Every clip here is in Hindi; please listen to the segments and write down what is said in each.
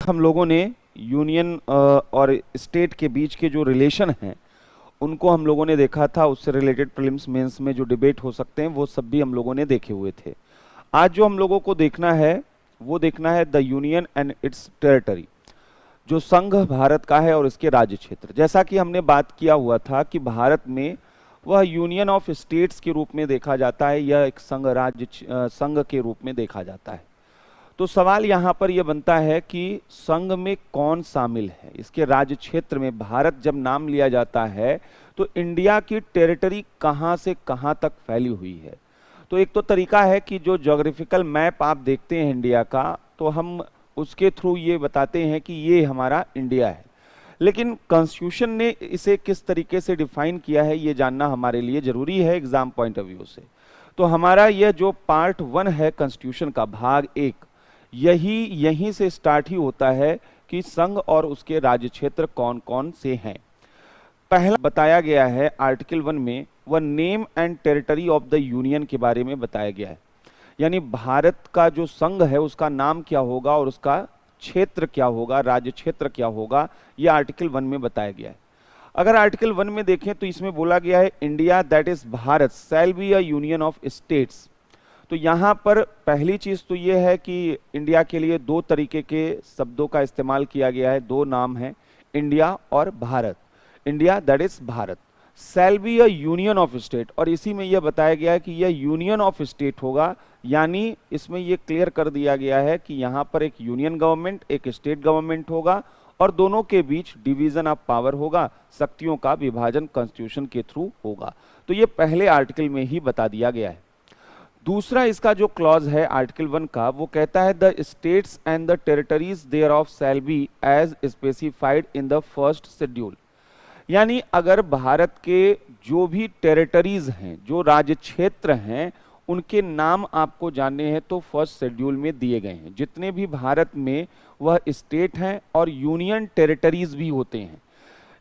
हम लोगों ने यूनियन और स्टेट के बीच के जो रिलेशन हैं उनको हम लोगों ने देखा था। उससे रिलेटेड प्रीलिम्स मेंस में जो डिबेट हो सकते हैं वो सब भी हम लोगों ने देखे हुए थे। आज जो हम लोगों को देखना है वो देखना है the union and it's territory, जो संघ भारत का है और इसके राज्य क्षेत्र। जैसा कि हमने बात किया हुआ था कि भारत में वह यूनियन ऑफ स्टेट्स के रूप में देखा जाता है या एक संघ के रूप में देखा जाता है। तो सवाल यहाँ पर यह बनता है कि संघ में कौन शामिल है। इसके राज्य क्षेत्र में भारत जब नाम लिया जाता है तो इंडिया की टेरिटरी कहाँ से कहाँ तक फैली हुई है। तो एक तो तरीका है कि जो ज्योग्राफिकल मैप आप देखते हैं इंडिया का, तो हम उसके थ्रू ये बताते हैं कि ये हमारा इंडिया है। लेकिन कॉन्स्टिट्यूशन ने इसे किस तरीके से डिफाइन किया है ये जानना हमारे लिए जरूरी है एग्जाम पॉइंट ऑफ व्यू से। तो हमारा यह जो पार्ट 1 है कॉन्स्टिट्यूशन का भाग 1, यहीं से स्टार्ट ही होता है कि संघ और उसके राज्य क्षेत्र कौन कौन से हैं। पहला बताया गया है आर्टिकल 1 में, वह name and territory of the union के बारे में बताया गया है। यानी भारत का जो संघ है उसका नाम क्या होगा और उसका क्षेत्र क्या होगा, राज्य क्षेत्र क्या होगा, यह आर्टिकल 1 में बताया गया है। अगर आर्टिकल 1 में देखें तो इसमें बोला गया है India that is Bharat shall be a union of states. तो यहाँ पर पहली चीज तो ये है कि इंडिया के लिए दो तरीके के शब्दों का इस्तेमाल किया गया है, दो नाम है, इंडिया और Bharat. India that is Bharat shall be a union of state, और इसी में यह बताया गया है कि यह यूनियन ऑफ स्टेट होगा। यानी इसमें यह क्लियर कर दिया गया है कि यहाँ पर एक यूनियन गवर्नमेंट एक स्टेट गवर्नमेंट होगा और दोनों के बीच डिवीजन ऑफ पावर होगा, शक्तियों का विभाजन कॉन्स्टिट्यूशन के थ्रू होगा। तो ये पहले आर्टिकल में ही बता दिया गया है। दूसरा इसका जो क्लॉज है आर्टिकल 1 का, वो कहता है the states and the territories thereof shall be as specified in the first schedule. यानी अगर भारत के जो भी टेरिटरीज हैं, जो राज्य क्षेत्र हैं, उनके नाम आपको जानने हैं तो फर्स्ट शेड्यूल में दिए गए हैं। जितने भी भारत में वह स्टेट हैं और यूनियन टेरिटरीज भी होते हैं।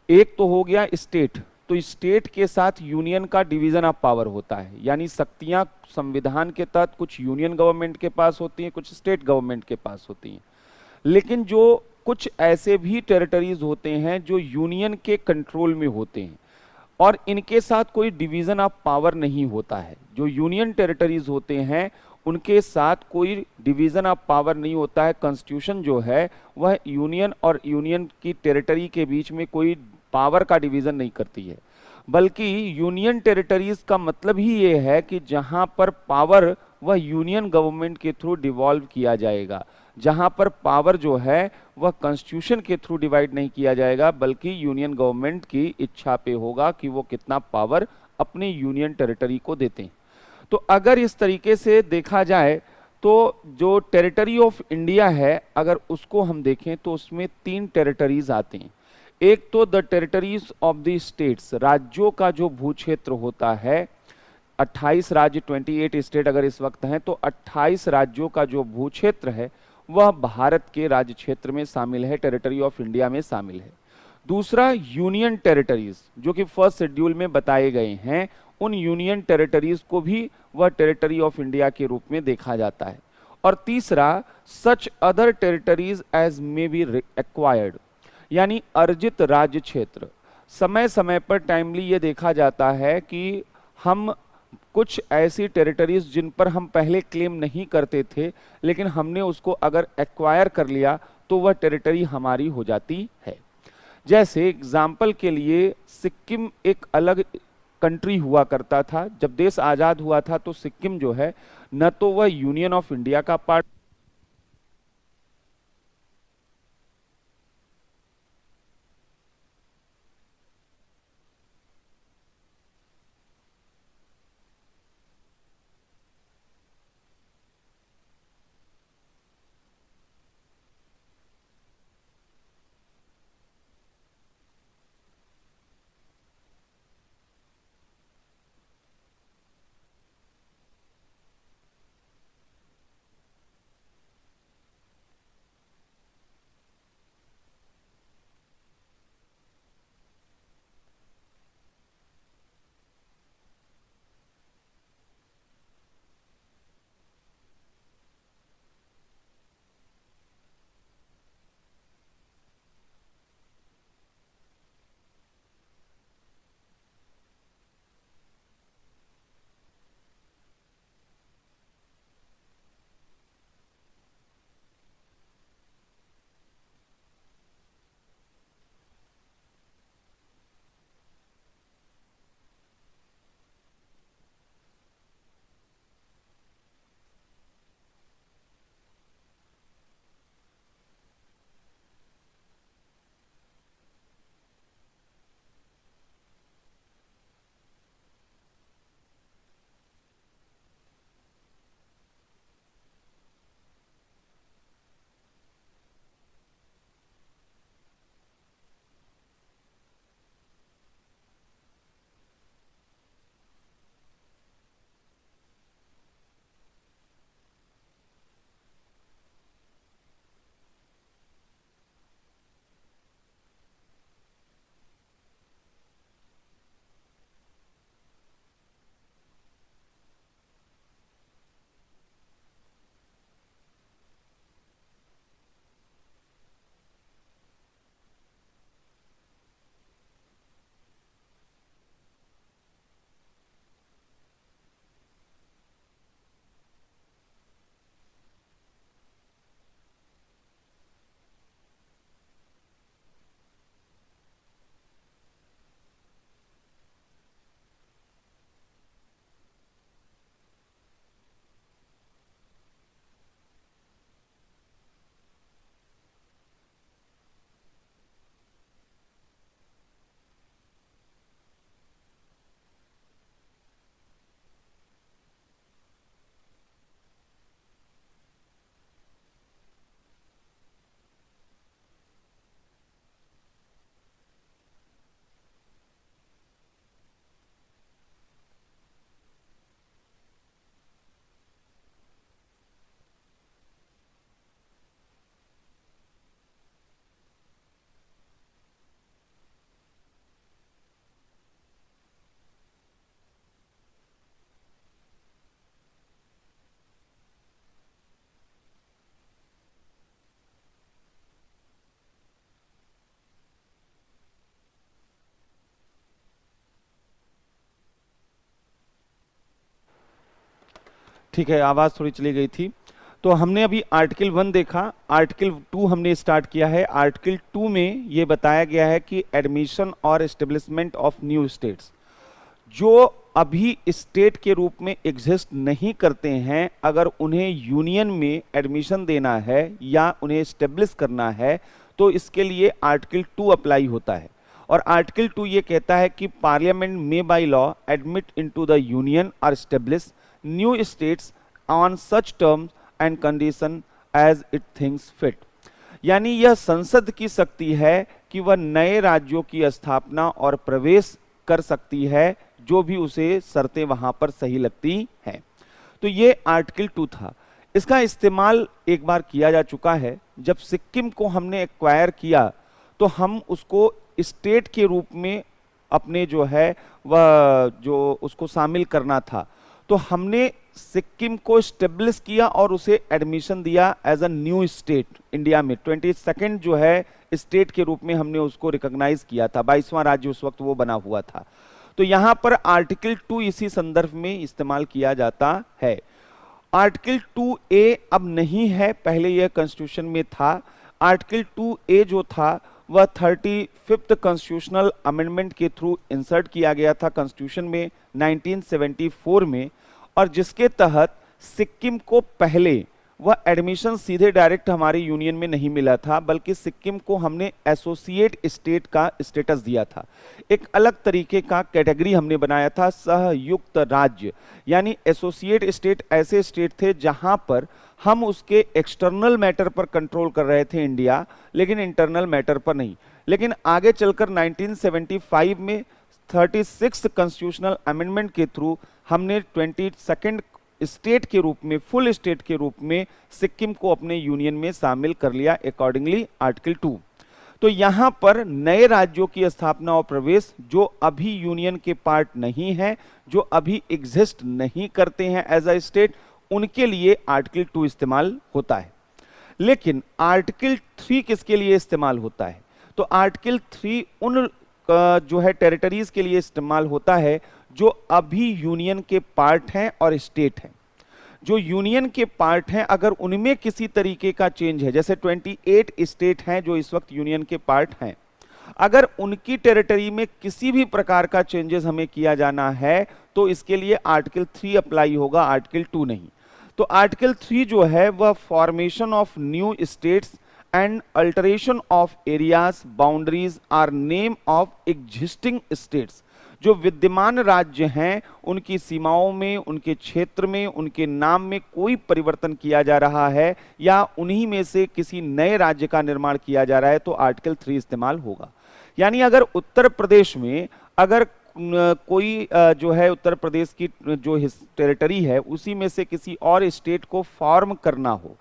एक तो हो गया स्टेट, तो स्टेट के साथ यूनियन का डिवीजन ऑफ पावर होता है। यानी शक्तियां संविधान के तहत कुछ यूनियन गवर्नमेंट के पास होती हैं, कुछ स्टेट गवर्नमेंट के पास होती हैं। लेकिन जो कुछ ऐसे भी टेरिटरीज होते हैं जो यूनियन के कंट्रोल में होते हैं और इनके साथ कोई डिवीजन ऑफ पावर नहीं होता है। जो यूनियन टेरिटरीज होते हैं उनके साथ कोई डिवीजन ऑफ पावर नहीं होता है। कॉन्स्टिट्यूशन जो है वह यूनियन और यूनियन की टेरिटरी के बीच में कोई पावर का डिवीजन नहीं करती है, बल्कि यूनियन टेरिटरीज का मतलब ही ये है कि जहां पर पावर वह यूनियन गवर्नमेंट के थ्रू डिवॉल्व किया जाएगा। जहां पर पावर जो है वह कॉन्स्टिट्यूशन के थ्रू डिवाइड नहीं किया जाएगा, बल्कि यूनियन गवर्नमेंट की इच्छा पे होगा कि वो कितना पावर अपने यूनियन टेरिटरी को देते हैं। तो अगर इस तरीके से देखा जाए तो जो टेरिटरी ऑफ इंडिया है अगर उसको हम देखें तो उसमें 3 टेरिटरीज आते हैं। एक तो the territories of the states, राज्यों का जो भूक्षेत्र होता है। 28 राज्य 28 स्टेट अगर इस वक्त हैं तो 28 राज्यों का जो भूक्षेत्र है वह भारत के राज्य क्षेत्र में शामिल है, टेरिटरी ऑफ इंडिया में शामिल है। दूसरा यूनियन टेरिटरीज जो कि फर्स्ट शेड्यूल में बताए गए हैं, उन यूनियन टेरिटरीज को भी वह टेरिटरी ऑफ इंडिया के रूप में देखा जाता है। और तीसरा such other territories as may be acquired, यानी अर्जित राज्य क्षेत्र। समय समय पर टाइमली ये देखा जाता है कि हम कुछ ऐसी टेरिटरीज जिन पर हम पहले क्लेम नहीं करते थे लेकिन हमने उसको अगर एक्वायर कर लिया तो वह टेरिटरी हमारी हो जाती है। जैसे एग्जाम्पल के लिए सिक्किम एक अलग कंट्री हुआ करता था। जब देश आजाद हुआ था तो सिक्किम जो है न तो वह यूनियन ऑफ इंडिया का पार्ट ठीक है, आवाज थोड़ी चली गई थी। तो हमने अभी आर्टिकल 1 देखा, आर्टिकल 2 हमने स्टार्ट किया है। आर्टिकल 2 में ये बताया गया है कि एडमिशन और एस्टेब्लिशमेंट ऑफ न्यू स्टेट्स, जो अभी स्टेट के रूप में एग्जिस्ट नहीं करते हैं, अगर उन्हें यूनियन में एडमिशन देना है या उन्हें एस्टेब्लिश करना है तो इसके लिए आर्टिकल 2 अप्लाई होता है। और आर्टिकल 2 ये कहता है कि पार्लियामेंट में by law admit into the union और establish new states on such terms and condition as it thinks fit. यानी यह संसद की शक्ति है कि वह नए राज्यों की स्थापना और प्रवेश कर सकती है, जो भी उसे शर्तें वहां पर सही लगती हैं। तो ये आर्टिकल 2 था। इसका इस्तेमाल एक बार किया जा चुका है। जब सिक्किम को हमने एक्वायर किया तो हम उसको स्टेट के रूप में अपने जो है वह जो उसको शामिल करना था, तो हमने सिक्किम को स्टेब्लिश किया और उसे एडमिशन दिया as a new state India में। 22nd जो है स्टेट के रूप में हमने उसको रिकॉग्नाइज किया था, 22वां राज्य उस वक्त वो बना हुआ था। तो यहां पर आर्टिकल 2 इसी संदर्भ में इस्तेमाल किया जाता है। आर्टिकल 2A अब नहीं है, पहले यह कॉन्स्टिट्यूशन में था। आर्टिकल 2A जो था वह 35th कॉन्स्टिट्यूशनल अमेंडमेंट के थ्रू इंसर्ट किया गया था कॉन्स्टिट्यूशन में 1974 में, और जिसके तहत सिक्किम को पहले वह एडमिशन सीधे डायरेक्ट हमारी यूनियन में नहीं मिला था, बल्कि सिक्किम को हमने एसोसिएट स्टेट का स्टेटस दिया था। एक अलग तरीके का कैटेगरी हमने बनाया था, सहयुक्त राज्य। यानी एसोसिएट स्टेट ऐसे स्टेट थे जहां पर हम उसके एक्सटर्नल मैटर पर कंट्रोल कर रहे थे इंडिया, लेकिन इंटरनल मैटर पर नहीं। लेकिन आगे चलकर 1975 में 36th कॉन्स्टिट्यूशनल अमेंडमेंट के थ्रू हमने 22nd स्टेट के रूप में, फुल स्टेट के रूप में सिक्किम को अपने यूनियन में शामिल कर लिया अकॉर्डिंगली आर्टिकल 2। तो यहां पर नए राज्यों की स्थापना और प्रवेश जो अभी यूनियन के पार्ट नहीं है, जो अभी एग्जिस्ट नहीं करते हैं एज अ स्टेट, उनके लिए आर्टिकल 2 इस्तेमाल होता है। लेकिन आर्टिकल 3 किसके लिए इस्तेमाल होता है? तो आर्टिकल 3 उन जो है टेरिटरीज के लिए इस्तेमाल होता है जो अभी यूनियन के पार्ट हैं और स्टेट हैं। जो यूनियन के पार्ट हैं, अगर उनमें किसी तरीके का चेंज है, जैसे 28 स्टेट हैं जो इस वक्त यूनियन के पार्ट हैं, अगर उनकी टेरिटरी में किसी भी प्रकार का चेंजेस हमें किया जाना है तो इसके लिए आर्टिकल 3 अप्लाई होगा, आर्टिकल 2 नहीं। तो आर्टिकल 3 जो है वह formation of new states and alteration of areas boundaries or name of existing states. जो विद्यमान राज्य हैं उनकी सीमाओं में, उनके क्षेत्र में, उनके नाम में कोई परिवर्तन किया जा रहा है या उन्हीं में से किसी नए राज्य का निर्माण किया जा रहा है तो आर्टिकल 3 इस्तेमाल होगा। यानी अगर उत्तर प्रदेश में अगर कोई जो है उत्तर प्रदेश की जो टेरिटरी है उसी में से किसी और स्टेट को फॉर्म करना हो,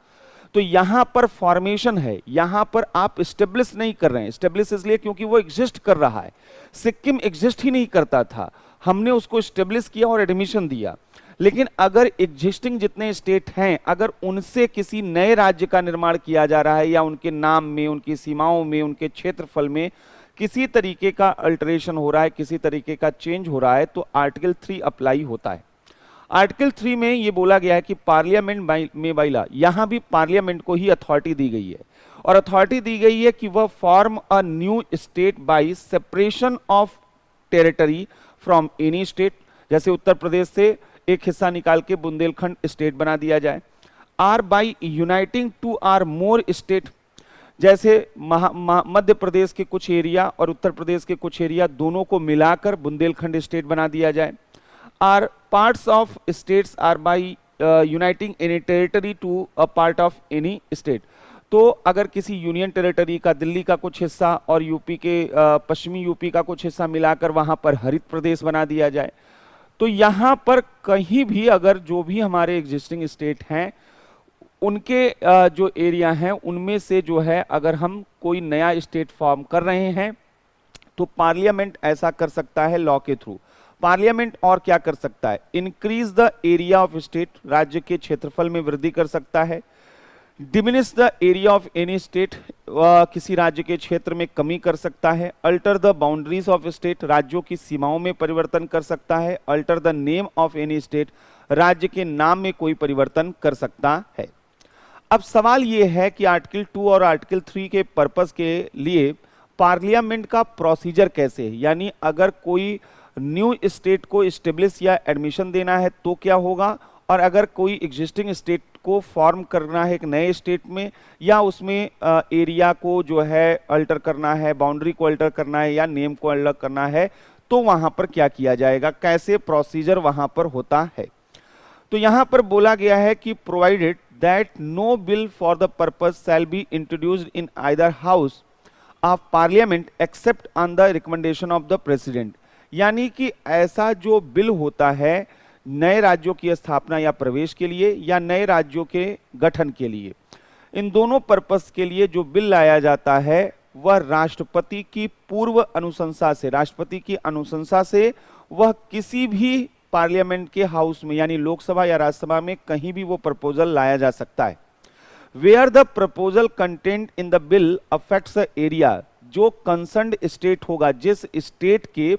तो यहां पर फॉर्मेशन है, यहां पर आप स्टेब्लिश नहीं कर रहे हैं। स्टेब्लिश इसलिए क्योंकि वो एग्जिस्ट कर रहा है। सिक्किम एग्जिस्ट ही नहीं करता था, हमने उसको स्टेब्लिश किया और एडमिशन दिया। लेकिन अगर एग्जिस्टिंग जितने स्टेट हैं, अगर उनसे किसी नए राज्य का निर्माण किया जा रहा है या उनके नाम में, उनकी सीमाओं में, उनके क्षेत्रफल में किसी तरीके का अल्टरेशन हो रहा है, किसी तरीके का चेंज हो रहा है, तो आर्टिकल 3 अप्लाई होता है। आर्टिकल 3 में ये बोला गया है कि पार्लियामेंट में बाय लॉ, यहां भी पार्लियामेंट को ही अथॉरिटी दी गई है, और अथॉरिटी दी गई है कि वह form a new state by separation of territory from any state. जैसे उत्तर प्रदेश से एक हिस्सा निकाल के बुंदेलखंड स्टेट बना दिया जाए। Or by uniting two or more state, जैसे मध्य प्रदेश के कुछ एरिया और उत्तर प्रदेश के कुछ एरिया दोनों को मिलाकर बुंदेलखंड स्टेट बना दिया जाए। Or parts of states or by uniting any territory to a part of any state. तो अगर किसी यूनियन टेरिटरी का दिल्ली का कुछ हिस्सा और यूपी के पश्चिमी यूपी का कुछ हिस्सा मिलाकर वहां पर हरित प्रदेश बना दिया जाए, तो यहां पर कहीं भी अगर जो भी हमारे एग्जिस्टिंग स्टेट हैं उनके जो एरिया हैं उनमें से जो है अगर हम कोई नया स्टेट फॉर्म कर रहे हैं तो पार्लियामेंट ऐसा कर सकता है लॉ के थ्रू। पार्लियामेंट और क्या कर सकता है? Increase the area of state, राज्य के क्षेत्रफल में वृद्धि कर सकता है। Diminish the area of any state, किसी राज्य के क्षेत्र में कमी कर सकता है। Alter the boundaries of state, राज्यों की सीमाओं में परिवर्तन कर सकता है। Alter the name of any state, राज्य के नाम में कोई परिवर्तन कर सकता है। अब सवाल यह है कि आर्टिकल 2 और आर्टिकल 3 के पर्पस के लिए पार्लियामेंट का प्रोसीजर कैसे है, यानी अगर कोई न्यू स्टेट को एस्टेब्लिश या एडमिशन देना है तो क्या होगा, और अगर कोई एग्जिस्टिंग स्टेट को फॉर्म करना है एक नए स्टेट में, या उसमें एरिया को जो है अल्टर करना है, बाउंड्री को अल्टर करना है या नेम को अल्टर करना है, तो वहां पर क्या किया जाएगा, कैसे प्रोसीजर वहां पर होता है। तो यहां पर बोला गया है कि provided that no bill for the purpose shall be introduced in either house of parliament except on the recommendation of the president, यानी कि ऐसा जो बिल होता है नए राज्यों की स्थापना या प्रवेश के लिए या नए राज्यों के गठन के लिए, इन दोनों पर्पस के लिए जो बिल लाया जाता है वह राष्ट्रपति की पूर्व अनुशंसा से, राष्ट्रपति की अनुशंसा से वह किसी भी पार्लियामेंट के हाउस में यानी लोकसभा या राज्यसभा में कहीं भी वो प्रपोजल लाया जा सकता है। Where the proposal contained in the bill affects the area, जो कंसर्न्ड स्टेट होगा, जिस स्टेट के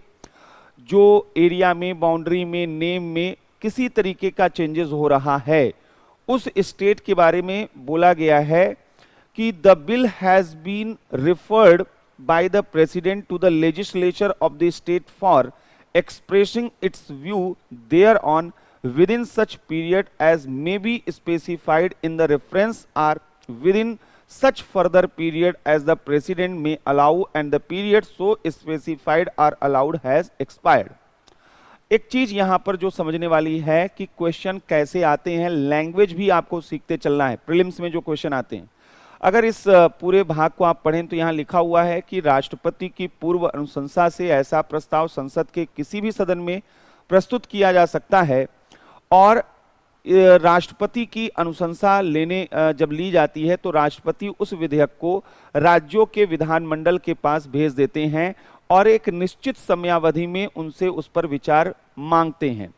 जो एरिया में, बाउंड्री में, नेम में किसी तरीके का चेंजेस हो रहा है, उस स्टेट के बारे में बोला गया है कि the bill has been referred by the president to the legislature of the state for expressing its view thereon within such period as may be specified in the reference or within such further period as the president may allow and the period so specified or allowed has expired। एक चीज यहां पर जो समझने वाली है कि क्वेश्चन कैसे आते हैं, लैंग्वेज भी आपको सीखते चलना है। प्रीलिम्स में जो क्वेश्चन आते हैं, अगर इस पूरे भाग को आप पढ़ें तो यहाँ लिखा हुआ है कि राष्ट्रपति की पूर्व अनुशंसा से ऐसा प्रस्ताव संसद के किसी भी सदन में प्रस्तुत किया जा सकता है, और राष्ट्रपति की अनुशंसा लेने जब ली जाती है तो राष्ट्रपति उस विधेयक को राज्यों के विधानमंडल के पास भेज देते हैं और एक निश्चित समयावधि में उनसे उस पर विचार मांगते हैं।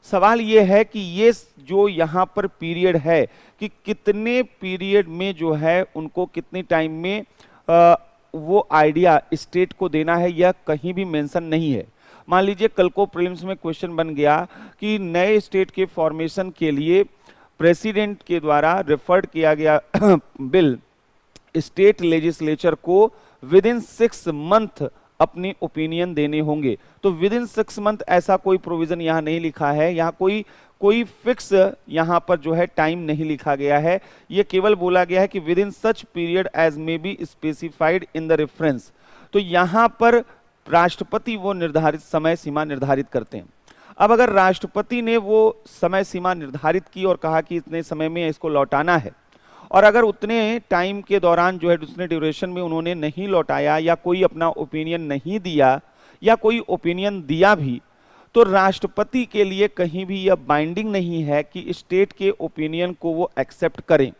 सवाल ये है कि ये जो यहाँ पर पीरियड है कि कितने पीरियड में जो है उनको कितने टाइम में वो आइडिया स्टेट को देना है, यह कहीं भी मेंशन नहीं है। मान लीजिए कल को प्रीलिम्स में क्वेश्चन बन गया कि नए स्टेट के फॉर्मेशन के लिए प्रेसिडेंट के द्वारा रेफर्ड किया गया बिल स्टेट लेजिस्लेचर को विद इन 6 मंथ अपनी ओपिनियन देने होंगे, तो विद इन 6 मंथ ऐसा कोई प्रोविजन यहाँ नहीं लिखा है, यहाँ कोई फिक्स यहाँ पर जो है टाइम नहीं लिखा गया है। ये केवल बोला गया है कि within such period as may be specified in the reference. तो यहाँ पर राष्ट्रपति वो निर्धारित समय सीमा निर्धारित करते हैं। अब अगर राष्ट्रपति ने वो समय सीमा निर्धारित की और कहा कि इतने समय में इसको लौटाना है, और अगर उतने टाइम के दौरान जो है उतने ड्यूरेशन में उन्होंने नहीं लौटाया या कोई अपना ओपिनियन नहीं दिया या कोई ओपिनियन दिया भी, तो राष्ट्रपति के लिए कहीं भी यह बाइंडिंग नहीं है कि स्टेट के ओपिनियन को वो एक्सेप्ट करें।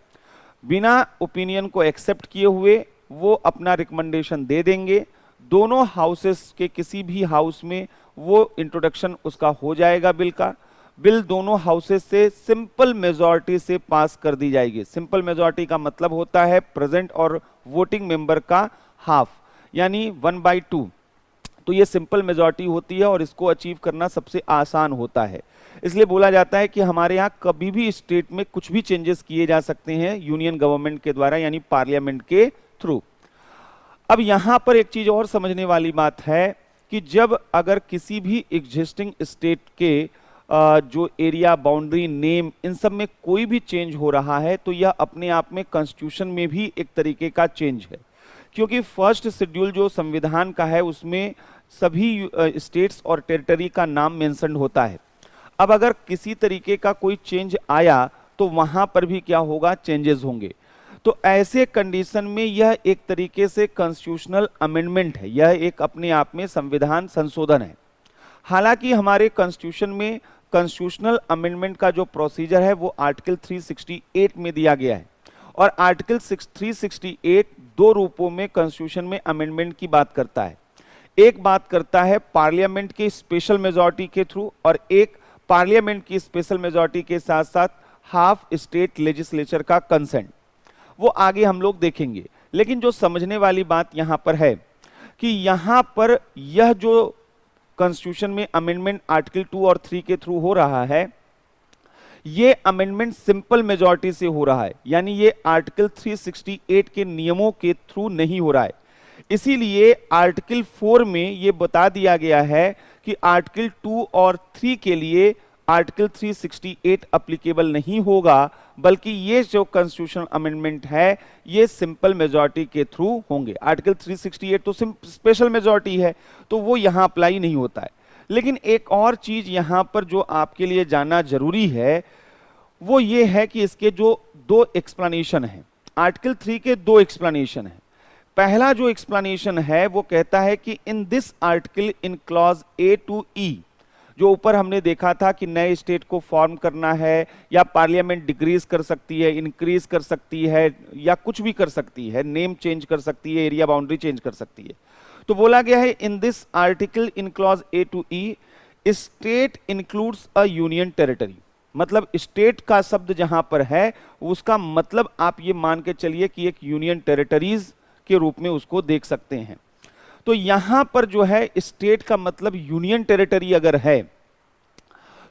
बिना ओपिनियन को एक्सेप्ट किए हुए वो अपना रिकमेंडेशन दे देंगे, दोनों हाउसेस के किसी भी हाउस में वो इंट्रोडक्शन उसका हो जाएगा बिल का। बिल दोनों हाउसेस से सिंपल मेजॉरिटी से पास कर दी जाएगी। सिंपल मेजॉरिटी का मतलब होता है प्रेजेंट और वोटिंग मेंबर का हाफ, यानी 1/2। तो ये सिंपल मेजॉरिटी होती है और इसको अचीव करना सबसे आसान होता है। इसलिए बोला जाता है कि हमारे यहाँ कभी भी स्टेट में कुछ भी चेंजेस किए जा सकते हैं यूनियन गवर्नमेंट के द्वारा, यानी पार्लियामेंट के थ्रू। अब यहाँ पर एक चीज और समझने वाली बात है कि जब अगर किसी भी एग्जिस्टिंग स्टेट के जो एरिया, बाउंड्री, नेम, इन सब में कोई भी चेंज हो रहा है तो यह अपने आप में कॉन्स्टिट्यूशन में भी एक तरीके का चेंज है, क्योंकि फर्स्ट शेड्यूल जो संविधान का है उसमें सभी स्टेट्स और टेरिटरी का नाम मेंशन होता है। अब अगर किसी तरीके का कोई चेंज आया तो वहां पर भी क्या होगा, चेंजेस होंगे। तो ऐसे कंडीशन में यह एक तरीके से कॉन्स्टिट्यूशनल अमेंडमेंट है, यह एक अपने आप में संविधान संशोधन है। हालांकि हमारे कॉन्स्टिट्यूशन में कॉन्स्टिट्यूशनल अमेंडमेंट का जो प्रोसीजर है वो आर्टिकल 368 में दिया गया है, और आर्टिकल 368 दो रूपों में कॉन्स्टिट्यूशन में अमेंडमेंट की बात करता है। एक बात करता है पार्लियामेंट की स्पेशल मेजॉरिटी के थ्रू, और एक पार्लियामेंट की स्पेशल मेजॉरिटी के साथ साथ हाफ स्टेट लेजिस्लेचर का कंसेंट। वो आगे हम लोग देखेंगे। लेकिन जो समझने वाली बात यहां पर है कि यहां पर यह जो कॉन्स्टिट्यूशन में अमेंडमेंट आर्टिकल 2 और 3 के थ्रू हो रहा है, ये अमेंडमेंट सिंपल मेजॉरिटी से हो रहा है, यानी ये आर्टिकल 368 के नियमों के थ्रू नहीं हो रहा है। इसीलिए आर्टिकल 4 में ये बता दिया गया है कि आर्टिकल 2 और 3 के लिए आर्टिकल 368 अप्लीकेबल नहीं होगा, बल्कि ये जो कॉन्स्टिट्यूशनल अमेंडमेंट है ये सिंपल मेजॉरिटी के थ्रू होंगे। आर्टिकल 368 तो स्पेशल मेजॉरिटी है, तो वो यहां अप्लाई नहीं होता है। लेकिन एक और चीज यहां पर जो आपके लिए जानना जरूरी है वो ये है कि इसके जो दो एक्सप्लेनेशन हैं, आर्टिकल 3 के दो एक्सप्लेनेशन हैं। पहला जो एक्सप्लेनेशन है वो कहता है कि in this article in clause A to E, जो ऊपर हमने देखा था कि नए स्टेट को फॉर्म करना है या पार्लियामेंट डिक्रीज कर सकती है, इंक्रीज कर सकती है या कुछ भी कर सकती है, नेम चेंज कर सकती है, एरिया बाउंड्री चेंज कर सकती है। तो बोला गया है in this article in clause A to E state includes a union territory. मतलब स्टेट का शब्द जहां पर है उसका मतलब आप ये मान के चलिए कि एक यूनियन टेरिटरीज के रूप में उसको देख सकते हैं। तो यहां पर जो है स्टेट का मतलब यूनियन टेरिटरी अगर है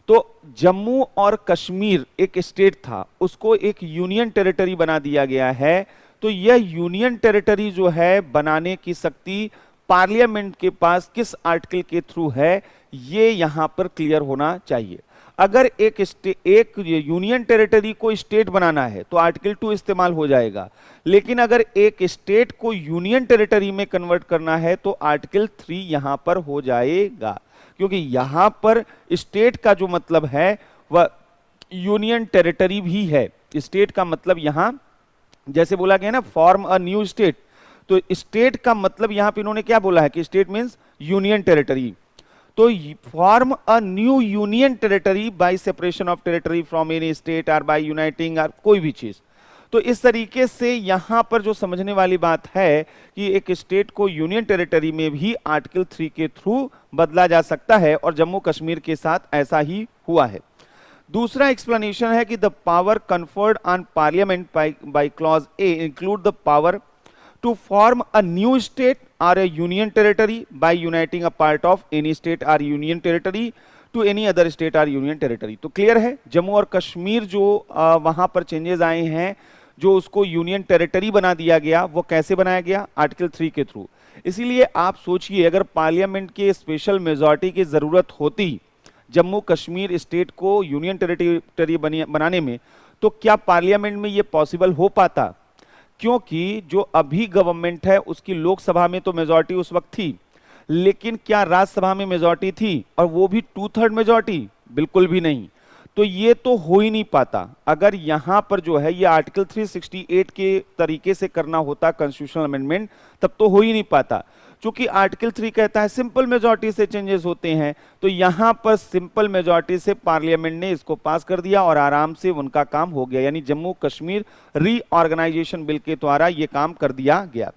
तो जम्मू और कश्मीर एक स्टेट था, उसको एक यूनियन टेरिटरी बना दिया गया है। तो यह यूनियन टेरिटरी जो है बनाने की शक्ति पार्लियामेंट के पास किस आर्टिकल के थ्रू है, ये यहां पर क्लियर होना चाहिए। अगर एक यूनियन टेरिटरी को स्टेट बनाना है तो आर्टिकल 2 इस्तेमाल हो जाएगा, लेकिन अगर एक स्टेट को यूनियन टेरिटरी में कन्वर्ट करना है तो आर्टिकल 3 यहां पर हो जाएगा, क्योंकि यहां पर स्टेट का जो मतलब है वह यूनियन टेरिटरी भी है। स्टेट का मतलब यहां जैसे बोला गया ना फॉर्म अ न्यू स्टेट, तो स्टेट का मतलब यहां पे इन्होंने क्या बोला है कि स्टेट मींस यूनियन टेरिटरी। तो form a new union territory bye separation of territory from any state और बाय यूनाइटिंग और कोई भी चीज। तो इस तरीके से यहां पर जो समझने वाली बात है कि एक स्टेट को यूनियन टेरिटरी में भी आर्टिकल 3 के थ्रू बदला जा सकता है, और जम्मू कश्मीर के साथ ऐसा ही हुआ है। दूसरा एक्सप्लेनेशन है कि the power conferred on parliament by clause A include the power to form a new state or a union territory by uniting a part of any state or union territory to any other state or union territory। तो क्लियर है, जम्मू और कश्मीर जो वहां पर चेंजेस आए हैं, जो उसको यूनियन टेरिटरी बना दिया गया, वो कैसे बनाया गया? आर्टिकल 3 के थ्रू। इसीलिए आप सोचिए अगर पार्लियामेंट के स्पेशल मेजॉरिटी की जरूरत होती जम्मू कश्मीर स्टेट को यूनियन टेरिटरी बनाने में, तो क्या पार्लियामेंट में ये पॉसिबल हो पाता? क्योंकि जो अभी गवर्नमेंट है उसकी लोकसभा में तो मेजॉरिटी उस वक्त थी, लेकिन क्या राज्यसभा में मेजॉरिटी थी, और वो भी 2/3 मेजॉरिटी? बिल्कुल भी नहीं। तो ये तो हो ही नहीं पाता। अगर यहां पर जो है ये आर्टिकल 368 के तरीके से करना होता कॉन्स्टिट्यूशनल अमेंडमेंट, तब तो हो ही नहीं पाता। चूंकि आर्टिकल 3 कहता है सिंपल मेजॉरिटी से चेंजेस होते हैं, तो यहां पर सिंपल मेजॉरिटी से पार्लियामेंट ने इसको पास कर दिया और आराम से उनका काम हो गया, यानी जम्मू कश्मीर रीऑर्गेनाइजेशन बिल के द्वारा यह काम कर दिया गया।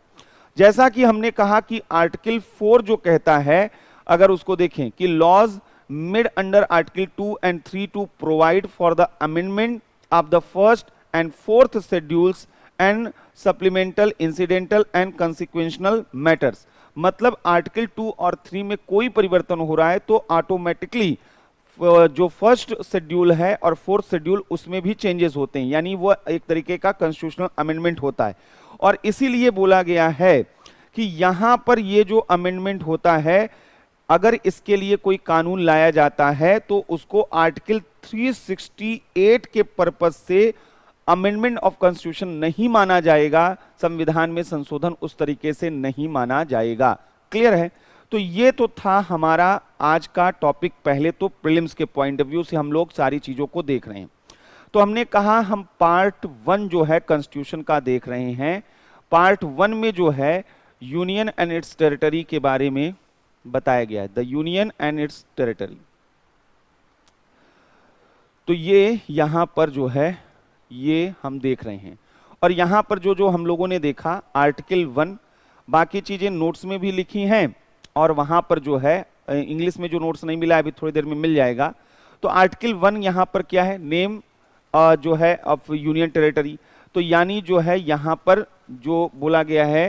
जैसा कि हमने कहा कि आर्टिकल 4 जो कहता है, अगर उसको देखें कि laws made under article 2 and 3 to provide for the amendment of the first and fourth schedules and supplemental incidental and कंसिक्वेंशनल matters. मतलब आर्टिकल 2 और 3 में कोई परिवर्तन हो रहा है तो ऑटोमेटिकली जो फर्स्ट शेड्यूल है और फोर्थ शेड्यूल उसमें भी चेंजेस होते हैं, यानी वो एक तरीके का कॉन्स्टिट्यूशनल अमेंडमेंट होता है। और इसीलिए बोला गया है कि यहां पर ये जो अमेंडमेंट होता है, अगर इसके लिए कोई कानून लाया जाता है तो उसको आर्टिकल 368 के पर्पस से अमेंडमेंट ऑफ कॉन्स्टिट्यूशन नहीं माना जाएगा, संविधान में संशोधन उस तरीके से नहीं माना जाएगा। क्लियर है? तो ये तो था हमारा आज का टॉपिक। पहले तो प्रीलिम्स के पॉइंट ऑफ व्यू से हम लोग सारी चीजों को देख रहे हैं। तो हमने कहा हम पार्ट 1 जो है कॉन्स्टिट्यूशन का देख रहे हैं। पार्ट 1 में जो है यूनियन एंड इट्स टेरिटरी के बारे में बताया गया है, the union and it's territory. तो ये यहां पर जो है ये हम देख रहे हैं, और यहां पर जो जो हम लोगों ने देखा आर्टिकल 1, बाकी चीजें नोट्स में भी लिखी हैं, और वहां पर जो है इंग्लिश में जो नोट्स नहीं मिला अभी थोड़ी देर में मिल जाएगा। तो आर्टिकल 1 यहां पर क्या है, नेम जो है ऑफ यूनियन टेरिटरी। तो यानी जो है यहां पर जो बोला गया है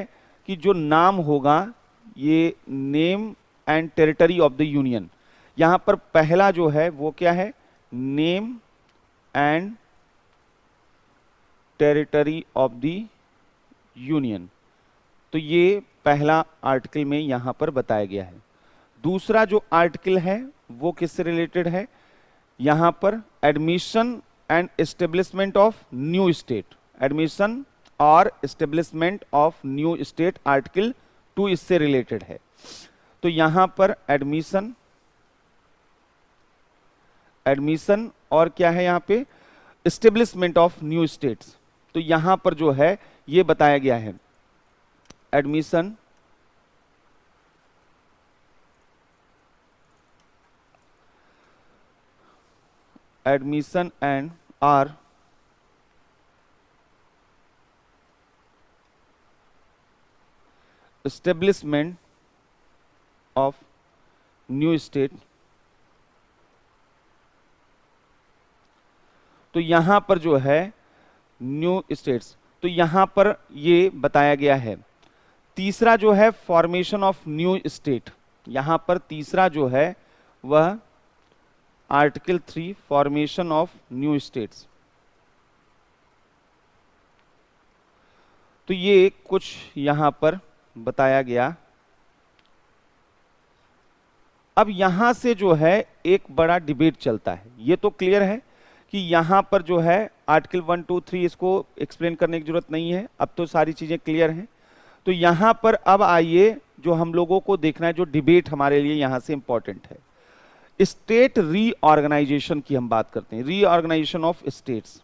कि जो नाम होगा ये name and territory of the union. यहां पर पहला जो है वो क्या है, name and territory of the union. तो ये पहला आर्टिकल में यहां पर बताया गया है। दूसरा जो आर्टिकल है वो किससे रिलेटेड है, यहां पर admission and establishment of new state, admission और establishment of new state article 2 इससे रिलेटेड है। तो यहां पर एडमिशन और क्या है यहां पे, एस्टेब्लिशमेंट ऑफ न्यू स्टेट्स। तो यहां पर जो है ये बताया गया है admission and or establishment of new state. तो यहां पर जो है न्यू स्टेट्स, तो यहां पर ये बताया गया है। तीसरा जो है फॉर्मेशन ऑफ न्यू स्टेट, यहां पर तीसरा जो है वह article 3 formation of new states. तो ये कुछ यहां पर बताया गया। अब यहां से जो है एक बड़ा डिबेट चलता है। ये तो क्लियर है कि यहां पर जो है आर्टिकल 1, 2, 3 इसको एक्सप्लेन करने की जरूरत नहीं है, अब तो सारी चीजें क्लियर हैं। तो यहां पर अब आइए जो हम लोगों को देखना है, जो डिबेट हमारे लिए यहां से इंपॉर्टेंट है, स्टेट रीऑर्गेनाइजेशन की हम बात करते हैं। Reorganisation of states,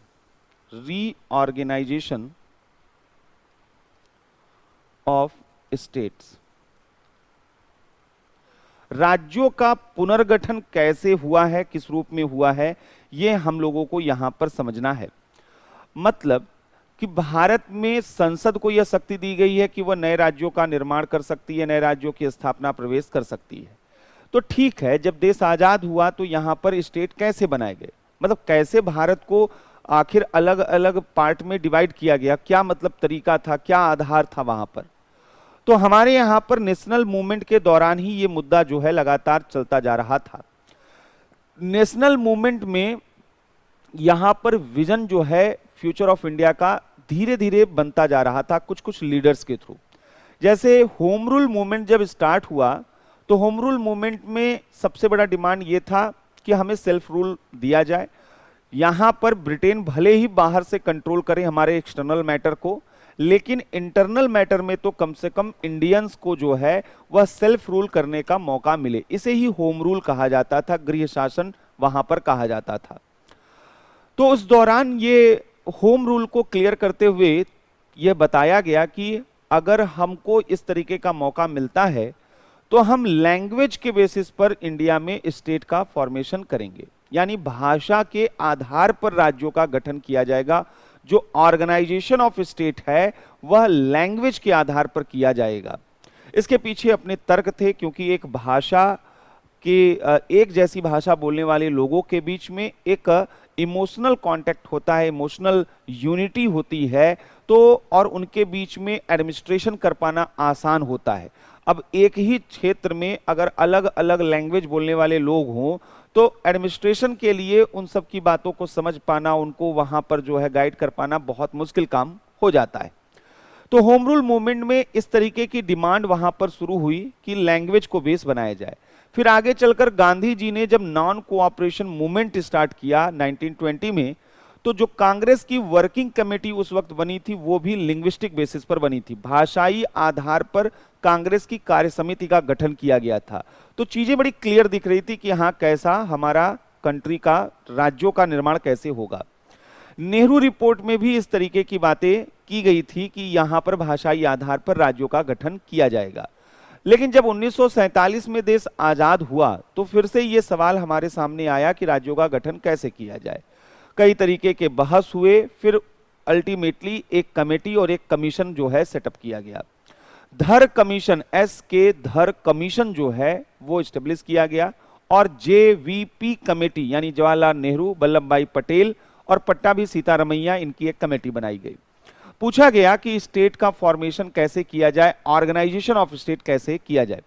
reorganisation of states, राज्यों का पुनर्गठन कैसे हुआ है, किस रूप में हुआ है, ये हम लोगों को यहां पर समझना है। मतलब कि भारत में संसद को यह शक्ति दी गई है कि वह नए राज्यों का निर्माण कर सकती है, नए राज्यों की स्थापना प्रवेश कर सकती है। तो ठीक है, जब देश आजाद हुआ तो यहां पर स्टेट कैसे बनाए गए, मतलब कैसे भारत को आखिर अलग अलग पार्ट में डिवाइड किया गया, क्या मतलब तरीका था, क्या आधार था वहां पर। तो हमारे यहां पर नेशनल मूवमेंट के दौरान ही ये मुद्दा जो है लगातार चलता जा रहा था। नेशनल मूवमेंट में यहां पर विजन जो है फ्यूचर ऑफ इंडिया का धीरे धीरे बनता जा रहा था कुछ कुछ लीडर्स के थ्रू। जैसे होम रूल मूवमेंट जब स्टार्ट हुआ तो होम रूल मूवमेंट में सबसे बड़ा डिमांड ये था कि हमें सेल्फ रूल दिया जाए। यहां पर ब्रिटेन भले ही बाहर से कंट्रोल करे हमारे एक्सटर्नल मैटर को, लेकिन इंटरनल मैटर में तो कम से कम इंडियंस को जो है वह सेल्फ रूल करने का मौका मिले। इसे ही होम रूल कहा जाता था, गृह शासन वहां पर कहा जाता था। तो उस दौरान ये होम रूल को क्लियर करते हुए यह बताया गया कि अगर हमको इस तरीके का मौका मिलता है तो हम लैंग्वेज के बेसिस पर इंडिया में स्टेट का फॉर्मेशन करेंगे, यानी भाषा के आधार पर राज्यों का गठन किया जाएगा। जो ऑर्गेनाइजेशन ऑफ स्टेट है वह लैंग्वेज के आधार पर किया जाएगा। इसके पीछे अपने तर्क थे, क्योंकि एक भाषा के एक जैसी भाषा बोलने वाले लोगों के बीच में एक इमोशनल कांटेक्ट होता है, इमोशनल यूनिटी होती है, तो और उनके बीच में एडमिनिस्ट्रेशन कर पाना आसान होता है। अब एक ही क्षेत्र में अगर अलग अलग लैंग्वेज बोलने वाले लोग हों तो एडमिनिस्ट्रेशन के लिए उन सब की बातों को समझ पाना, उनको वहां पर जो है गाइड कर पाना बहुत मुश्किल काम हो जाता है। तो होम रूल मूवमेंट में इस तरीके की डिमांड वहां पर शुरू हुई कि लैंग्वेज को बेस बनाया जाए। फिर आगे चलकर गांधी जी ने जब नॉन कोऑपरेशन मूवमेंट स्टार्ट किया 1920 में, तो जो कांग्रेस की वर्किंग कमेटी उस वक्त बनी थी वो भी लिंग्विस्टिक बेसिस पर बनी थी, भाषाई आधार पर कांग्रेस की कार्य समिति का गठन किया गया था। तो चीजें बड़ी क्लियर दिख रही थी कि हाँ, कैसा हमारा कंट्री का, राज्यों का निर्माण कैसे होगा। नेहरू रिपोर्ट में भी इस तरीके की बातें की गई थी कि यहां पर भाषाई आधार पर राज्यों का गठन किया जाएगा। लेकिन जब 1947 में देश आजाद हुआ तो फिर से ये सवाल हमारे सामने आया कि राज्यों का गठन कैसे किया जाए। कई तरीके के बहस हुए, फिर अल्टीमेटली एक कमेटी और एक कमीशन जो है सेटअप किया गया। धर कमीशन, SK धर कमीशन जो है वो स्टेब्लिश किया गया, और JVP कमेटी यानी जवाहरलाल नेहरू, वल्लभ भाई पटेल और पट्टाभी सीतारमैया, इनकी एक कमेटी बनाई गई। पूछा गया कि स्टेट का फॉर्मेशन कैसे किया जाए, ऑर्गेनाइजेशन ऑफ स्टेट कैसे किया जाए।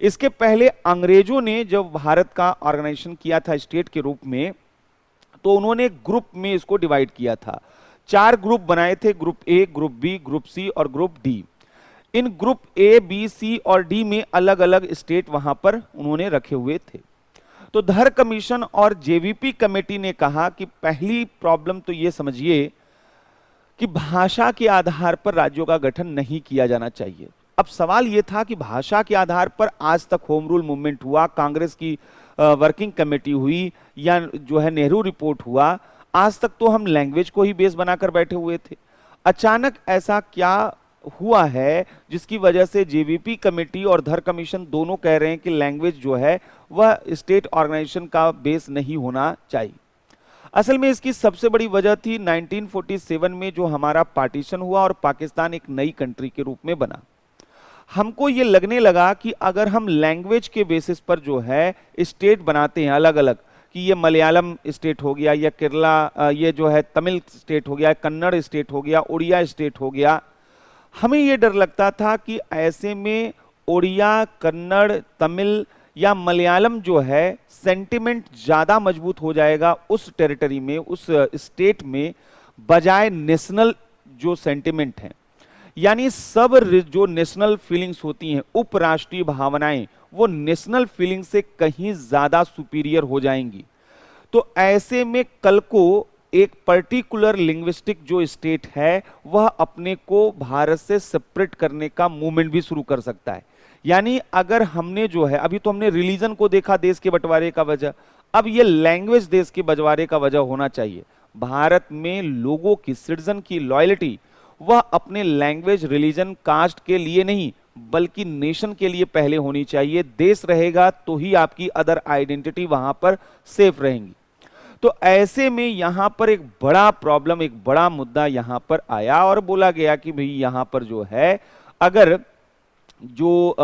इसके पहले अंग्रेजों ने जब भारत का ऑर्गेनाइजेशन किया था स्टेट के रूप में, तो उन्होंने ग्रुप में इसको डिवाइड किया था। 4 ग्रुप बनाए थे, group A, group B, group सी और group D. In group A, B, सी और डी में अलग अलग स्टेट वहां पर उन्होंने रखे हुए थे। तो धर कमीशन और जेवीपी कमेटी ने कहा कि पहली प्रॉब्लम तो ये समझिए कि भाषा के आधार पर राज्यों का गठन नहीं किया जाना चाहिए। अब सवाल यह था कि भाषा के आधार पर आज तक होम रूल मूवमेंट हुआ, कांग्रेस की वर्किंग कमेटी हुई, या जो है नेहरू रिपोर्ट हुआ, आज तक तो हम लैंग्वेज को ही बेस बनाकर बैठे हुए थे। अचानक ऐसा क्या हुआ है जिसकी वजह से जेवीपी कमेटी और धर कमीशन दोनों कह रहे हैं कि लैंग्वेज जो है वह स्टेट ऑर्गेनाइजेशन का बेस नहीं होना चाहिए। असल में इसकी सबसे बड़ी वजह थी 1947 में जो हमारा पार्टीशन हुआ और पाकिस्तान एक नई कंट्री के रूप में बना। हमको ये लगने लगा कि अगर हम लैंग्वेज के बेसिस पर जो है स्टेट बनाते हैं अलग अलग, कि ये मलयालम स्टेट हो गया, या केरला, ये जो है तमिल स्टेट हो गया, कन्नड़ स्टेट हो गया, उड़िया स्टेट हो गया, हमें ये डर लगता था कि ऐसे में उड़िया, कन्नड़, तमिल या मलयालम जो है सेंटिमेंट ज्यादा मजबूत हो जाएगा उस टेरिटरी में, उस स्टेट में, बजाय नेशनल जो सेंटिमेंट है। यानी सब जो नेशनल फीलिंग्स होती हैं, उपराष्ट्रीय भावनाएं, वो नेशनल फीलिंग से कहीं ज्यादा सुपीरियर हो जाएंगी। तो ऐसे में कल को एक पर्टिकुलर लिंग्विस्टिक जो स्टेट है वह अपने को भारत से सेपरेट करने का मूवमेंट भी शुरू कर सकता है। यानी अगर हमने जो है, अभी तो हमने रिलीजन को देखा देश के बंटवारे का वजह, अब ये लैंग्वेज देश के बंटवारे का वजह होना चाहिए। भारत में लोगों की, सिटीजन की लॉयल्टी वह अपने लैंग्वेज, रिलीजन, कास्ट के लिए नहीं बल्कि नेशन के लिए पहले होनी चाहिए। देश रहेगा तो ही आपकी अदर आइडेंटिटी वहां पर सेफ रहेंगी। तो ऐसे में यहां पर एक बड़ा प्रॉब्लम, एक बड़ा मुद्दा यहां पर आया और बोला गया कि भाई यहां पर जो है अगर जो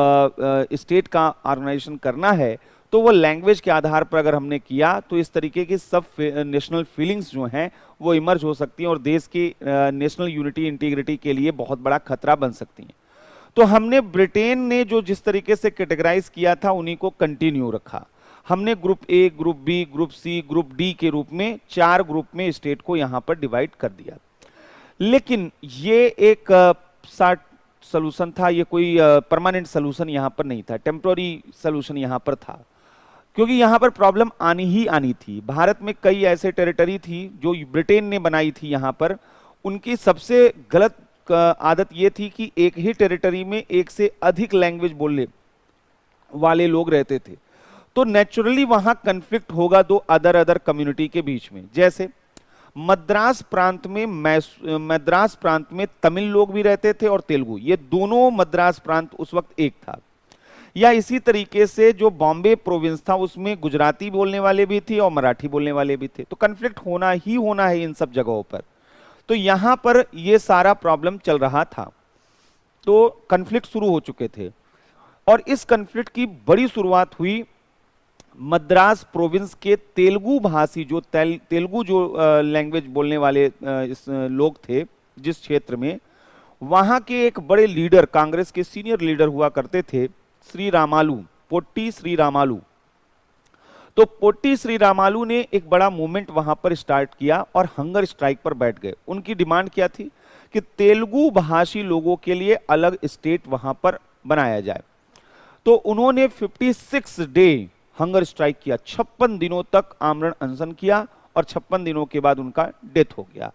स्टेट का ऑर्गेनाइजेशन करना है तो वो लैंग्वेज के आधार पर अगर हमने किया तो इस तरीके की सब नेशनल फीलिंग्स जो हैं वो इमर्ज हो सकती हैं और देश की नेशनल यूनिटी, इंटीग्रिटी के लिए बहुत बड़ा खतरा बन सकती हैं। तो हमने ब्रिटेन ने जो जिस तरीके से कैटेगराइज किया था उन्हीं को कंटिन्यू रखा। हमने group A, group B, group C, group D के रूप में 4 ग्रुप में स्टेट को यहां पर डिवाइड कर दिया। लेकिन ये एक सोल्यूशन था, ये कोई परमानेंट सोल्यूशन यहां पर नहीं था, टेम्पररी सोल्यूशन यहां पर था, क्योंकि यहां पर प्रॉब्लम आनी ही आनी थी। भारत में कई ऐसे टेरिटरी थी जो ब्रिटेन ने बनाई थी यहां पर, उनकी सबसे गलत आदत ये थी कि एक ही टेरिटरी में एक से अधिक लैंग्वेज बोलने वाले लोग रहते थे, तो नेचुरली वहां कन्फ्लिक्ट होगा दो अदर कम्युनिटी के बीच में। जैसे मद्रास प्रांत में तमिल लोग भी रहते थे और तेलुगु, ये दोनों मद्रास प्रांत उस वक्त एक था। या इसी तरीके से जो बॉम्बे प्रोविंस था उसमें गुजराती बोलने वाले भी थे और मराठी बोलने वाले भी थे। तो कन्फ्लिक्ट होना ही होना है इन सब जगहों पर। तो यहां पर ये सारा प्रॉब्लम चल रहा था, तो कन्फ्लिक्ट शुरू हो चुके थे और इस कन्फ्लिक्ट की बड़ी शुरुआत हुई मद्रास प्रोविंस के तेलुगु भाषी, जो तेलुगु जो लैंग्वेज बोलने वाले लोग थे जिस क्षेत्र में, वहां के एक बड़े लीडर, कांग्रेस के सीनियर लीडर हुआ करते थे, श्री रामालू, पोट्टी श्री रामालू। तो पोट्टी श्री रामालू ने एक बड़ा मूवमेंट वहां पर स्टार्ट किया और हंगर स्ट्राइक पर बैठ गए। उनकी डिमांड क्या थी कि तेलुगु भाषी लोगों के लिए अलग स्टेट वहां पर बनाया जाए। तो उन्होंने 56 डे हंगर स्ट्राइक किया, 56 दिनों तक आमरण अनशन किया और 56 दिनों के बाद उनका डेथ हो गया।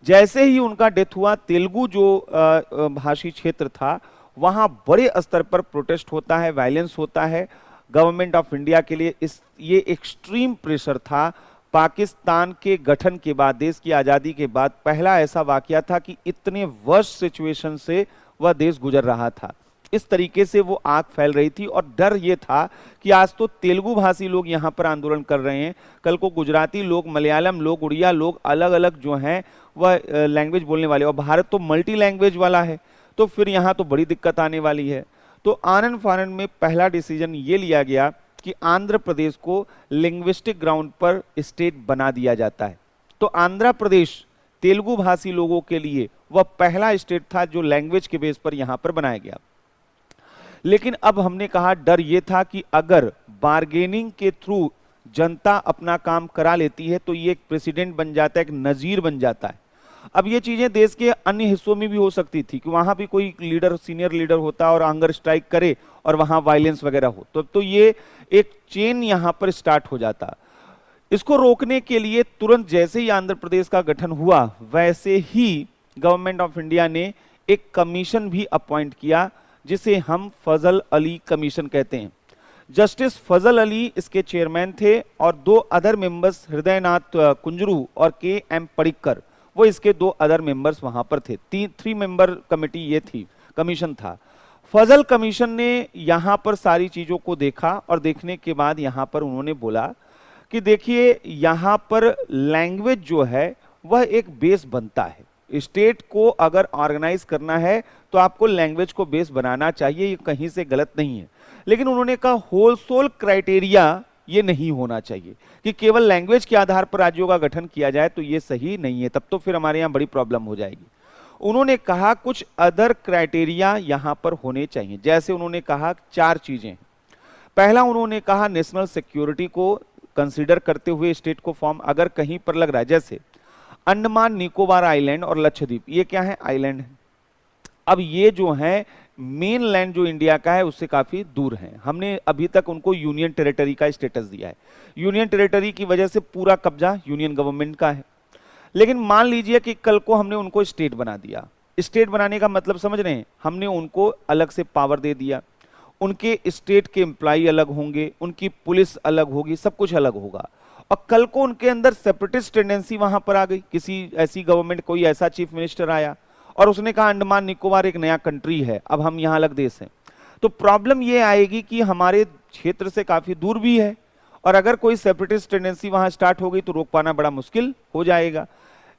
जैसे ही उनका डेथ हुआ, तेलुगु जो भाषी क्षेत्र था वहां बड़े स्तर पर प्रोटेस्ट होता है, वायलेंस होता है। गवर्नमेंट ऑफ इंडिया के लिए ये एक्सट्रीम प्रेशर था। पाकिस्तान के गठन के बाद, देश की आजादी के बाद पहला ऐसा वाकया था कि इतने वर्स्ट सिचुएशन से वह देश गुजर रहा था। इस तरीके से वो आग फैल रही थी और डर ये था कि आज तो तेलुगु भाषी लोग यहाँ पर आंदोलन कर रहे हैं, कल को गुजराती लोग, मलयालम लोग, उड़िया लोग, अलग अलग जो हैं वह लैंग्वेज बोलने वाले, और भारत तो मल्टी लैंग्वेज वाला है, तो फिर यहाँ तो बड़ी दिक्कत आने वाली है। तो आनंद फानंद में पहला डिसीजन ये लिया गया कि आंध्र प्रदेश को लिंग्विस्टिक ग्राउंड पर स्टेट बना दिया जाता है। तो आंध्र प्रदेश तेलुगु भाषी लोगों के लिए वह पहला स्टेट था जो लैंग्वेज के बेस पर यहाँ पर बनाया गया। लेकिन अब हमने कहा, डर यह था कि अगर बार्गेनिंग के थ्रू जनता अपना काम करा लेती है तो ये एक प्रेसिडेंट बन जाता है, एक नजीर बन जाता है। अब ये चीजें देश के अन्य हिस्सों में भी हो सकती थी कि वहां भी कोई लीडर, सीनियर लीडर होता और हंगर स्ट्राइक करे और वहां वायलेंस वगैरह हो, तो ये एक चेन यहां पर स्टार्ट हो जाता। इसको रोकने के लिए तुरंत जैसे ही आंध्र प्रदेश का गठन हुआ, वैसे ही गवर्नमेंट ऑफ इंडिया ने एक कमीशन भी अपॉइंट किया, जिसे हम फजल अली कमीशन कहते हैं। जस्टिस फजल अली इसके चेयरमैन थे और 2 अदर मेंबर्स, हृदयनाथ कुंजरू और के.एम. पडिक्कर, वो इसके 2 अदर मेंबर्स वहां पर थे। 3 मेंबर कमेटी ये थी, कमीशन था। फजल कमीशन ने यहां पर सारी चीजों को देखा और देखने के बाद यहां पर उन्होंने बोला कि देखिए, यहां पर लैंग्वेज जो है वह एक बेस बनता है। स्टेट को अगर ऑर्गेनाइज करना है तो आपको लैंग्वेज को बेस बनाना चाहिए, ये कहीं से गलत नहीं है। लेकिन उन्होंने कहा होल सोल क्राइटेरिया ये नहीं होना चाहिए कि केवल लैंग्वेज के आधार पर राज्यों का गठन किया जाए, तो ये सही नहीं है, तब तो फिर हमारे यहां बड़ी प्रॉब्लम हो जाएगी। उन्होंने कहा कुछ अदर क्राइटेरिया यहां पर होने चाहिए। जैसे उन्होंने कहा 4 चीजें। पहला, उन्होंने कहा नेशनल सिक्योरिटी को कंसीडर करते हुए स्टेट को फॉर्म अगर कहीं पर लग रहा है, जैसे अंडमान निकोबार आइलैंड और लक्षद्वीप, ये क्या है? आइलैंड है। अब ये जो है मेन लैंड जो इंडिया का है उससे काफी दूर है। हमने अभी तक उनको यूनियन टेरिटरी का स्टेटस दिया है। यूनियन टेरिटरी की वजह से पूरा कब्जा यूनियन गवर्नमेंट का है। लेकिन मान लीजिए कि कल को हमने उनको स्टेट बना दिया। स्टेट बनाने का मतलब समझ रहे हैं? हमने उनको अलग से पावर दे दिया, उनके स्टेट के एम्प्लॉय अलग होंगे, उनकी पुलिस अलग होगी, सब कुछ अलग होगा। और कल को उनके अंदर सेपरेटिस्ट टेंडेंसी वहां पर आ गई, किसी ऐसी गवर्नमेंट, कोई ऐसा चीफ मिनिस्टर आया और उसने कहा अंडमान निकोबार एक नया कंट्री है, अब हम यहां अलग देश हैं, तो प्रॉब्लम ये आएगी कि हमारे क्षेत्र से काफी दूर भी है और अगर कोई सेपरेटिस्ट टेंडेंसी वहां स्टार्ट हो गई तो रोक पाना बड़ा मुश्किल हो जाएगा।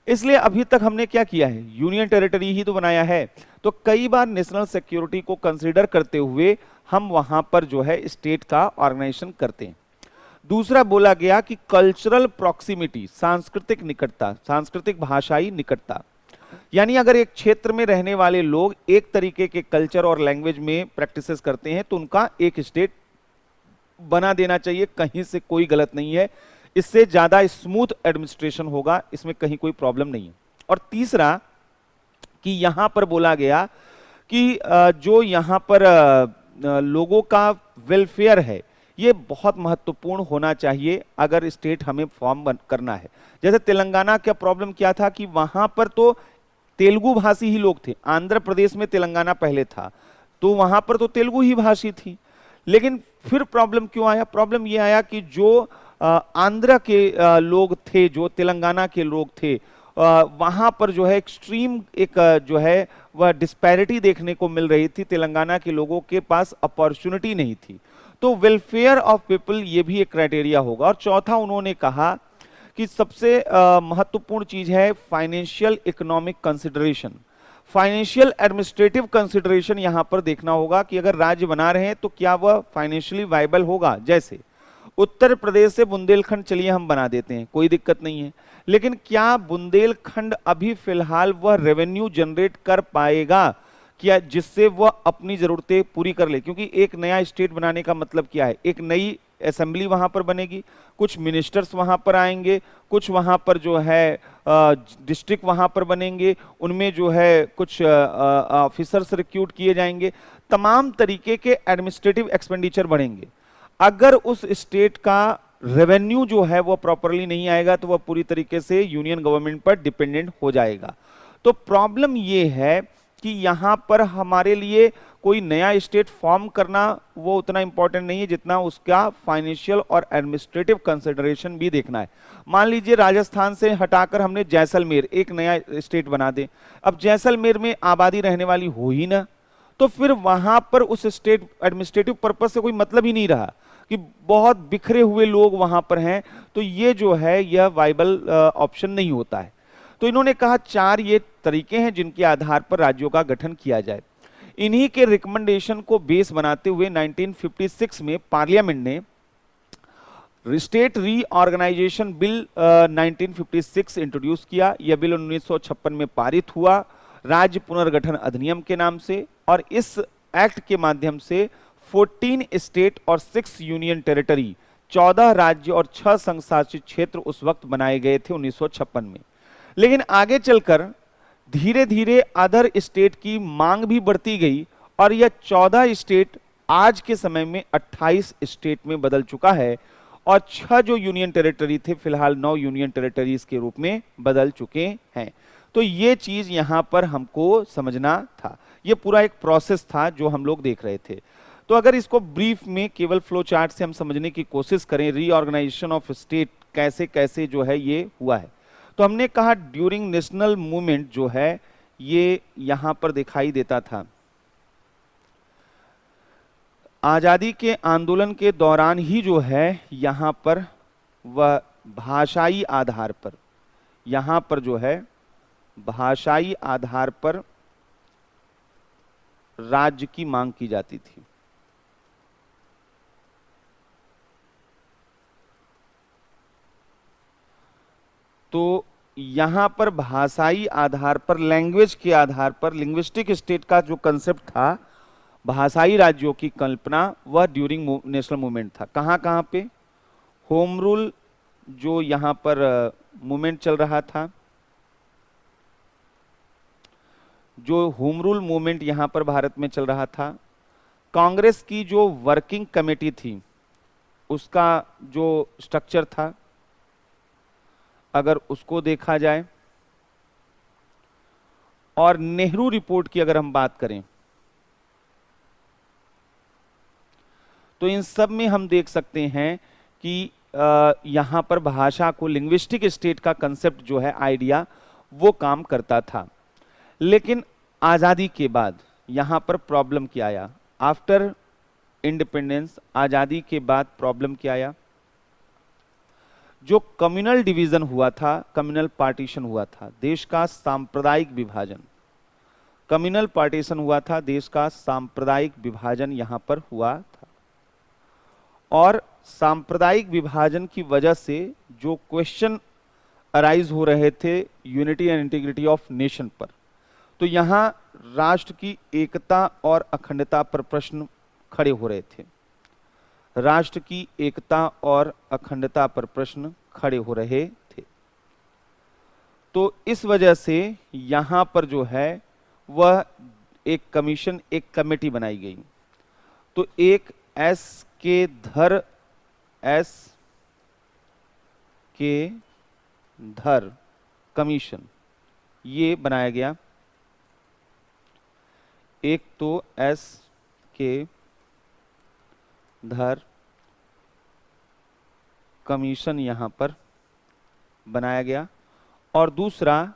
इसलिए अभी तक हमने क्या किया है? यूनियन टेरिटरी ही तो बनाया है। तो कई बार नेशनल सिक्योरिटी को कंसीडर करते हुए हम वहां पर जो है स्टेट का ऑर्गेनाइजेशन करते हैं। दूसरा बोला गया कि कल्चरल प्रॉक्सिमिटी, सांस्कृतिक निकटता, सांस्कृतिक भाषाई निकटता, यानी अगर एक क्षेत्र में रहने वाले लोग एक तरीके के कल्चर और लैंग्वेज में प्रैक्टिसेस करते हैं तो उनका एक स्टेट बना देना चाहिए, कहीं से कोई गलत नहीं है। इससे ज्यादा स्मूथ एडमिनिस्ट्रेशन होगा, इसमें कहीं कोई प्रॉब्लम नहीं है। और तीसरा कि यहां पर बोला गया कि जो यहां पर लोगों का वेलफेयर है ये बहुत महत्वपूर्ण होना चाहिए अगर स्टेट हमें फॉर्म करना है। जैसे तेलंगाना का प्रॉब्लम क्या था कि वहां पर तो तेलुगु भाषी ही लोग थे। आंध्र प्रदेश में तेलंगाना पहले था तो वहां पर तो तेलुगु ही भाषी थी। लेकिन फिर प्रॉब्लम क्यों आया? प्रॉब्लम ये आया कि जो आंध्र के लोग थे, जो तेलंगाना के लोग थे, वहां पर जो है एक्सट्रीम एक जो है वह डिस्पैरिटी देखने को मिल रही थी। तेलंगाना के लोगों के पास अपॉर्चुनिटी नहीं थी। तो वेलफेयर ऑफ पीपल ये भी एक क्राइटेरिया होगा। और चौथा उन्होंने कहा कि सबसे महत्वपूर्ण चीज है financial economic consideration, financial administrative consideration यहां पर देखना होगा कि अगर राज्य बना रहे हैं तो क्या वह फाइनेंशियली वायबल होगा। जैसे उत्तर प्रदेश से बुंदेलखंड चलिए हम बना देते हैं, कोई दिक्कत नहीं है, लेकिन क्या बुंदेलखंड अभी फिलहाल वह रेवेन्यू जनरेट कर पाएगा क्या जिससे वह अपनी जरूरतें पूरी कर ले? क्योंकि एक नया स्टेट बनाने का मतलब क्या है? एक नई असेंबली वहां पर बनेगी, कुछ मिनिस्टर्स वहां पर आएंगे, कुछ वहां पर जो है डिस्ट्रिक्ट वहां पर बनेंगे, उनमें जो है कुछ ऑफिसर्स रिक्रूट किए जाएंगे, तमाम तरीके के एडमिनिस्ट्रेटिव एक्सपेंडिचर बढ़ेंगे। अगर उस स्टेट का रेवेन्यू जो है वो प्रॉपरली नहीं आएगा तो वह पूरी तरीके से यूनियन गवर्नमेंट पर डिपेंडेंट हो जाएगा। तो प्रॉब्लम ये है कि यहां पर हमारे लिए कोई नया स्टेट फॉर्म करना वो उतना इंपॉर्टेंट नहीं है जितना उसका फाइनेंशियल और एडमिनिस्ट्रेटिव कंसिडरेशन भी देखना है। मान लीजिए राजस्थान से हटाकर हमने जैसलमेर एक नया स्टेट बना दे, अब जैसलमेर में आबादी रहने वाली हो ही ना, तो फिर वहां पर उस स्टेट एडमिनिस्ट्रेटिव पर्पज से कोई मतलब ही नहीं रहा कि बहुत बिखरे हुए लोग वहां पर हैं, तो ये जो है यह वाइबल ऑप्शन नहीं होता है। तो इन्होंने कहा 4 ये तरीके हैं जिनके आधार पर राज्यों का गठन किया जाए। इन्हीं के रिकमेंडेशन को बेस बनाते हुए 1956 में पार्लियामेंट ने स्टेट रीऑर्गेनाइजेशन बिल 1956 इंट्रोड्यूस किया। यह बिल 1956 में पारित हुआ राज्य पुनर्गठन अधिनियम के नाम से, और इस एक्ट के माध्यम से 14 स्टेट और 6 यूनियन टेरिटरी, 14 राज्य और 6 संघ शासित क्षेत्र उस वक्त बनाए गए थे 1956 में। लेकिन आगे चलकर धीरे धीरे अदर स्टेट की मांग भी बढ़ती गई और यह 14 स्टेट आज के समय में 28 स्टेट में बदल चुका है और 6 जो यूनियन टेरिटरी थे फिलहाल 9 यूनियन टेरिटरीज के रूप में बदल चुके हैं। तो ये चीज यहां पर हमको समझना था, ये पूरा एक प्रोसेस था जो हम लोग देख रहे थे। तो अगर इसको ब्रीफ में केवल फ्लो चार्ट से हम समझने की कोशिश करें, रीऑर्गेनाइजेशन ऑफ स्टेट कैसे कैसे जो है ये हुआ है, तो हमने कहा ड्यूरिंग नेशनल मूवमेंट जो है ये यहां पर दिखाई देता था। आजादी के आंदोलन के दौरान ही जो है यहां पर वह भाषाई आधार पर, यहां पर जो है भाषाई आधार पर राज्य की मांग की जाती थी। तो यहां पर भाषाई आधार पर, लैंग्वेज के आधार पर, लिंग्विस्टिक स्टेट का जो कंसेप्ट था, भाषाई राज्यों की कल्पना, वह ड्यूरिंग नेशनल मूवमेंट था। कहां कहां पे? होम रूल जो यहां पर मूवमेंट चल रहा था, जो होम रूल मूवमेंट यहां पर भारत में चल रहा था, कांग्रेस की जो वर्किंग कमेटी थी उसका जो स्ट्रक्चर था अगर उसको देखा जाए, और नेहरू रिपोर्ट की अगर हम बात करें तो इन सब में हम देख सकते हैं कि यहां पर भाषा को, लिंग्विस्टिक स्टेट का कंसेप्ट जो है, आइडिया, वो काम करता था। लेकिन आजादी के बाद यहां पर प्रॉब्लम क्या आया? आफ्टर इंडिपेंडेंस, आजादी के बाद प्रॉब्लम क्या आया? जो कम्युनल डिवीजन हुआ था, कम्युनल पार्टीशन हुआ था, देश का सांप्रदायिक विभाजन, कम्युनल पार्टीशन हुआ था, देश का सांप्रदायिक विभाजन यहां पर हुआ था। और सांप्रदायिक विभाजन की वजह से जो क्वेश्चन अराइज हो रहे थे unity and integrity of nation पर, तो यहां राष्ट्र की एकता और अखंडता पर प्रश्न खड़े हो रहे थे, राष्ट्र की एकता और अखंडता पर प्रश्न खड़े हो रहे थे। तो इस वजह से यहां पर जो है वह एक कमीशन, एक कमेटी बनाई गई। तो एक एस के धर कमीशन ये बनाया गया। एक तो एस के धर कमीशन यहां पर बनाया गया और दूसरा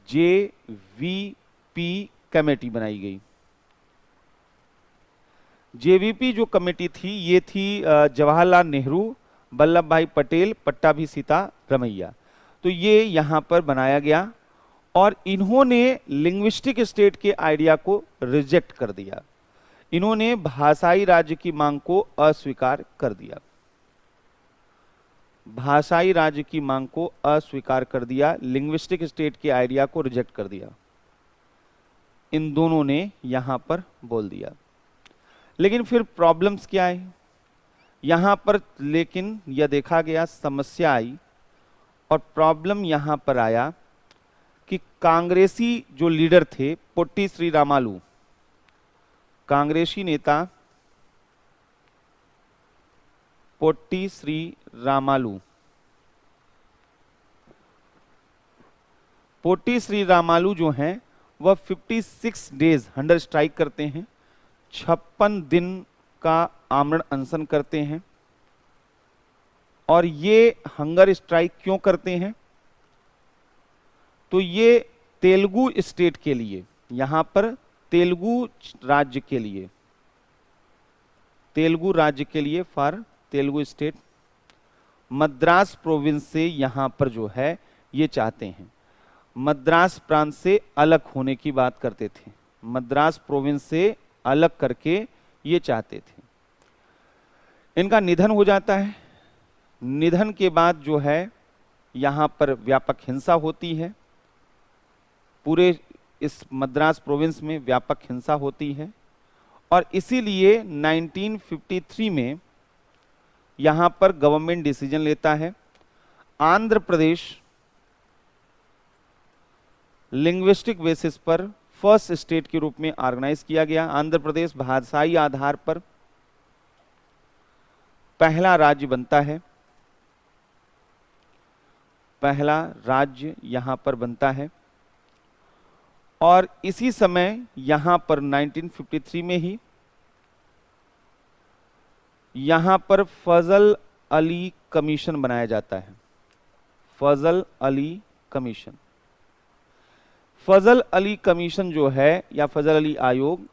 जेवीपी कमेटी बनाई गई। जेवीपी जो कमेटी थी ये थी जवाहरलाल नेहरू, वल्लभ भाई पटेल, पट्टाभी सीतारमैया। तो ये यहां पर बनाया गया और इन्होंने लिंग्विस्टिक स्टेट के आइडिया को रिजेक्ट कर दिया, इन्होंने भाषाई राज्य की मांग को अस्वीकार कर दिया, भाषाई राज्य की मांग को अस्वीकार कर दिया, लिंग्विस्टिक स्टेट के आइडिया को रिजेक्ट कर दिया, इन दोनों ने यहां पर बोल दिया। लेकिन फिर प्रॉब्लम्स क्या है यहां पर? लेकिन यह देखा गया, समस्या आई और प्रॉब्लम यहां पर आया कि कांग्रेसी जो लीडर थे पोट्टी श्री रामालू, कांग्रेसी नेता पोट्टी श्री रामालू, पोट्टी श्री रामालू जो हैं वह 56 डेज हंगर स्ट्राइक करते हैं, 56 दिन का आमरण अनशन करते हैं। और ये हंगर स्ट्राइक क्यों करते हैं? तो ये तेलुगु स्टेट के लिए, यहां पर तेलुगु राज्य के लिए, तेलुगु राज्य के लिए, for Telugu state, Madras province से यहां पर जो है ये चाहते हैं, मद्रास प्रांत से अलग होने की बात करते थे, मद्रास प्रोविंस से अलग करके ये चाहते थे। इनका निधन हो जाता है, निधन के बाद जो है यहां पर व्यापक हिंसा होती है, पूरे इस मद्रास प्रोविंस में व्यापक हिंसा होती है और इसीलिए 1953 में यहां पर गवर्नमेंट डिसीजन लेता है। आंध्र प्रदेश लिंग्विस्टिक बेसिस पर फर्स्ट स्टेट के रूप में ऑर्गेनाइज किया गया। आंध्र प्रदेश भाषाई आधार पर पहला राज्य बनता है, पहला राज्य यहां पर बनता है। और इसी समय यहां पर 1953 में ही यहां पर फजल अली कमीशन बनाया जाता है। फजल अली कमीशन, फजल अली कमीशन जो है या फजल अली आयोग,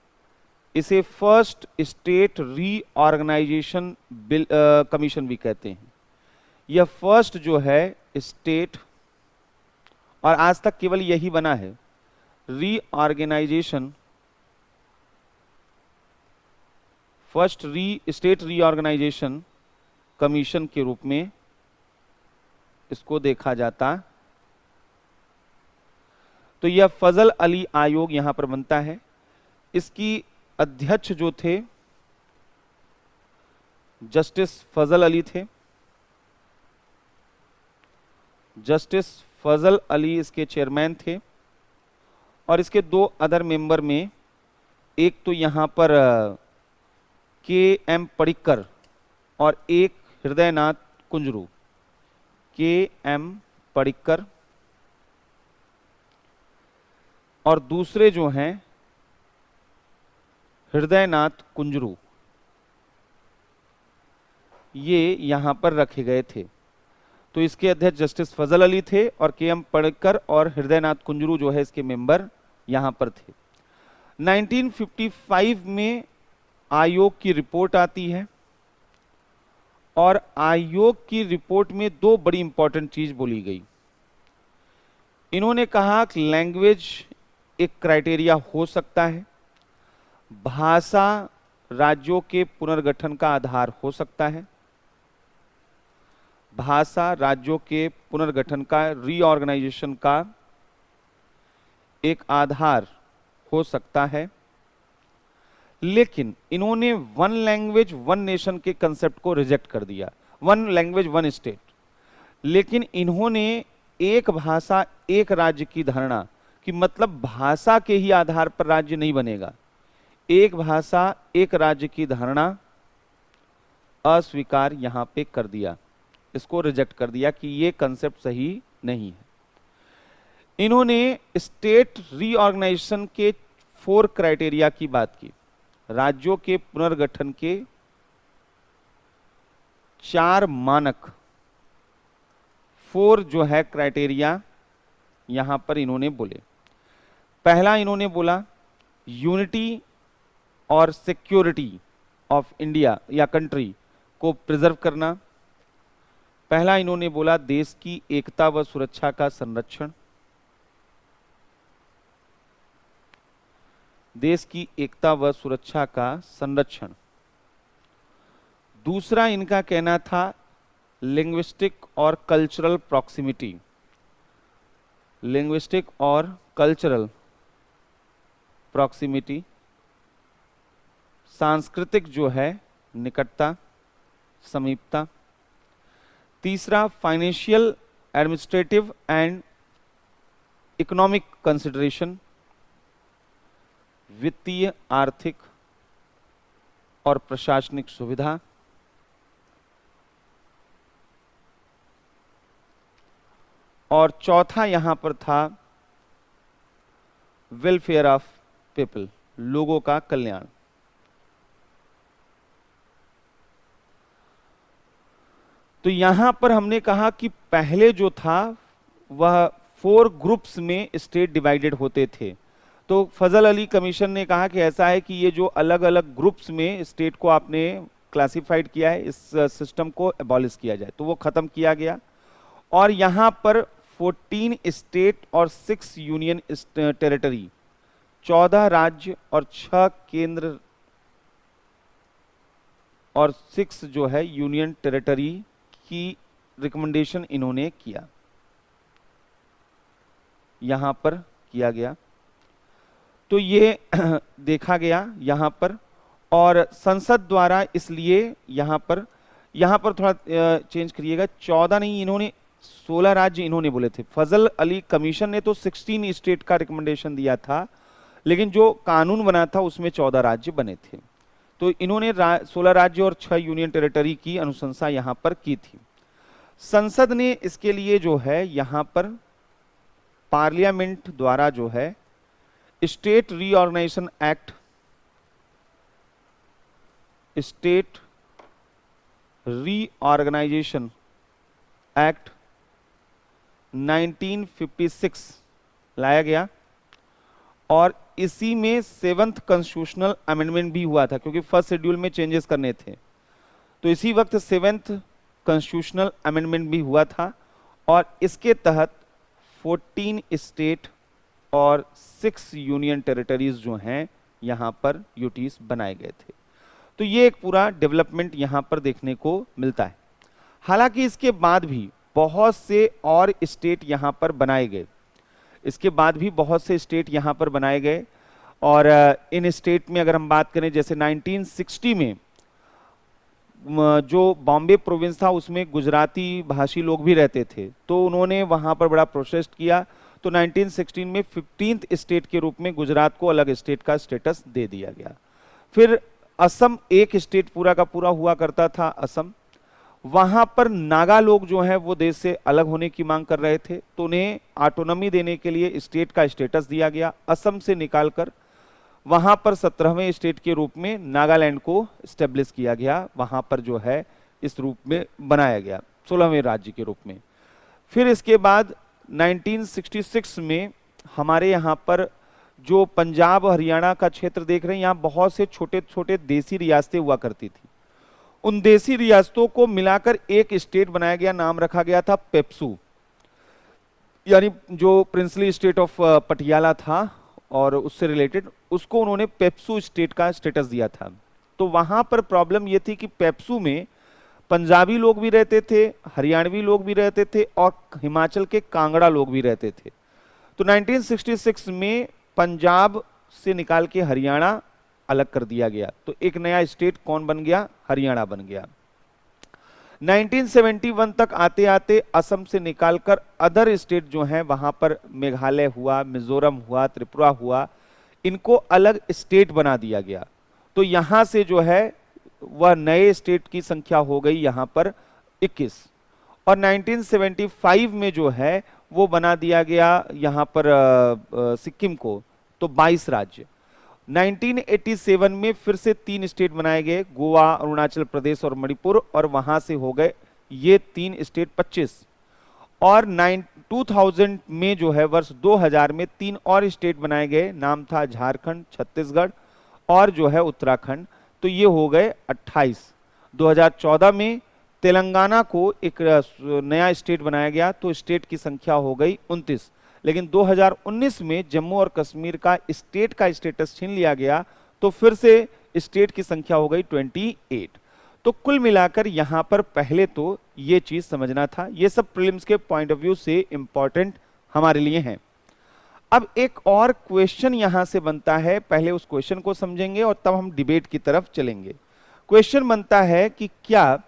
इसे फर्स्ट स्टेट रीऑर्गेनाइजेशन कमीशन भी कहते हैं। यह फर्स्ट जो है स्टेट, और आज तक केवल यही बना है, reorganisation, first state reorganisation commission के रूप में इसको देखा जाता। तो यह फजल अली आयोग यहां पर बनता है। इसकी अध्यक्ष जो थे जस्टिस फजल अली थे। जस्टिस फजल अली इसके चेयरमैन थे। और इसके दो अदर मेंबर में, एक तो यहां पर के एम पडिक्कर और एक हृदयनाथ कुंजरू। के एम पडिक्कर और दूसरे जो हैं हृदयनाथ कुंजरू, ये यहां पर रखे गए थे। तो इसके अध्यक्ष जस्टिस फजल अली थे और के एम पडिक्कर और हृदयनाथ कुंजरू जो है इसके मेंबर यहां पर थे। 1955 में आयोग की रिपोर्ट आती है और आयोग की रिपोर्ट में दो बड़ी इंपॉर्टेंट चीज बोली गई। इन्होंने कहा कि लैंग्वेज एक क्राइटेरिया हो सकता है, भाषा राज्यों के पुनर्गठन का आधार हो सकता है, भाषा राज्यों के पुनर्गठन का, रीऑर्गेनाइजेशन का एक आधार हो सकता है। लेकिन इन्होंने वन लैंग्वेज वन नेशन के कंसेप्ट को रिजेक्ट कर दिया, वन लैंग्वेज वन स्टेट। लेकिन इन्होंने एक भाषा एक राज्य की धारणा कि मतलब भाषा के ही आधार पर राज्य नहीं बनेगा, एक भाषा एक राज्य की धारणा अस्वीकार यहां पे कर दिया, इसको रिजेक्ट कर दिया कि ये कंसेप्ट सही नहीं है। इन्होंने स्टेट रीऑर्गेनाइजेशन के 4 क्राइटेरिया की बात की, राज्यों के पुनर्गठन के 4 मानक, 4 जो है क्राइटेरिया यहां पर इन्होंने बोले। पहला इन्होंने बोला यूनिटी और सिक्योरिटी ऑफ इंडिया या कंट्री को प्रिजर्व करना। पहला इन्होंने बोला देश की एकता व सुरक्षा का संरक्षण, देश की एकता व सुरक्षा का संरक्षण। दूसरा इनका कहना था लिंग्विस्टिक और कल्चरल प्रॉक्सिमिटी, लिंग्विस्टिक और कल्चरल प्रॉक्सिमिटी, सांस्कृतिक जो है निकटता, समीपता। तीसरा financial, administrative and economic consideration, वित्तीय, आर्थिक और प्रशासनिक सुविधा। और चौथा यहां पर था वेलफेयर ऑफ पीपल, लोगों का कल्याण। तो यहां पर हमने कहा कि पहले जो था वह 4 ग्रुप्स में स्टेट डिवाइडेड होते थे। तो फजल अली कमीशन ने कहा कि ऐसा है कि ये जो अलग अलग ग्रुप्स में स्टेट को आपने क्लासिफाइड किया है, इस सिस्टम को एबॉलिश किया जाए। तो वो खत्म किया गया और यहां पर 14 स्टेट और 6 यूनियन टेरिटरी, 14 राज्य और 6 केंद्र और 6 जो है यूनियन टेरिटरी की रिकमेंडेशन इन्होंने किया, यहां पर किया गया। तो ये देखा गया यहां पर, और संसद द्वारा इसलिए यहां पर यहां पर थोड़ा चेंज करिएगा, 14 नहीं, इन्होंने 16 राज्य इन्होंने बोले थे। फजल अली कमीशन ने तो 16 स्टेट का रिकमेंडेशन दिया था, लेकिन जो कानून बना था उसमें 14 राज्य बने थे। तो इन्होंने 16 राज्य और 6 यूनियन टेरिटरी की अनुशंसा यहां पर की थी। संसद ने इसके लिए जो है यहां पर पार्लियामेंट द्वारा जो है state reorganisation act, state reorganisation act 1956 लाया गया, और इसी में 7th कॉन्स्टिट्यूशनल अमेंडमेंट भी हुआ था, क्योंकि फर्स्ट शेड्यूल में चेंजेस करने थे। तो इसी वक्त 7th कॉन्स्टिट्यूशनल अमेंडमेंट भी हुआ था, और इसके तहत 14 स्टेट और 6 यूनियन टेरिटरीज जो हैं यहां पर यूटीज बनाए गए थे। तो ये एक पूरा डेवलपमेंट यहां पर देखने को मिलता है। हालांकि इसके बाद भी बहुत से और स्टेट यहां पर बनाए गए, इसके बाद भी बहुत से स्टेट यहां पर बनाए गए, और इन स्टेट में अगर हम बात करें, जैसे 1960 में जो बॉम्बे प्रोविंस था उसमें गुजराती भाषी लोग भी रहते थे, तो उन्होंने वहां पर बड़ा प्रोटेस्ट किया। तो 1916 में 15th स्टेट के रूप में गुजरात को अलग स्टेट का स्टेटस दे दिया गया। फिर असम एक स्टेट पूरा का पूरा हुआ करता था, असम, वहां पर नागा लोग जो हैं वो देश से अलग होने की मांग कर रहे थे, तो उन्हें ऑटोनॉमी देने के लिए स्टेट का स्टेटस दिया गया। असम से निकालकर वहां पर 17वें स्टेट के रूप में नागालैंड को स्टेब्लिश किया गया, वहां पर जो है इस रूप में बनाया गया 16वें राज्य के रूप में। फिर इसके बाद 1966 में हमारे यहाँ पर जो पंजाब हरियाणा का क्षेत्र देख रहे हैं, यहाँ बहुत से छोटे छोटे देसी रियासतें हुआ करती थी। उन देसी रियासतों को मिलाकर एक स्टेट बनाया गया, नाम रखा गया था पेप्सू, यानी जो प्रिंसली स्टेट ऑफ पटियाला था और उससे रिलेटेड, उसको उन्होंने पेप्सू स्टेट का स्टेटस दिया था। तो वहां पर प्रॉब्लम यह थी कि पेप्सू में पंजाबी लोग भी रहते थे, हरियाणवी लोग भी रहते थे, और हिमाचल के कांगड़ा लोग भी रहते थे। तो 1966 में पंजाब से निकाल के हरियाणा अलग कर दिया गया, तो एक नया स्टेट कौन बन गया? हरियाणा बन गया। 1971 तक आते आते असम से निकालकर अदर स्टेट जो हैं वहां पर मेघालय हुआ, मिजोरम हुआ, त्रिपुरा हुआ, इनको अलग स्टेट बना दिया गया। तो यहां से जो है वह नए स्टेट की संख्या हो गई यहां पर 21, और 1975 में जो है वो बना दिया गया यहां पर सिक्किम को, तो 22 राज्य। 1987 में फिर से 3 स्टेट बनाए गए, गोवा, अरुणाचल प्रदेश और मणिपुर, और वहां से हो गए ये 3 स्टेट 25। और 2000 में जो है वर्ष 2000 में 3 और स्टेट बनाए गए, नाम था झारखंड, छत्तीसगढ़ और जो है उत्तराखंड, तो ये हो गए 28। 2014 में तेलंगाना को एक नया स्टेट बनाया गया, तो स्टेट की संख्या हो गई 29। लेकिन 2019 में जम्मू और कश्मीर का स्टेट का स्टेटस छीन लिया गया, तो फिर से स्टेट की संख्या हो गई 28। तो कुल मिलाकर यहां पर पहले तो ये चीज समझना था, ये सब प्रीलिम्स के पॉइंट ऑफ व्यू से इंपॉर्टेंट हमारे लिए हैं। अब एक और क्वेश्चन यहां से बनता है, पहले उस क्वेश्चन को समझेंगे और तब हम डिबेट की तरफ चलेंगे। क्वेश्चन बनता है कि क्या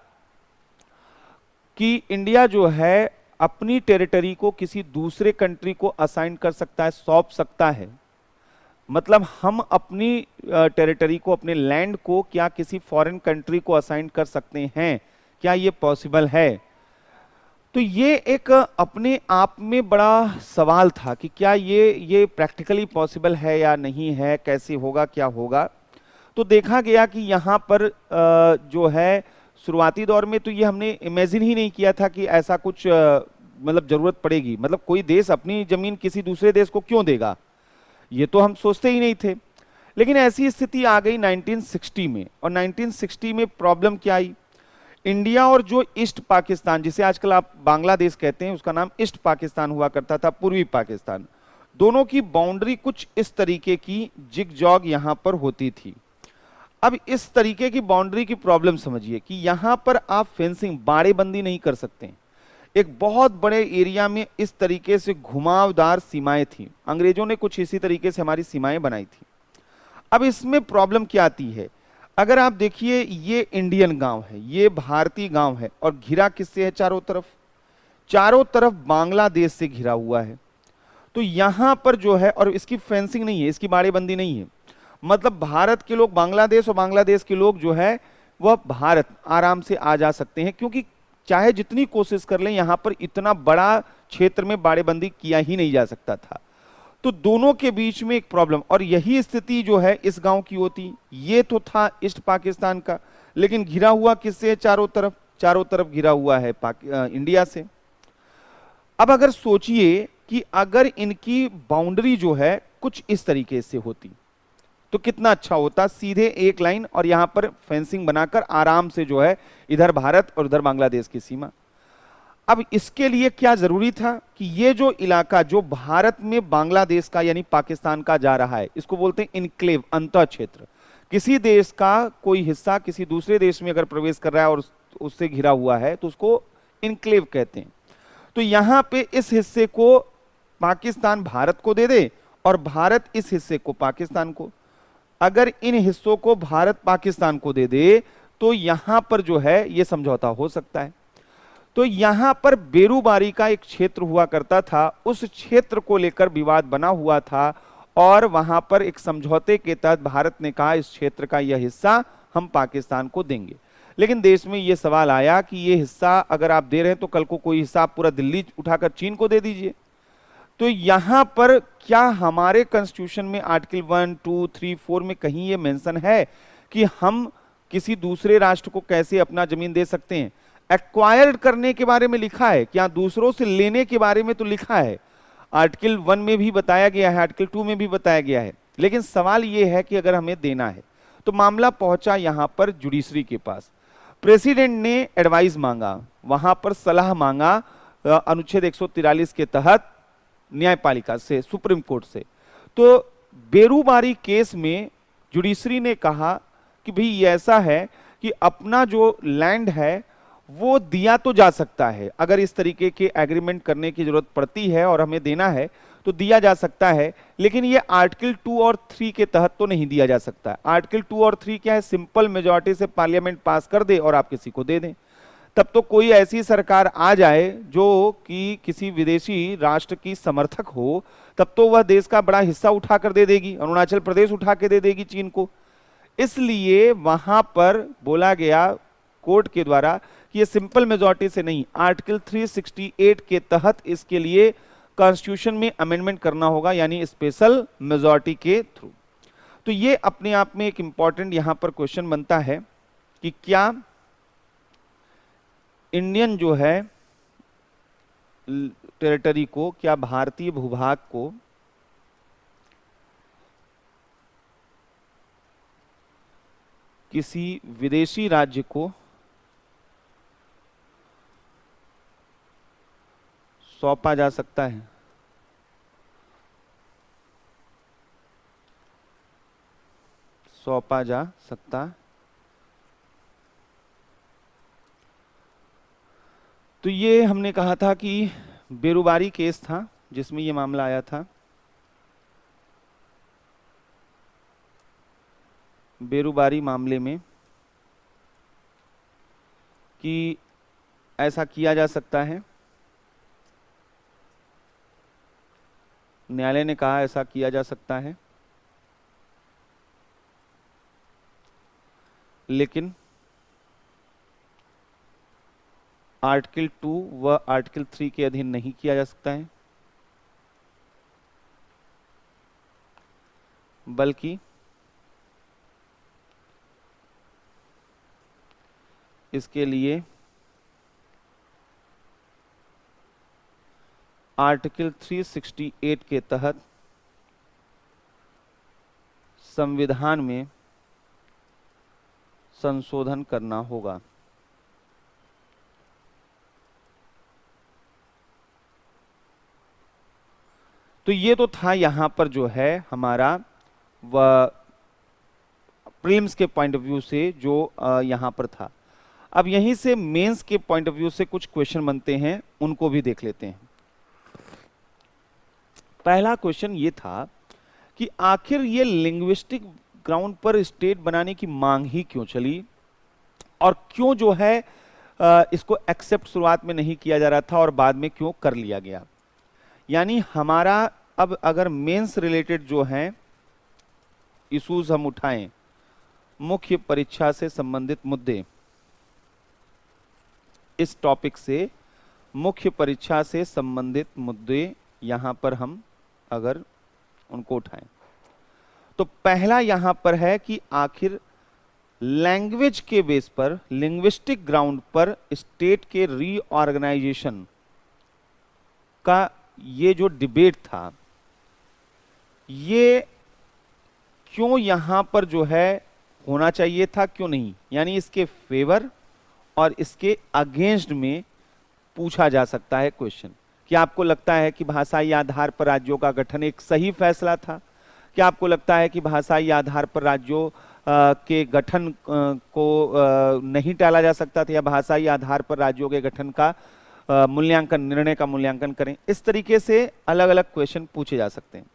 कि इंडिया जो है अपनी टेरिटरी को किसी दूसरे कंट्री को असाइन कर सकता है, सौंप सकता है? मतलब हम अपनी टेरिटरी को, अपने लैंड को क्या किसी फॉरेन कंट्री को असाइन कर सकते हैं? क्या ये पॉसिबल है? तो ये एक अपने आप में बड़ा सवाल था कि क्या ये प्रैक्टिकली पॉसिबल है या नहीं है, कैसे होगा, क्या होगा। तो देखा गया कि यहाँ पर जो है शुरुआती दौर में तो ये हमने इमेजिन ही नहीं किया था कि ऐसा कुछ मतलब जरूरत पड़ेगी। मतलब कोई देश अपनी जमीन किसी दूसरे देश को क्यों देगा, ये तो हम सोचते ही नहीं थे। लेकिन ऐसी स्थिति आ गई 1960 में, और 1960 में प्रॉब्लम क्या आई? इंडिया और जो ईस्ट पाकिस्तान, जिसे आजकल आप बांग्लादेश कहते हैं, उसका नाम ईस्ट पाकिस्तान हुआ करता था, पूर्वी पाकिस्तान, दोनों की बाउंड्री कुछ इस तरीके की जिग-जॉग यहां पर होती थी। अब इस तरीके की बाउंड्री की प्रॉब्लम समझिए कि यहां पर आप फेंसिंग, बाड़ेबंदी नहीं कर सकते। एक बहुत बड़े एरिया में इस तरीके से घुमावदार सीमाएं थी, अंग्रेजों ने कुछ इसी तरीके से हमारी सीमाएं बनाई थी। अब इसमें प्रॉब्लम क्या आती है? अगर आप देखिए ये इंडियन गांव है, ये भारतीय गांव है, और घिरा किससे है चारों तरफ? चारों तरफ बांग्लादेश से घिरा हुआ है। तो यहां पर जो है, और इसकी फेंसिंग नहीं है, इसकी बाड़ेबंदी नहीं है, मतलब भारत के लोग बांग्लादेश और बांग्लादेश के लोग जो है वह भारत आराम से आ जा सकते हैं, क्योंकि चाहे जितनी कोशिश कर लें यहां पर इतना बड़ा क्षेत्र में बाड़ेबंदी किया ही नहीं जा सकता था। तो दोनों के बीच में एक प्रॉब्लम, और यही स्थिति जो है इस गांव की होती। ये तो था ईस्ट पाकिस्तान का, लेकिन घिरा हुआ किससे है चारों तरफ? चारों तरफ घिरा हुआ है इंडिया से। अब अगर सोचिए कि अगर इनकी बाउंड्री जो है कुछ इस तरीके से होती तो कितना अच्छा होता, सीधे एक लाइन और यहां पर फेंसिंग बनाकर आराम से जो है इधर भारत और उधर बांग्लादेश की सीमा। अब इसके लिए क्या जरूरी था कि ये जो इलाका जो भारत में बांग्लादेश का यानी पाकिस्तान का जा रहा है, इसको बोलते हैं इनक्लेव, अंतः क्षेत्र। किसी देश का कोई हिस्सा किसी दूसरे देश में अगर प्रवेश कर रहा है और उससे घिरा हुआ है तो उसको इनक्लेव कहते हैं। तो यहां पे इस हिस्से को पाकिस्तान भारत को दे दे और भारत इस हिस्से को पाकिस्तान को, अगर इन हिस्सों को भारत पाकिस्तान को दे दे तो यहां पर जो है यह समझौता हो सकता है। तो यहां पर बेरूबारी का एक क्षेत्र हुआ करता था, उस क्षेत्र को लेकर विवाद बना हुआ था और वहां पर एक समझौते के तहत भारत ने कहा इस क्षेत्र का यह हिस्सा हम पाकिस्तान को देंगे। लेकिन देश में यह सवाल आया कि यह हिस्सा अगर आप दे रहे हैं तो कल को कोई हिस्सा आप पूरा दिल्ली उठाकर चीन को दे दीजिए। तो यहां पर क्या हमारे कॉन्स्टिट्यूशन में आर्टिकल 1, 2, 3, 4 में कहीं यह मेंशन है कि हम किसी दूसरे राष्ट्र को कैसे अपना जमीन दे सकते हैं? एक्वायर्ड करने के बारे में लिखा है, क्या दूसरों से लेने के बारे में तो लिखा है, आर्टिकल 1 में भी बताया गया है, आर्टिकल 2 में भी बताया गया है। लेकिन सवाल यह है कि अगर हमें देना है तो मामला पहुंचा यहां पर जुडिशरी के पास। प्रेसिडेंट ने एडवाइस मांगा, वहां पर सलाह मांगा अनुच्छेद 143 के तहत न्यायपालिका से, सुप्रीम कोर्ट से। तो बेरूबारी केस में जुडिशरी ने कहा कि भाई ऐसा है कि अपना जो लैंड है वो दिया तो जा सकता है, अगर इस तरीके के एग्रीमेंट करने की जरूरत पड़ती है और हमें देना है तो दिया जा सकता है, लेकिन ये आर्टिकल 2 और 3 के तहत तो नहीं दिया जा सकता। आर्टिकल 2 और 3 क्या है? सिंपल मेजॉरिटी से पार्लियामेंट पास कर दे और आप किसी को दे दें। तब तो कोई ऐसी सरकार आ जाए जो कि किसी विदेशी राष्ट्र की समर्थक हो, तब तो वह देश का बड़ा हिस्सा उठा कर दे देगी, अरुणाचल प्रदेश उठा के दे देगी चीन को। इसलिए वहां पर बोला गया कोर्ट के द्वारा कि ये सिंपल मेजॉरिटी से नहीं, आर्टिकल 368 के तहत इसके लिए कॉन्स्टिट्यूशन में अमेंडमेंट करना होगा, यानी स्पेशल मेजॉरिटी के थ्रू। तो ये अपने आप में एक इंपॉर्टेंट यहां पर क्वेश्चन बनता है कि क्या इंडियन जो है टेरिटरी को, क्या भारतीय भूभाग को किसी विदेशी राज्य को सौंपा जा सकता है? सौंपा जा सकता। तो ये हमने कहा था कि बेरूबारी केस था जिसमें ये मामला आया था। बेरूबारी मामले में कि ऐसा किया जा सकता है, न्यायालय ने कहा ऐसा किया जा सकता है, लेकिन आर्टिकल 2 व आर्टिकल 3 के अधीन नहीं किया जा सकता है, बल्कि इसके लिए आर्टिकल 368 के तहत संविधान में संशोधन करना होगा। तो ये तो था यहां पर जो है हमारा वह प्रीलिम्स के पॉइंट ऑफ व्यू से जो यहां पर था। अब यहीं से मेंस के पॉइंट ऑफ व्यू से कुछ क्वेश्चन बनते हैं, उनको भी देख लेते हैं। पहला क्वेश्चन ये था कि आखिर ये लिंग्विस्टिक ग्राउंड पर स्टेट बनाने की मांग ही क्यों चली, और क्यों जो है इसको एक्सेप्ट शुरुआत में नहीं किया जा रहा था और बाद में क्यों कर लिया गया। यानी हमारा अब अगर मेंस रिलेटेड जो हैं इश्यूज हम उठाएं, मुख्य परीक्षा से संबंधित मुद्दे, इस टॉपिक से मुख्य परीक्षा से संबंधित मुद्दे यहां पर हम अगर उनको उठाएं, तो पहला यहां पर है कि आखिर लैंग्वेज के बेस पर, लिंग्विस्टिक ग्राउंड पर स्टेट के रीऑर्गेनाइजेशन का ये जो डिबेट था, ये क्यों यहां पर जो है होना चाहिए था, क्यों नहीं। यानी इसके फेवर और इसके अगेंस्ट में पूछा जा सकता है क्वेश्चन। क्या आपको लगता है कि भाषाई आधार पर राज्यों का गठन एक सही फैसला था? क्या आपको लगता है कि भाषाई आधार पर राज्यों के गठन को नहीं टाला जा सकता था, या भाषाई आधार पर राज्यों के गठन का मूल्यांकन, निर्णय का मूल्यांकन करें? इस तरीके से अलग अलग क्वेश्चन पूछे जा सकते हैं।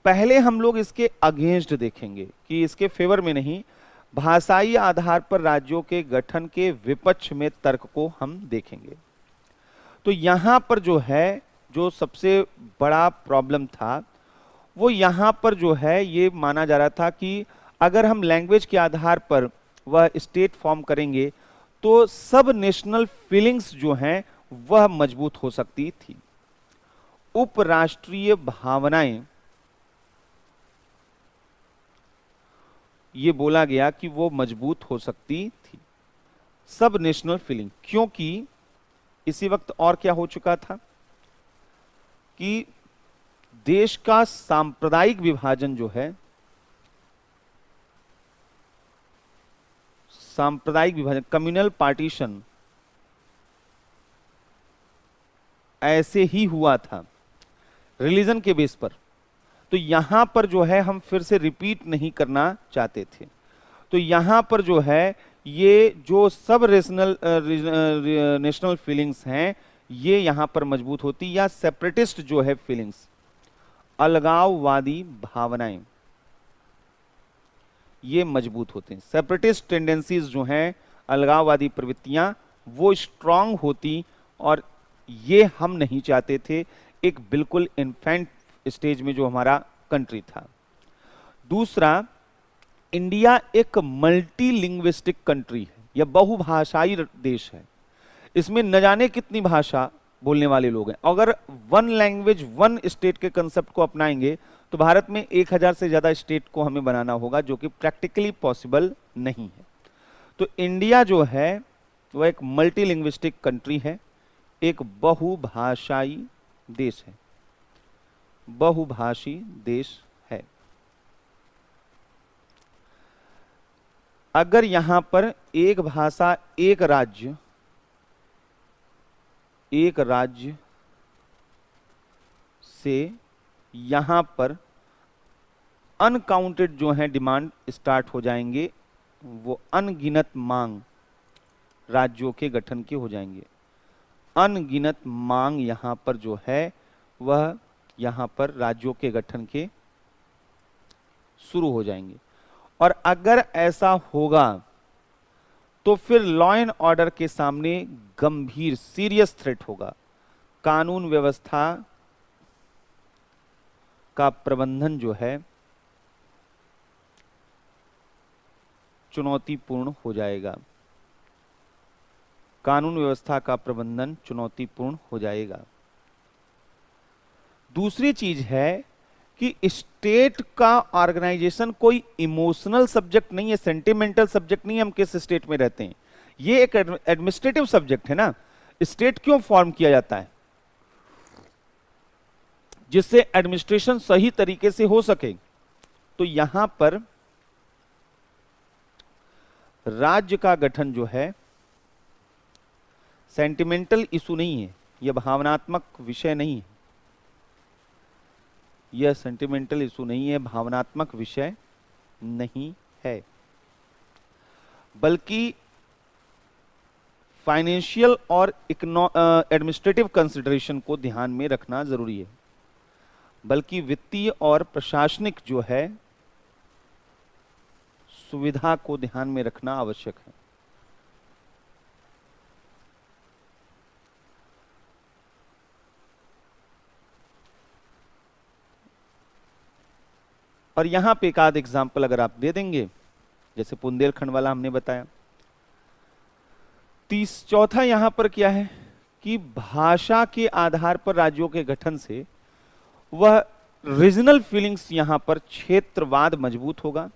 पहले हम लोग इसके अगेंस्ट देखेंगे कि इसके फेवर में नहीं, भाषाई आधार पर राज्यों के गठन के विपक्ष में तर्क को हम देखेंगे। तो यहां पर जो है, जो सबसे बड़ा प्रॉब्लम था वो यहां पर जो है ये माना जा रहा था कि अगर हम लैंग्वेज के आधार पर वह स्टेट फॉर्म करेंगे तो सब नेशनल फीलिंग्स जो हैं वह मजबूत हो सकती थी। उपराष्ट्रीय भावनाएं, ये बोला गया कि वो मजबूत हो सकती थी, सब नेशनल फीलिंग। क्योंकि इसी वक्त और क्या हो चुका था कि देश का सांप्रदायिक विभाजन जो है, सांप्रदायिक विभाजन, कम्युनल पार्टीशन ऐसे ही हुआ था रिलीजन के बेस पर। तो यहां पर जो है हम फिर से रिपीट नहीं करना चाहते थे। तो यहां पर जो है ये जो सब नेशनल फीलिंग्स हैं ये यहां पर मजबूत होती, या सेपरेटिस्ट जो है फीलिंग्स, अलगाववादी भावनाएं, ये मजबूत होते हैं। सेपरेटिस्ट टेंडेंसीज जो हैं, अलगाववादी प्रवृत्तियां, वो स्ट्रांग होती, और ये हम नहीं चाहते थे एक बिल्कुल इन्फेंट स्टेज में जो हमारा कंट्री था। दूसरा, इंडिया एक मल्टीलिंग्विस्टिक कंट्री है, यह बहुभाषाई देश है। इसमें न जाने कितनी भाषा बोलने वाले लोग हैं। अगर वन लैंग्वेज वन स्टेट के कंसेप्ट को अपनाएंगे तो भारत में 1000 से ज्यादा स्टेट को हमें बनाना होगा, जो कि प्रैक्टिकली पॉसिबल नहीं है। तो इंडिया जो है वह एक मल्टीलिंग्विस्टिक कंट्री है, एक बहुभाषाई देश है, बहुभाषी देश है। अगर यहां पर एक भाषा एक राज्य, एक राज्य से यहां पर अनकाउंटेड जो है डिमांड स्टार्ट हो जाएंगे, वो अनगिनत मांग राज्यों के गठन के हो जाएंगे। अनगिनत मांग यहां पर जो है वह यहां पर राज्यों के गठन के शुरू हो जाएंगे। और अगर ऐसा होगा तो फिर लॉ एंड ऑर्डर के सामने गंभीर सीरियस थ्रेट होगा। कानून व्यवस्था का प्रबंधन जो है चुनौतीपूर्ण हो जाएगा। कानून व्यवस्था का प्रबंधन चुनौतीपूर्ण हो जाएगा। दूसरी चीज है कि स्टेट का ऑर्गेनाइजेशन कोई इमोशनल सब्जेक्ट नहीं है, सेंटिमेंटल सब्जेक्ट नहीं है। हम किस स्टेट में रहते हैं, ये एक एडमिनिस्ट्रेटिव सब्जेक्ट है ना। स्टेट क्यों फॉर्म किया जाता है? जिससे एडमिनिस्ट्रेशन सही तरीके से हो सके। तो यहां पर राज्य का गठन जो है सेंटिमेंटल इशू नहीं है, यह भावनात्मक विषय नहीं है, यह सेंटिमेंटल इशू नहीं है, भावनात्मक विषय नहीं है, बल्कि फाइनेंशियल और एडमिनिस्ट्रेटिव कंसिडरेशन को ध्यान में रखना जरूरी है। बल्कि वित्तीय और प्रशासनिक जो है सुविधा को ध्यान में रखना आवश्यक है। और यहां पे एक आध एग्जाम्पल अगर आप दे देंगे, जैसे बुंदेलखंड वाला हमने बताया। चौथा यहां पर क्या है कि भाषा के आधार पर राज्यों के गठन से वह रीजनल फीलिंग्स, यहां पर क्षेत्रवाद मजबूत होगा।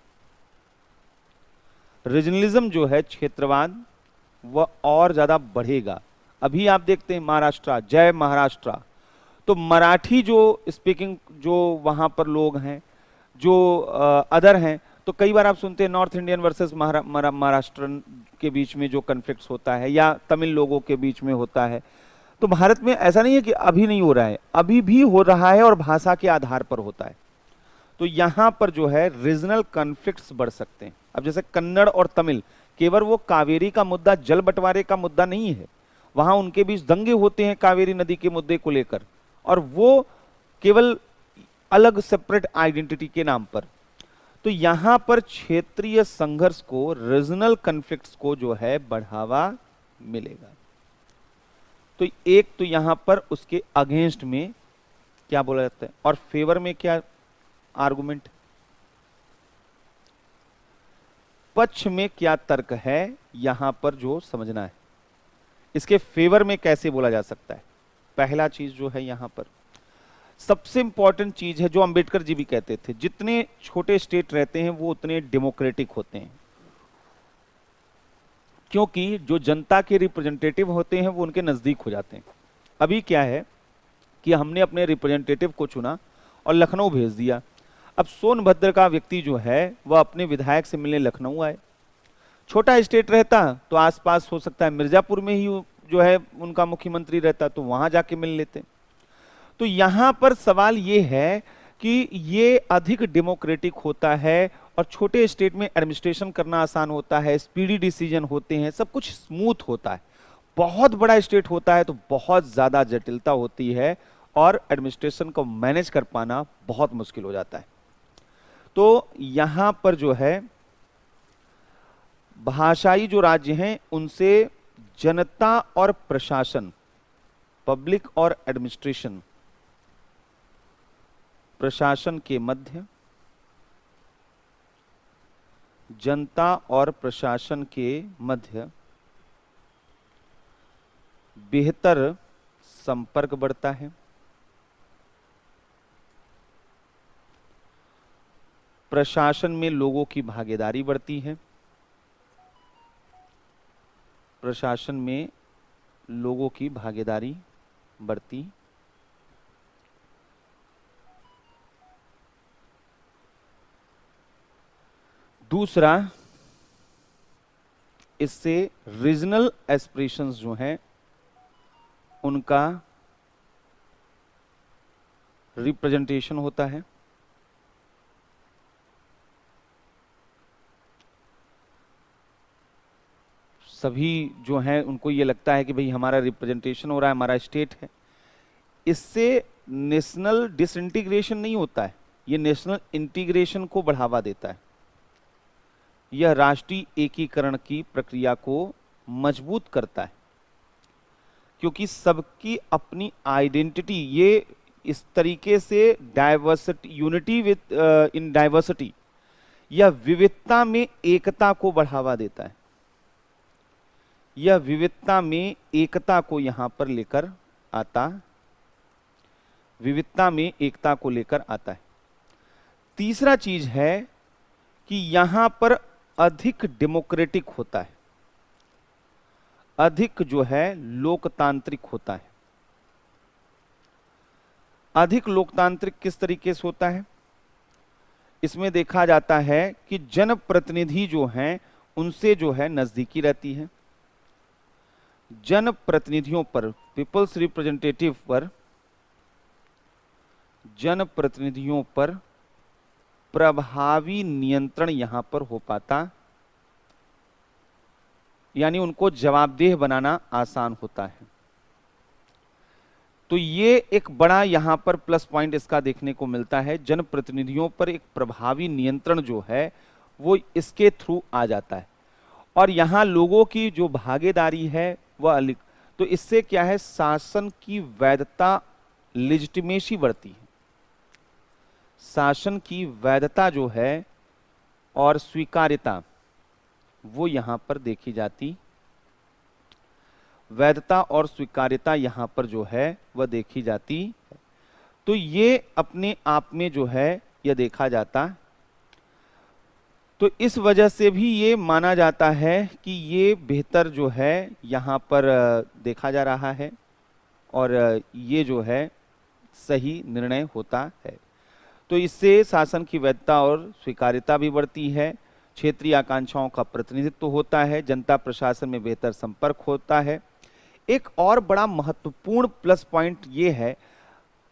रीजनलिज्म जो है, क्षेत्रवाद, वह और ज्यादा बढ़ेगा। अभी आप देखते हैं महाराष्ट्र, जय महाराष्ट्र, तो मराठी जो स्पीकिंग जो वहां पर लोग हैं, जो अदर हैं, तो कई बार आप सुनते हैं नॉर्थ इंडियन वर्सेस महाराष्ट्रन के बीच में जो कन्फ्लिक्ट्स होता है, या तमिल लोगों के बीच में होता है। तो भारत में ऐसा नहीं है कि अभी नहीं हो रहा है, अभी भी हो रहा है और भाषा के आधार पर होता है। तो यहां पर जो है रीजनल कॉन्फ्लिक्ट्स बढ़ सकते हैं। अब जैसे कन्नड़ और तमिल, केवल वो कावेरी का मुद्दा, जल बंटवारे का मुद्दा नहीं है, वहां उनके बीच दंगे होते हैं कावेरी नदी के मुद्दे को लेकर, और वो केवल अलग सेपरेट आइडेंटिटी के नाम पर। तो यहां पर क्षेत्रीय संघर्ष को, रीजनल कॉन्फ्लिक्ट्स को जो है बढ़ावा मिलेगा। तो एक तो यहां पर उसके अगेंस्ट में क्या बोला जाता है, और फेवर में क्या आर्गुमेंट, पक्ष में क्या तर्क है, यहां पर जो समझना है। इसके फेवर में कैसे बोला जा सकता है, पहला चीज जो है यहां पर सबसे इंपॉर्टेंट चीज है, जो अंबेडकर जी भी कहते थे, जितने छोटे स्टेट रहते हैं वो उतने डेमोक्रेटिक होते हैं, क्योंकि जो जनता के रिप्रेजेंटेटिव होते हैं वो उनके नजदीक हो जाते हैं। अभी क्या है कि हमने अपने रिप्रेजेंटेटिव को चुना और लखनऊ भेज दिया। अब सोनभद्र का व्यक्ति जो है वह अपने विधायक से मिलने लखनऊ आए। छोटा स्टेट रहता तो आसपास हो सकता है मिर्जापुर में ही जो है उनका मुख्यमंत्री रहता, तो वहां जाके मिल लेते। तो यहां पर सवाल ये है कि ये अधिक डेमोक्रेटिक होता है, और छोटे स्टेट में एडमिनिस्ट्रेशन करना आसान होता है, स्पीडी डिसीजन होते हैं, सब कुछ स्मूथ होता है। बहुत बड़ा स्टेट होता है तो बहुत ज्यादा जटिलता होती है और एडमिनिस्ट्रेशन को मैनेज कर पाना बहुत मुश्किल हो जाता है। तो यहां पर जो है भाषाई जो राज्य हैं उनसे जनता और प्रशासन, पब्लिक और एडमिनिस्ट्रेशन, प्रशासन के मध्य, जनता और प्रशासन के मध्य बेहतर संपर्क बढ़ता है। प्रशासन में लोगों की भागीदारी बढ़ती है। प्रशासन में लोगों की भागीदारी बढ़ती। दूसरा, इससे रीजनल एस्पिरेशंस जो हैं उनका रिप्रेजेंटेशन होता है। सभी जो हैं उनको ये लगता है कि भाई हमारा रिप्रेजेंटेशन हो रहा है, हमारा स्टेट है। इससे नेशनल डिसइंटीग्रेशन नहीं होता है, ये नेशनल इंटीग्रेशन को बढ़ावा देता है। यह राष्ट्रीय एकीकरण की प्रक्रिया को मजबूत करता है, क्योंकि सबकी अपनी आइडेंटिटी, ये इस तरीके से diversity, unity with in diversity, यह विविधता में एकता को बढ़ावा देता है। यह विविधता में एकता को यहां पर लेकर आता, विविधता में एकता को लेकर आता है। तीसरा चीज है कि यहां पर अधिक डेमोक्रेटिक होता है, अधिक जो है लोकतांत्रिक होता है। अधिक लोकतांत्रिक किस तरीके से होता है? इसमें देखा जाता है कि जनप्रतिनिधि जो हैं उनसे जो है नजदीकी रहती है। जनप्रतिनिधियों पर, पीपल्स रिप्रेजेंटेटिव पर, जनप्रतिनिधियों पर प्रभावी नियंत्रण यहां पर हो पाता, यानी उनको जवाबदेह बनाना आसान होता है। तो ये एक बड़ा यहां पर प्लस पॉइंट इसका देखने को मिलता है। जनप्रतिनिधियों पर एक प्रभावी नियंत्रण जो है वो इसके थ्रू आ जाता है। और यहाँ लोगों की जो भागीदारी है वह अलग, तो इससे क्या है, शासन की वैधता, लेजिटिमेसी बढ़ती है। शासन की वैधता जो है और स्वीकार्यता वो यहां पर देखी जाती, वैधता और स्वीकार्यता यहां पर जो है वह देखी जाती है। तो ये अपने आप में जो है यह देखा जाता। तो इस वजह से भी ये माना जाता है कि ये बेहतर जो है यहाँ पर देखा जा रहा है और ये जो है सही निर्णय होता है। तो इससे शासन की वैधता और स्वीकार्यता भी बढ़ती है, क्षेत्रीय आकांक्षाओं का प्रतिनिधित्व होता है, जनता प्रशासन में बेहतर संपर्क होता है। एक और बड़ा महत्वपूर्ण प्लस पॉइंट ये है,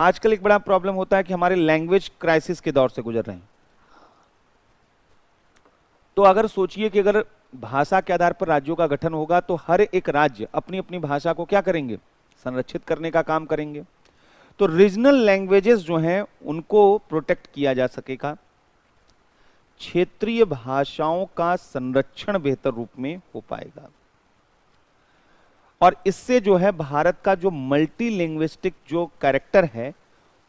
आजकल एक बड़ा प्रॉब्लम होता है कि हमारे लैंग्वेज क्राइसिस के दौर से गुजर रहे हैं। तो अगर सोचिए कि अगर भाषा के आधार पर राज्यों का गठन होगा तो हर एक राज्य अपनी अपनी भाषा को क्या करेंगे, संरक्षित करने का काम करेंगे। तो रीजनल लैंग्वेजेस जो हैं उनको प्रोटेक्ट किया जा सकेगा, क्षेत्रीय भाषाओं का संरक्षण बेहतर रूप में हो पाएगा और इससे जो है भारत का जो मल्टी लिंग्विस्टिक जो कैरेक्टर है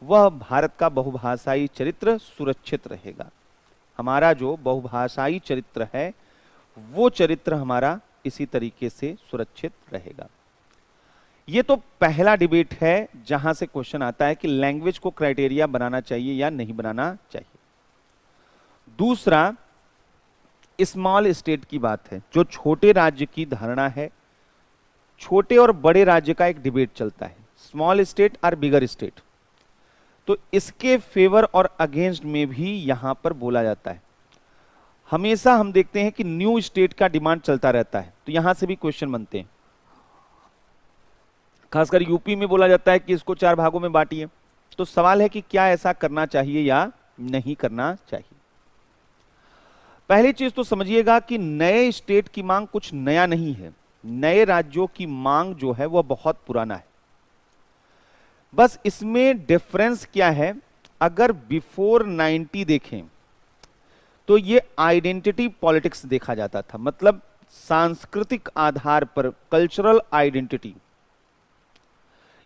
वह भारत का बहुभाषाई चरित्र सुरक्षित रहेगा। हमारा जो बहुभाषाई चरित्र है वो चरित्र हमारा इसी तरीके से सुरक्षित रहेगा। ये तो पहला डिबेट है जहां से क्वेश्चन आता है कि लैंग्वेज को क्राइटेरिया बनाना चाहिए या नहीं बनाना चाहिए। दूसरा स्मॉल स्टेट की बात है, जो छोटे राज्य की धारणा है। छोटे और बड़े राज्य का एक डिबेट चलता है, स्मॉल स्टेट और बिगर स्टेट। तो इसके फेवर और अगेंस्ट में भी यहां पर बोला जाता है। हमेशा हम देखते हैं कि न्यू स्टेट का डिमांड चलता रहता है, तो यहां से भी क्वेश्चन बनते हैं। खासकर यूपी में बोला जाता है कि इसको 4 भागों में बांटिए। तो सवाल है कि क्या ऐसा करना चाहिए या नहीं करना चाहिए। पहली चीज तो समझिएगा कि नए स्टेट की मांग कुछ नया नहीं है, नए राज्यों की मांग जो है वह बहुत पुराना है। बस इसमें डिफरेंस क्या है, अगर बिफोर 90 देखें तो ये आइडेंटिटी पॉलिटिक्स देखा जाता था, मतलब सांस्कृतिक आधार पर कल्चरल आइडेंटिटी,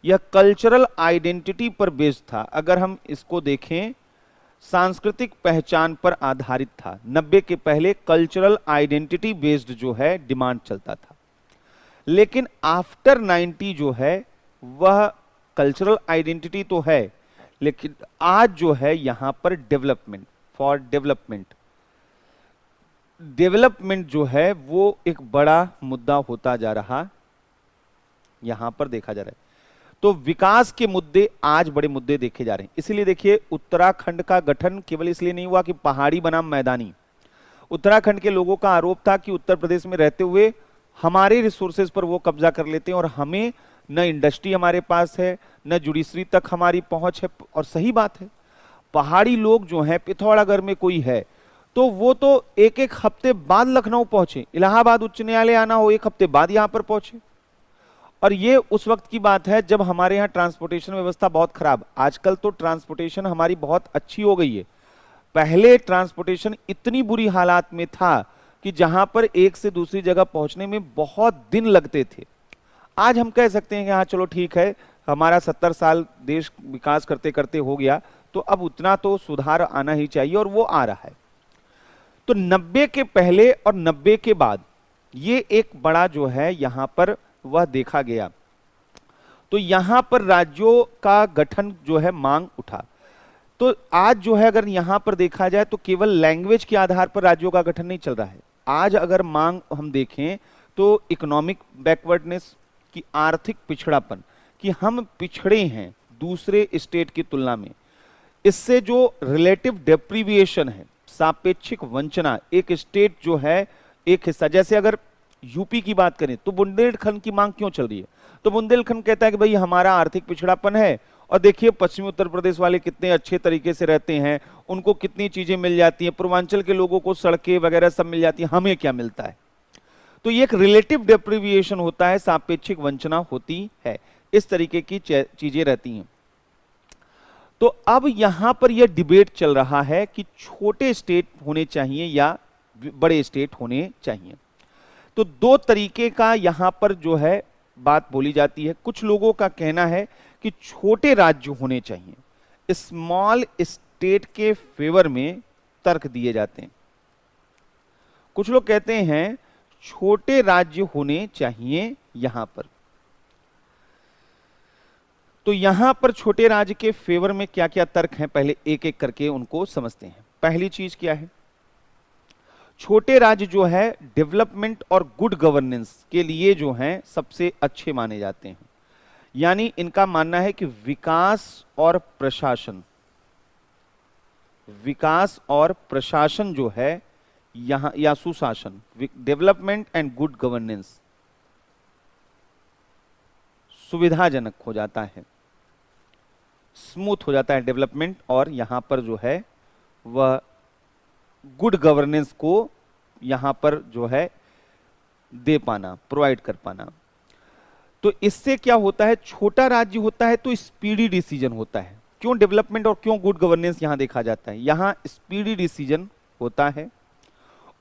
यह कल्चरल आइडेंटिटी पर बेस्ड था। अगर हम इसको देखें सांस्कृतिक पहचान पर आधारित था। 90 के पहले कल्चरल आइडेंटिटी बेस्ड जो है डिमांड चलता था, लेकिन आफ्टर 90 जो है वह कल्चरल आइडेंटिटी तो है, लेकिन आज जो है यहां पर डेवलपमेंट फॉर डेवलपमेंट जो है वो एक बड़ा मुद्दा होता जा रहा, यहां पर देखा जा रहा है। तो विकास के मुद्दे आज बड़े मुद्दे देखे जा रहे हैं। इसलिए देखिए उत्तराखंड का गठन केवल इसलिए नहीं हुआ कि पहाड़ी बनाम मैदानी। उत्तराखंड के लोगों का आरोप था कि उत्तर प्रदेश में रहते हुए हमारे रिसोर्सेज पर वो कब्जा कर लेते हैं और हमें न इंडस्ट्री हमारे पास है, न जुडिशरी तक हमारी पहुंच है। और सही बात है, पहाड़ी लोग जो हैं, पिथौरागढ़ में कोई है तो वो तो एक एक हफ्ते बाद लखनऊ पहुंचे, इलाहाबाद उच्च न्यायालय आना हो 1 हफ्ते बाद यहां पर पहुंचे। और ये उस वक्त की बात है जब हमारे यहाँ ट्रांसपोर्टेशन व्यवस्था बहुत खराब। आजकल तो ट्रांसपोर्टेशन हमारी बहुत अच्छी हो गई है, पहले ट्रांसपोर्टेशन इतनी बुरी हालात में था कि जहां पर एक से दूसरी जगह पहुंचने में बहुत दिन लगते थे। आज हम कह सकते हैं कि हाँ चलो ठीक है, हमारा 70 साल देश विकास करते करते हो गया, तो अब उतना तो सुधार आना ही चाहिए और वो आ रहा है। तो 90 के पहले और 90 के बाद ये एक बड़ा जो है यहां पर वह देखा गया। तो यहां पर राज्यों का गठन जो है मांग उठा। तो आज जो है अगर यहां पर देखा जाए तो केवल लैंग्वेज के आधार पर राज्यों का गठन नहीं चल रहा है। आज अगर मांग हम देखें तो इकोनॉमिक बैकवर्डनेस की, आर्थिक पिछड़ापन कि हम पिछड़े हैं दूसरे स्टेट की तुलना में, इससे जो रिलेटिव डेप्रीविएशन है, सापेक्षिक वंचना, एक स्टेट जो है एक हिस्सा, जैसे अगर यूपी की बात करें तो बुंदेलखंड की मांग क्यों चल रही है, तो बुंदेलखंड कहता है कि भाई हमारा आर्थिक पिछड़ापन है और देखिए पश्चिमी उत्तर प्रदेश वाले कितने अच्छे तरीके से रहते हैं, उनको कितनी चीजें मिल जाती हैं, पूर्वांचल के लोगों को सड़कें वगैरह सब मिल जाती हैं, हमें क्या मिलता है। तो ये एक रिलेटिव डेप्रीविएशन होता है, सापेक्षिक वंचना होती है, इस तरीके की चीजें रहती हैं। तो अब यहां पर यह डिबेट चल रहा है कि छोटे स्टेट होने चाहिए या बड़े स्टेट होने चाहिए। तो दो तरीके का यहां पर जो है बात बोली जाती है। कुछ लोगों का कहना है कि छोटे राज्य होने चाहिए, स्मॉल स्टेट के फेवर में तर्क दिए जाते हैं। कुछ लोग कहते हैं छोटे राज्य होने चाहिए यहां पर। तो यहां पर छोटे राज्य के फेवर में क्या क्या तर्क हैं, पहले एक एक करके उनको समझते हैं। पहली चीज क्या है, छोटे राज्य जो है डेवलपमेंट और गुड गवर्नेंस के लिए जो हैं सबसे अच्छे माने जाते हैं। यानी इनका मानना है कि विकास और प्रशासन जो है यहां, या सुशासन, डेवलपमेंट एंड गुड गवर्नेंस सुविधाजनक हो जाता है, स्मूथ हो जाता है डेवलपमेंट, और यहां पर जो है वह गुड गवर्नेंस को यहां पर जो है दे पाना, प्रोवाइड कर पाना। तो इससे क्या होता है, छोटा राज्य होता है तो स्पीडी डिसीजन होता है। क्यों डेवलपमेंट और क्यों गुड गवर्नेंस यहां देखा जाता है, यहां स्पीडी डिसीजन होता है,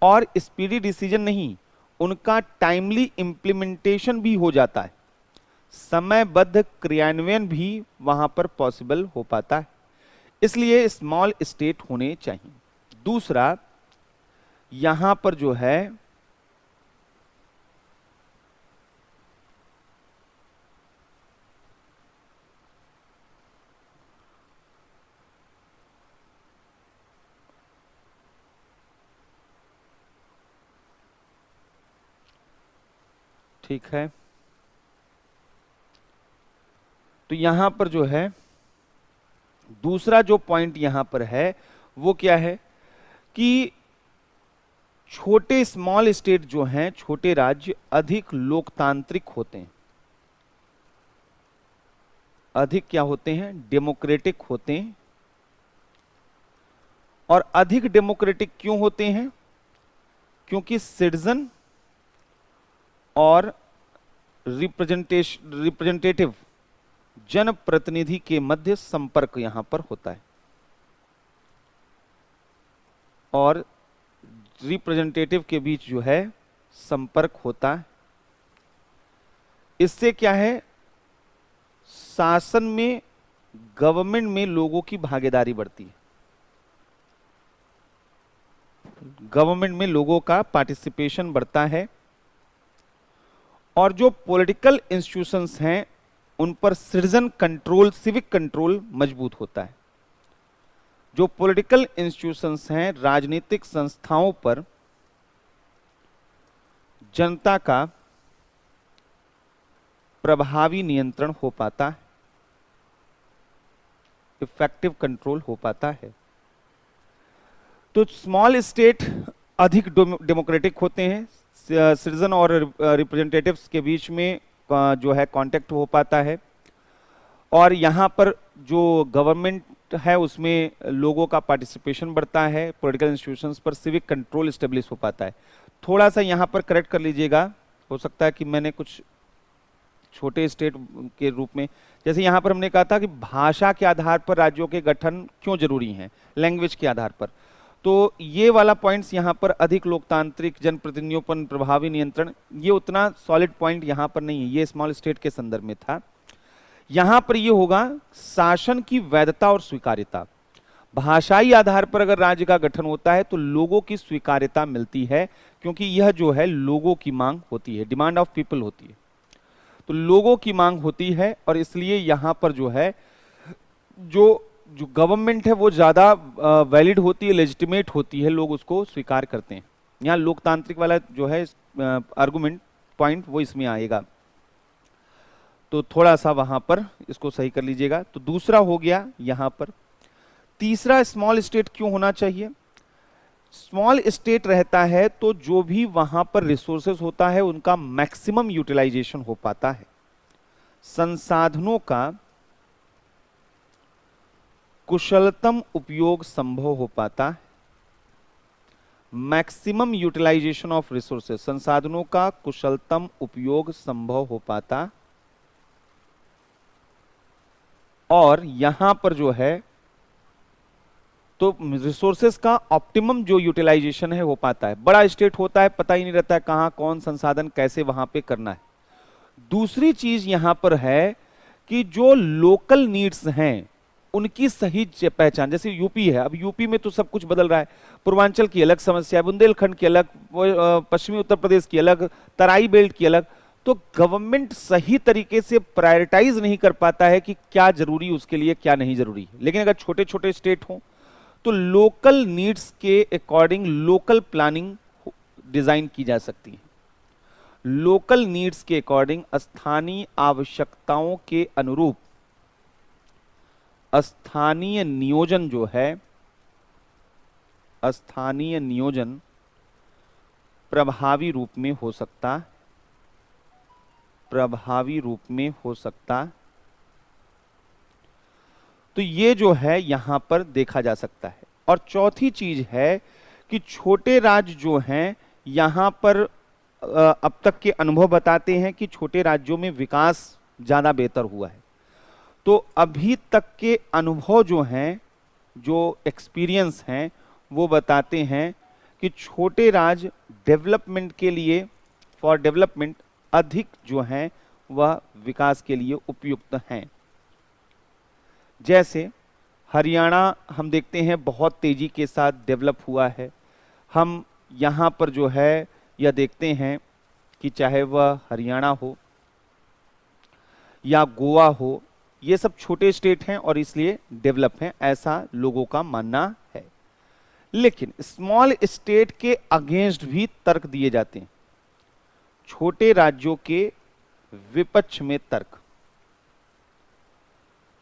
और स्पीडी डिसीजन नहीं, उनका टाइमली इंप्लीमेंटेशन भी हो जाता है, समयबद्ध क्रियान्वयन भी वहां पर पॉसिबल हो पाता है। इसलिए स्मॉल स्टेट होने चाहिए। दूसरा, यहां पर जो है ठीक है, तो यहां पर जो है दूसरा जो पॉइंट यहां पर है वो क्या है कि छोटे स्मॉल स्टेट जो हैं, छोटे राज्य अधिक लोकतांत्रिक होते हैं, अधिक क्या होते हैं, डेमोक्रेटिक होते हैं। और अधिक डेमोक्रेटिक क्यों होते हैं, क्योंकि सिटीजन और रिप्रेजेंटेटिव जनप्रतिनिधि के मध्य संपर्क यहां पर होता है, और रिप्रेजेंटेटिव के बीच जो है संपर्क होता है। इससे क्या है, शासन में, गवर्नमेंट में लोगों की भागीदारी बढ़ती है, गवर्नमेंट में लोगों का पार्टिसिपेशन बढ़ता है, और जो पॉलिटिकल इंस्टीट्यूशंस हैं उन पर सिटीजन कंट्रोल, सिविक कंट्रोल मजबूत होता है। जो पॉलिटिकल इंस्टीट्यूशंस हैं, राजनीतिक संस्थाओं पर जनता का प्रभावी नियंत्रण हो पाता है, इफेक्टिव कंट्रोल हो पाता है। तो स्मॉल स्टेट अधिक डेमोक्रेटिक होते हैं, सिटीजन और रिप्रेजेंटेटिव्स के बीच में जो है कांटेक्ट हो पाता है, और यहाँ पर जो गवर्नमेंट है उसमें लोगों का पार्टिसिपेशन बढ़ता है, पॉलिटिकल इंस्टीट्यूशंस पर सिविक कंट्रोल स्टेब्लिश हो पाता है। थोड़ा सा यहाँ पर करेक्ट कर लीजिएगा, हो सकता है कि मैंने कुछ छोटे स्टेट के रूप में, जैसे यहाँ पर हमने कहा था कि भाषा के आधार पर राज्यों के गठन क्यों जरूरी हैं, लैंग्वेज के आधार पर, तो ये वाला पॉइंट्स यहाँ पर अधिक लोकतांत्रिक, जनप्रतिनिधियों पर प्रभावी नियंत्रण, ये उतना सॉलिड पॉइंट यहाँ पर नहीं है, ये स्मॉल स्टेट के संदर्भ में था। यहाँ पर ये होगा शासन की वैधता और स्वीकार्यता। भाषाई आधार पर अगर राज्य का गठन होता है तो लोगों की स्वीकार्यता मिलती है, क्योंकि यह जो है लोगों की मांग होती है, डिमांड ऑफ पीपल होती है, तो लोगों की मांग होती है, और इसलिए यहाँ पर जो है जो गवर्नमेंट है वो ज्यादा वैलिड होती है, लेजिटिमेट होती है, लोग उसको स्वीकार करते हैं। यहाँ लोकतांत्रिक वाला जो है आर्गुमेंट पॉइंट वो इसमें आएगा, तो थोड़ा सा वहां पर इसको सही कर लीजिएगा। तो दूसरा हो गया यहां पर। तीसरा, स्मॉल स्टेट क्यों होना चाहिए, स्मॉल स्टेट रहता है तो जो भी वहां पर रिसोर्सेज होता है उनका मैक्सिमम यूटिलाइजेशन हो पाता है, संसाधनों का कुशलतम उपयोग संभव हो पाता है, मैक्सिमम यूटिलाइजेशन ऑफ रिसोर्सेज, संसाधनों का कुशलतम उपयोग संभव हो पाता, और यहां पर जो है तो रिसोर्सेस का ऑप्टिमम जो यूटिलाइजेशन है हो पाता है। बड़ा स्टेट होता है, पता ही नहीं रहता है कहाँ कौन संसाधन कैसे वहां पे करना है। दूसरी चीज यहां पर है कि जो लोकल नीड्स हैं उनकी सही पहचान, जैसे यूपी है, अब यूपी में तो सब कुछ बदल रहा है, पूर्वांचल की अलग समस्या है, बुंदेलखंड की अलग, पश्चिमी उत्तर प्रदेश की अलग, तराई बेल्ट की अलग। तो गवर्नमेंट सही तरीके से प्रायोरिटाइज नहीं कर पाता है कि क्या जरूरी उसके लिए क्या नहीं जरूरी। लेकिन अगर छोटे छोटे स्टेट हों तो लोकल नीड्स के अकॉर्डिंग लोकल प्लानिंग डिजाइन की जा सकती है। लोकल नीड्स के अकॉर्डिंग स्थानीय आवश्यकताओं के अनुरूप स्थानीय नियोजन जो है, स्थानीय नियोजन प्रभावी रूप में हो सकता, प्रभावी रूप में हो सकता। तो ये जो है यहां पर देखा जा सकता है। और चौथी चीज है कि छोटे राज्य जो हैं यहां पर अब तक के अनुभव बताते हैं कि छोटे राज्यों में विकास ज्यादा बेहतर हुआ है। तो अभी तक के अनुभव जो हैं, जो एक्सपीरियंस हैं, वो बताते हैं कि छोटे राज्य डेवलपमेंट के लिए, फॉर डेवलपमेंट, अधिक जो हैं वह विकास के लिए उपयुक्त हैं। जैसे हरियाणा हम देखते हैं बहुत तेजी के साथ डेवलप हुआ है। हम यहाँ पर जो है यह देखते हैं कि चाहे वह हरियाणा हो या गोवा हो, ये सब छोटे स्टेट हैं और इसलिए डेवलप हैं, ऐसा लोगों का मानना है। लेकिन स्मॉल स्टेट के अगेंस्ट भी तर्क दिए जाते हैं, छोटे राज्यों के विपक्ष में तर्क।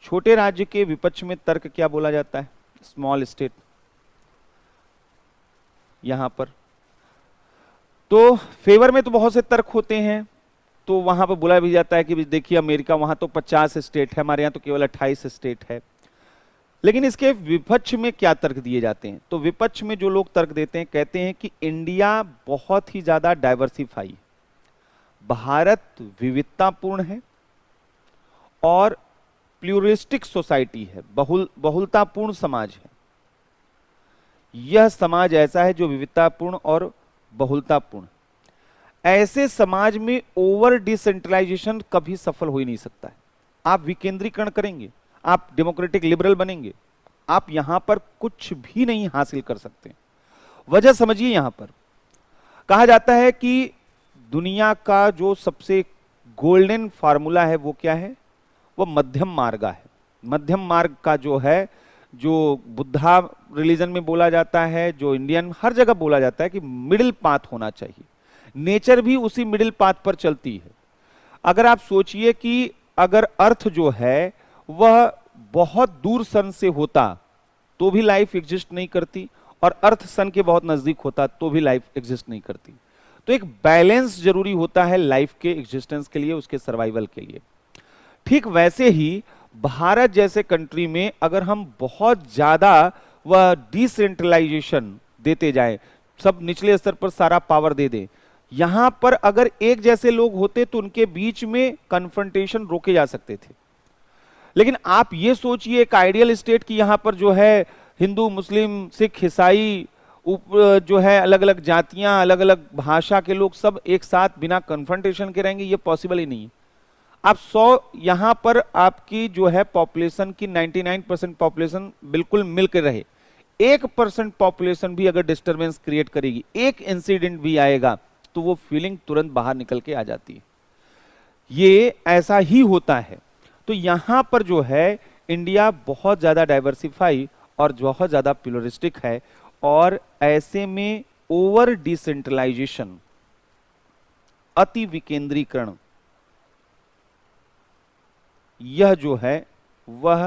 छोटे राज्य के विपक्ष में तर्क क्या बोला जाता है? Small state. यहां पर तो फेवर में तो बहुत से तर्क होते हैं, तो वहां पर बोला भी जाता है कि देखिए अमेरिका, वहां तो 50 स्टेट है, हमारे यहां तो केवल 28 स्टेट है। लेकिन इसके विपक्ष में क्या तर्क दिए जाते हैं? तो विपक्ष में जो लोग तर्क देते हैं, कहते हैं कि इंडिया बहुत ही ज्यादा डाइवर्सिफाई, भारत विविधतापूर्ण है और प्लूरिस्टिक सोसाइटी है, बहुलतापूर्ण समाज है। यह समाज ऐसा है जो विविधतापूर्ण और बहुलतापूर्ण। ऐसे समाज में ओवर डिसेंट्रलाइजेशन कभी सफल हो ही नहीं सकता है। आप विकेंद्रीकरण करेंगे, आप डेमोक्रेटिक लिबरल बनेंगे, आप यहां पर कुछ भी नहीं हासिल कर सकते। वजह समझिए, यहां पर कहा जाता है कि दुनिया का जो सबसे गोल्डन फार्मूला है वो क्या है? वो मध्यम मार्ग है। मध्यम मार्ग का जो है, जो बुद्धा रिलीजन में बोला जाता है, जो इंडियन हर जगह बोला जाता है कि मिडिल पाथ होना चाहिए। नेचर भी उसी मिडिल पाथ पर चलती है। अगर आप सोचिए कि अगर अर्थ जो है वह बहुत दूर सन से होता तो भी लाइफ एग्जिस्ट नहीं करती, और अर्थ सन के बहुत नजदीक होता तो भी लाइफ एग्जिस्ट नहीं करती। तो एक बैलेंस जरूरी होता है लाइफ के एग्जिस्टेंस के लिए, उसके सर्वाइवल के लिए। ठीक वैसे ही भारत जैसे कंट्री में अगर हम बहुत ज्यादा वह डिसेंट्रलाइजेशन देते जाएं, सब निचले स्तर पर सारा पावर दे दें, यहां पर अगर एक जैसे लोग होते तो उनके बीच में कन्फ्रंटेशन रोके जा सकते थे। लेकिन आप ये सोचिए एक आइडियल स्टेट की यहां पर जो है हिंदू, मुस्लिम, सिख, ईसाई, जो है अलग अलग जातियां, अलग अलग भाषा के लोग सब एक साथ बिना कन्फ्रंटेशन के रहेंगे, ये पॉसिबल ही नहीं है। आप 100 यहां पर आपकी जो है पॉपुलेशन की 99% पॉपुलेशन बिल्कुल मिलकर रहे, 1% पॉपुलेशन भी अगर डिस्टरबेंस क्रिएट करेगी, एक इंसिडेंट भी आएगा, तो वो फीलिंग तुरंत बाहर निकल के आ जाती है। ये ऐसा ही होता है। तो यहां पर जो है इंडिया बहुत ज्यादा डाइवर्सिफाई और बहुत ज्यादा प्लूरिस्टिक है, और ऐसे में ओवर डिसेंट्रलाइजेशन, अति विकेंद्रीकरण, यह जो है वह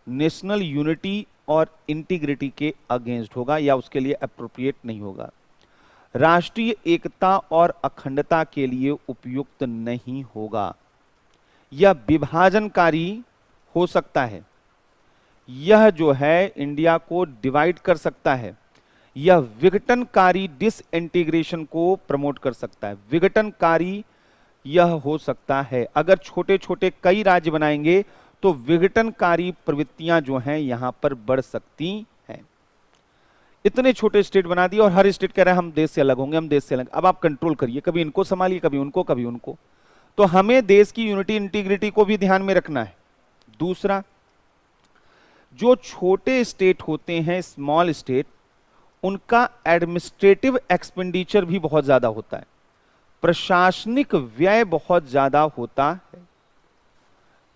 नेशनल यूनिटी और इंटीग्रिटी के अगेंस्ट होगा या उसके लिए अप्रोप्रिएट नहीं होगा। राष्ट्रीय एकता और अखंडता के लिए उपयुक्त नहीं होगा। यह विभाजनकारी हो सकता है, यह जो है इंडिया को डिवाइड कर सकता है, यह विघटनकारी डिसइंटीग्रेशन को प्रमोट कर सकता है। विघटनकारी यह हो सकता है, अगर छोटे छोटे कई राज्य बनाएंगे तो विघटनकारी प्रवृत्तियां जो हैं यहां पर बढ़ सकती हैं। इतने छोटे स्टेट बना दिए और हर स्टेट कह रहा है हम देश से अलग होंगे, हम देश से अलग। अब आप कंट्रोल करिए, कभी इनको संभालिए, कभी उनको, कभी उनको। तो हमें देश की यूनिटी इंटीग्रिटी को भी ध्यान में रखना है। दूसरा, जो छोटे स्टेट होते हैं, स्मॉल स्टेट, उनका एडमिनिस्ट्रेटिव एक्सपेंडिचर भी बहुत ज्यादा होता है, प्रशासनिक व्यय बहुत ज्यादा होता है।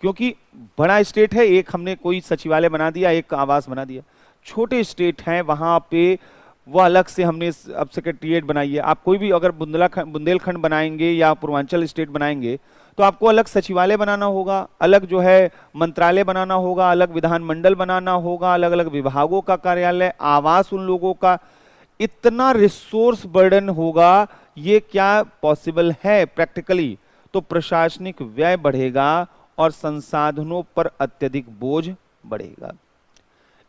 क्योंकि बड़ा स्टेट है, एक हमने कोई सचिवालय बना दिया, एक आवास बना दिया। छोटे स्टेट हैं, वहां पे वो अलग से हमने अब सेक्रेटरीट बनाई है। आप कोई भी अगर बुंदेलखंड बनाएंगे या पूर्वांचल स्टेट बनाएंगे तो आपको अलग सचिवालय बनाना होगा, अलग जो है मंत्रालय बनाना होगा, अलग विधानमंडल बनाना होगा, अलग अलग विभागों का कार्यालय, आवास उन लोगों का। इतना रिसोर्स बर्डन होगा, ये क्या पॉसिबल है प्रैक्टिकली? तो प्रशासनिक व्यय बढ़ेगा और संसाधनों पर अत्यधिक बोझ बढ़ेगा।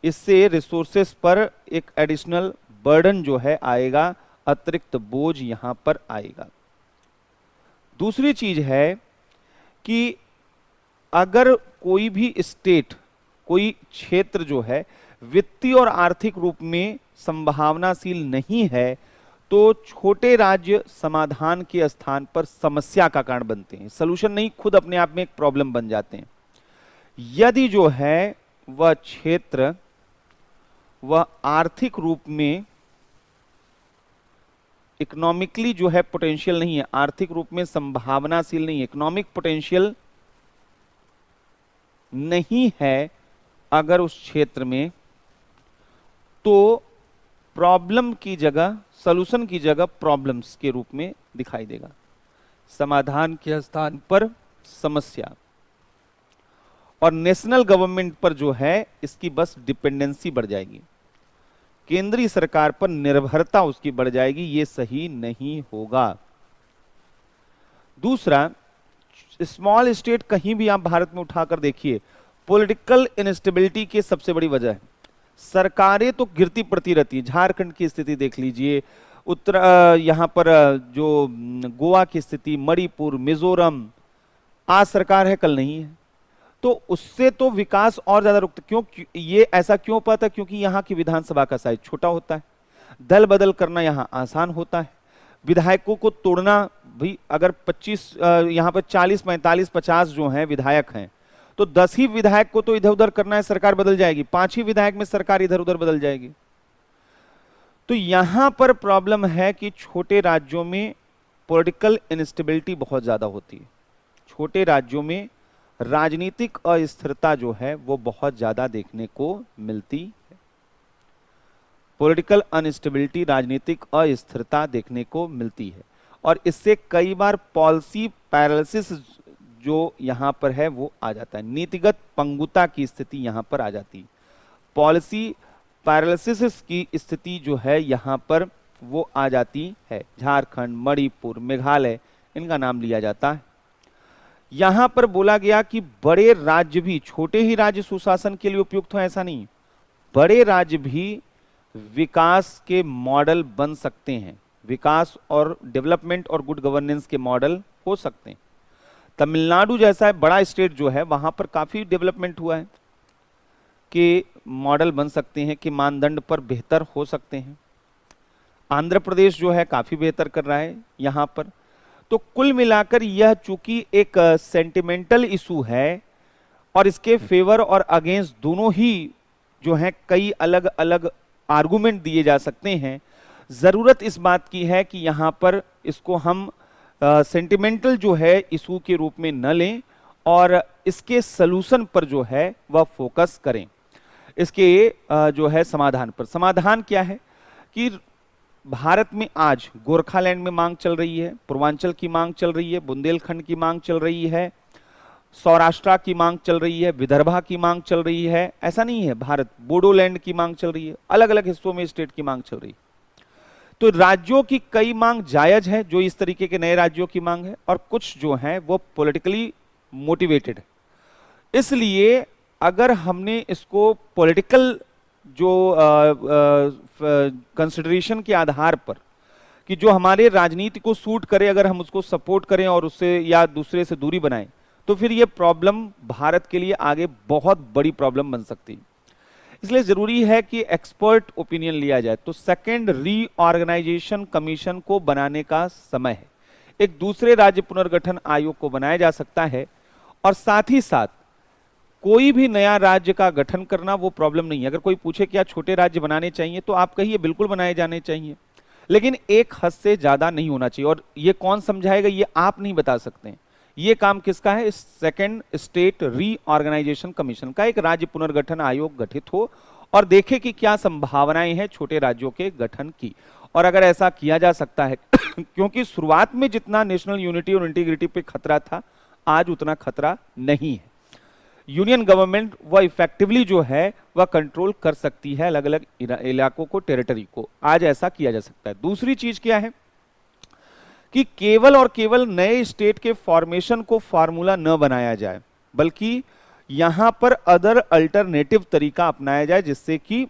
इससे रिसोर्सेस पर एक एडिशनल बर्डन जो है आएगा, अतिरिक्त बोझ यहां पर आएगा। दूसरी चीज है कि अगर कोई भी स्टेट, कोई क्षेत्र जो है वित्तीय और आर्थिक रूप में संभावनाशील नहीं है, तो छोटे राज्य समाधान के स्थान पर समस्या का कारण बनते हैं। सॉल्यूशन नहीं, खुद अपने आप में एक प्रॉब्लम बन जाते हैं। यदि जो है वह क्षेत्र वह आर्थिक रूप में इकोनॉमिकली जो है पोटेंशियल नहीं है, आर्थिक रूप में संभावनाशील नहीं है, इकोनॉमिक पोटेंशियल नहीं है अगर उस क्षेत्र में, तो प्रॉब्लम की जगह, सॉल्यूशन की जगह प्रॉब्लम्स के रूप में दिखाई देगा, समाधान के स्थान पर समस्या। और नेशनल गवर्नमेंट पर जो है इसकी बस डिपेंडेंसी बढ़ जाएगी, केंद्रीय सरकार पर निर्भरता उसकी बढ़ जाएगी, ये सही नहीं होगा। दूसरा, स्मॉल स्टेट कहीं भी आप भारत में उठाकर देखिए, पॉलिटिकल इनस्टेबिलिटी की सबसे बड़ी वजह है सरकारें तो गिरती पड़ती रहती है। झारखंड की स्थिति देख लीजिए, उत्तर यहां पर जो गोवा की स्थिति, मणिपुर, मिजोरम, आज सरकार है कल नहीं है, तो उससे तो विकास और ज्यादा रुकता। क्यों ये ऐसा क्यों पाता? क्योंकि यहाँ की विधानसभा का साइज छोटा होता है, दल बदल करना यहाँ आसान होता है, विधायकों को तोड़ना भी, अगर 25 यहाँ पर 40, 45, 50 जो हैं विधायक हैं, तो 10 ही विधायक को तो इधर उधर करना है, सरकार बदल जाएगी, 5 ही विधायक में सरकार इधर उधर बदल जाएगी। तो यहां पर प्रॉब्लम है कि छोटे राज्यों में पॉलिटिकल इनस्टेबिलिटी बहुत ज्यादा होती है, छोटे राज्यों में राजनीतिक अस्थिरता जो है वो बहुत ज्यादा देखने को मिलती है। पॉलिटिकल अनस्टेबिलिटी, राजनीतिक अस्थिरता देखने को मिलती है, और इससे कई बार पॉलिसी पैरालिसिस जो यहां पर है वो आ जाता है, नीतिगत पंगुता की स्थिति यहां पर आ जाती है, पॉलिसी पैरालिसिस की स्थिति जो है यहां पर वो आ जाती है। झारखंड, मणिपुर, मेघालय, इनका नाम लिया जाता है। यहां पर बोला गया कि बड़े राज्य भी, छोटे ही राज्य सुशासन के लिए उपयुक्त हो ऐसा नहीं, बड़े राज्य भी विकास के मॉडल बन सकते हैं, विकास और डेवलपमेंट और गुड गवर्नेंस के मॉडल हो सकते हैं। तमिलनाडु जैसा बड़ा स्टेट जो है वहां पर काफी डेवलपमेंट हुआ है, के मॉडल बन सकते हैं, कि मानदंड पर बेहतर हो सकते हैं। आंध्र प्रदेश जो है काफी बेहतर कर रहा है यहां पर। तो कुल मिलाकर यह चूंकि एक सेंटिमेंटल इशू है और इसके फेवर और अगेंस्ट दोनों ही जो है कई अलग अलग आर्गुमेंट दिए जा सकते हैं, जरूरत इस बात की है कि यहां पर इसको हम सेंटिमेंटल जो है इशू के रूप में न लें और इसके सलूशन पर जो है वह फोकस करें, इसके जो है समाधान पर। समाधान क्या है कि भारत में आज गोरखालैंड में मांग चल रही है, पूर्वांचल की मांग चल रही है, बुंदेलखंड की मांग चल रही है, सौराष्ट्र की मांग चल रही है, विदर्भा की मांग चल रही है, ऐसा नहीं है, भारत बोडोलैंड की मांग चल रही है, अलग अलग हिस्सों में स्टेट की मांग चल रही है। तो राज्यों की कई मांग जायज है जो इस तरीके के नए राज्यों की मांग है, और कुछ जो है वो पॉलिटिकली मोटिवेटेड है। इसलिए अगर हमने इसको पॉलिटिकल जो कंसिडरेशन के आधार पर कि जो हमारे राजनीति को सूट करे, अगर हम उसको सपोर्ट करें और उससे या दूसरे से दूरी बनाएं, तो फिर ये प्रॉब्लम भारत के लिए आगे बहुत बड़ी प्रॉब्लम बन सकती है। इसलिए जरूरी है कि एक्सपर्ट ओपिनियन लिया जाए। तो सेकंड रीऑर्गेनाइजेशन कमीशन को बनाने का समय है। एक दूसरे राज्य पुनर्गठन आयोग को बनाया जा सकता है और साथ ही साथ कोई भी नया राज्य का गठन करना वो प्रॉब्लम नहीं है। अगर कोई पूछे क्या छोटे राज्य बनाने चाहिए तो आप कहिए बिल्कुल बनाए जाने चाहिए, लेकिन एक हद से ज्यादा नहीं होना चाहिए। और ये कौन समझाएगा, ये आप नहीं बता सकते। ये काम किसका है? सेकंड स्टेट रीऑर्गेनाइजेशन कमीशन का। एक राज्य पुनर्गठन आयोग गठित हो और देखे कि क्या संभावनाएं हैं छोटे राज्यों के गठन की। और अगर ऐसा किया जा सकता है क्योंकि शुरुआत में जितना नेशनल यूनिटी और इंटीग्रिटी पे खतरा था, आज उतना खतरा नहीं है। यूनियन गवर्नमेंट वह इफेक्टिवली जो है वह कंट्रोल कर सकती है अलग अलग इलाकों को, टेरिटरी को। आज ऐसा किया जा सकता है। दूसरी चीज क्या है कि केवल और केवल नए स्टेट के फॉर्मेशन को फार्मूला न बनाया जाए, बल्कि यहां पर अदर अल्टरनेटिव तरीका अपनाया जाए, जिससे कि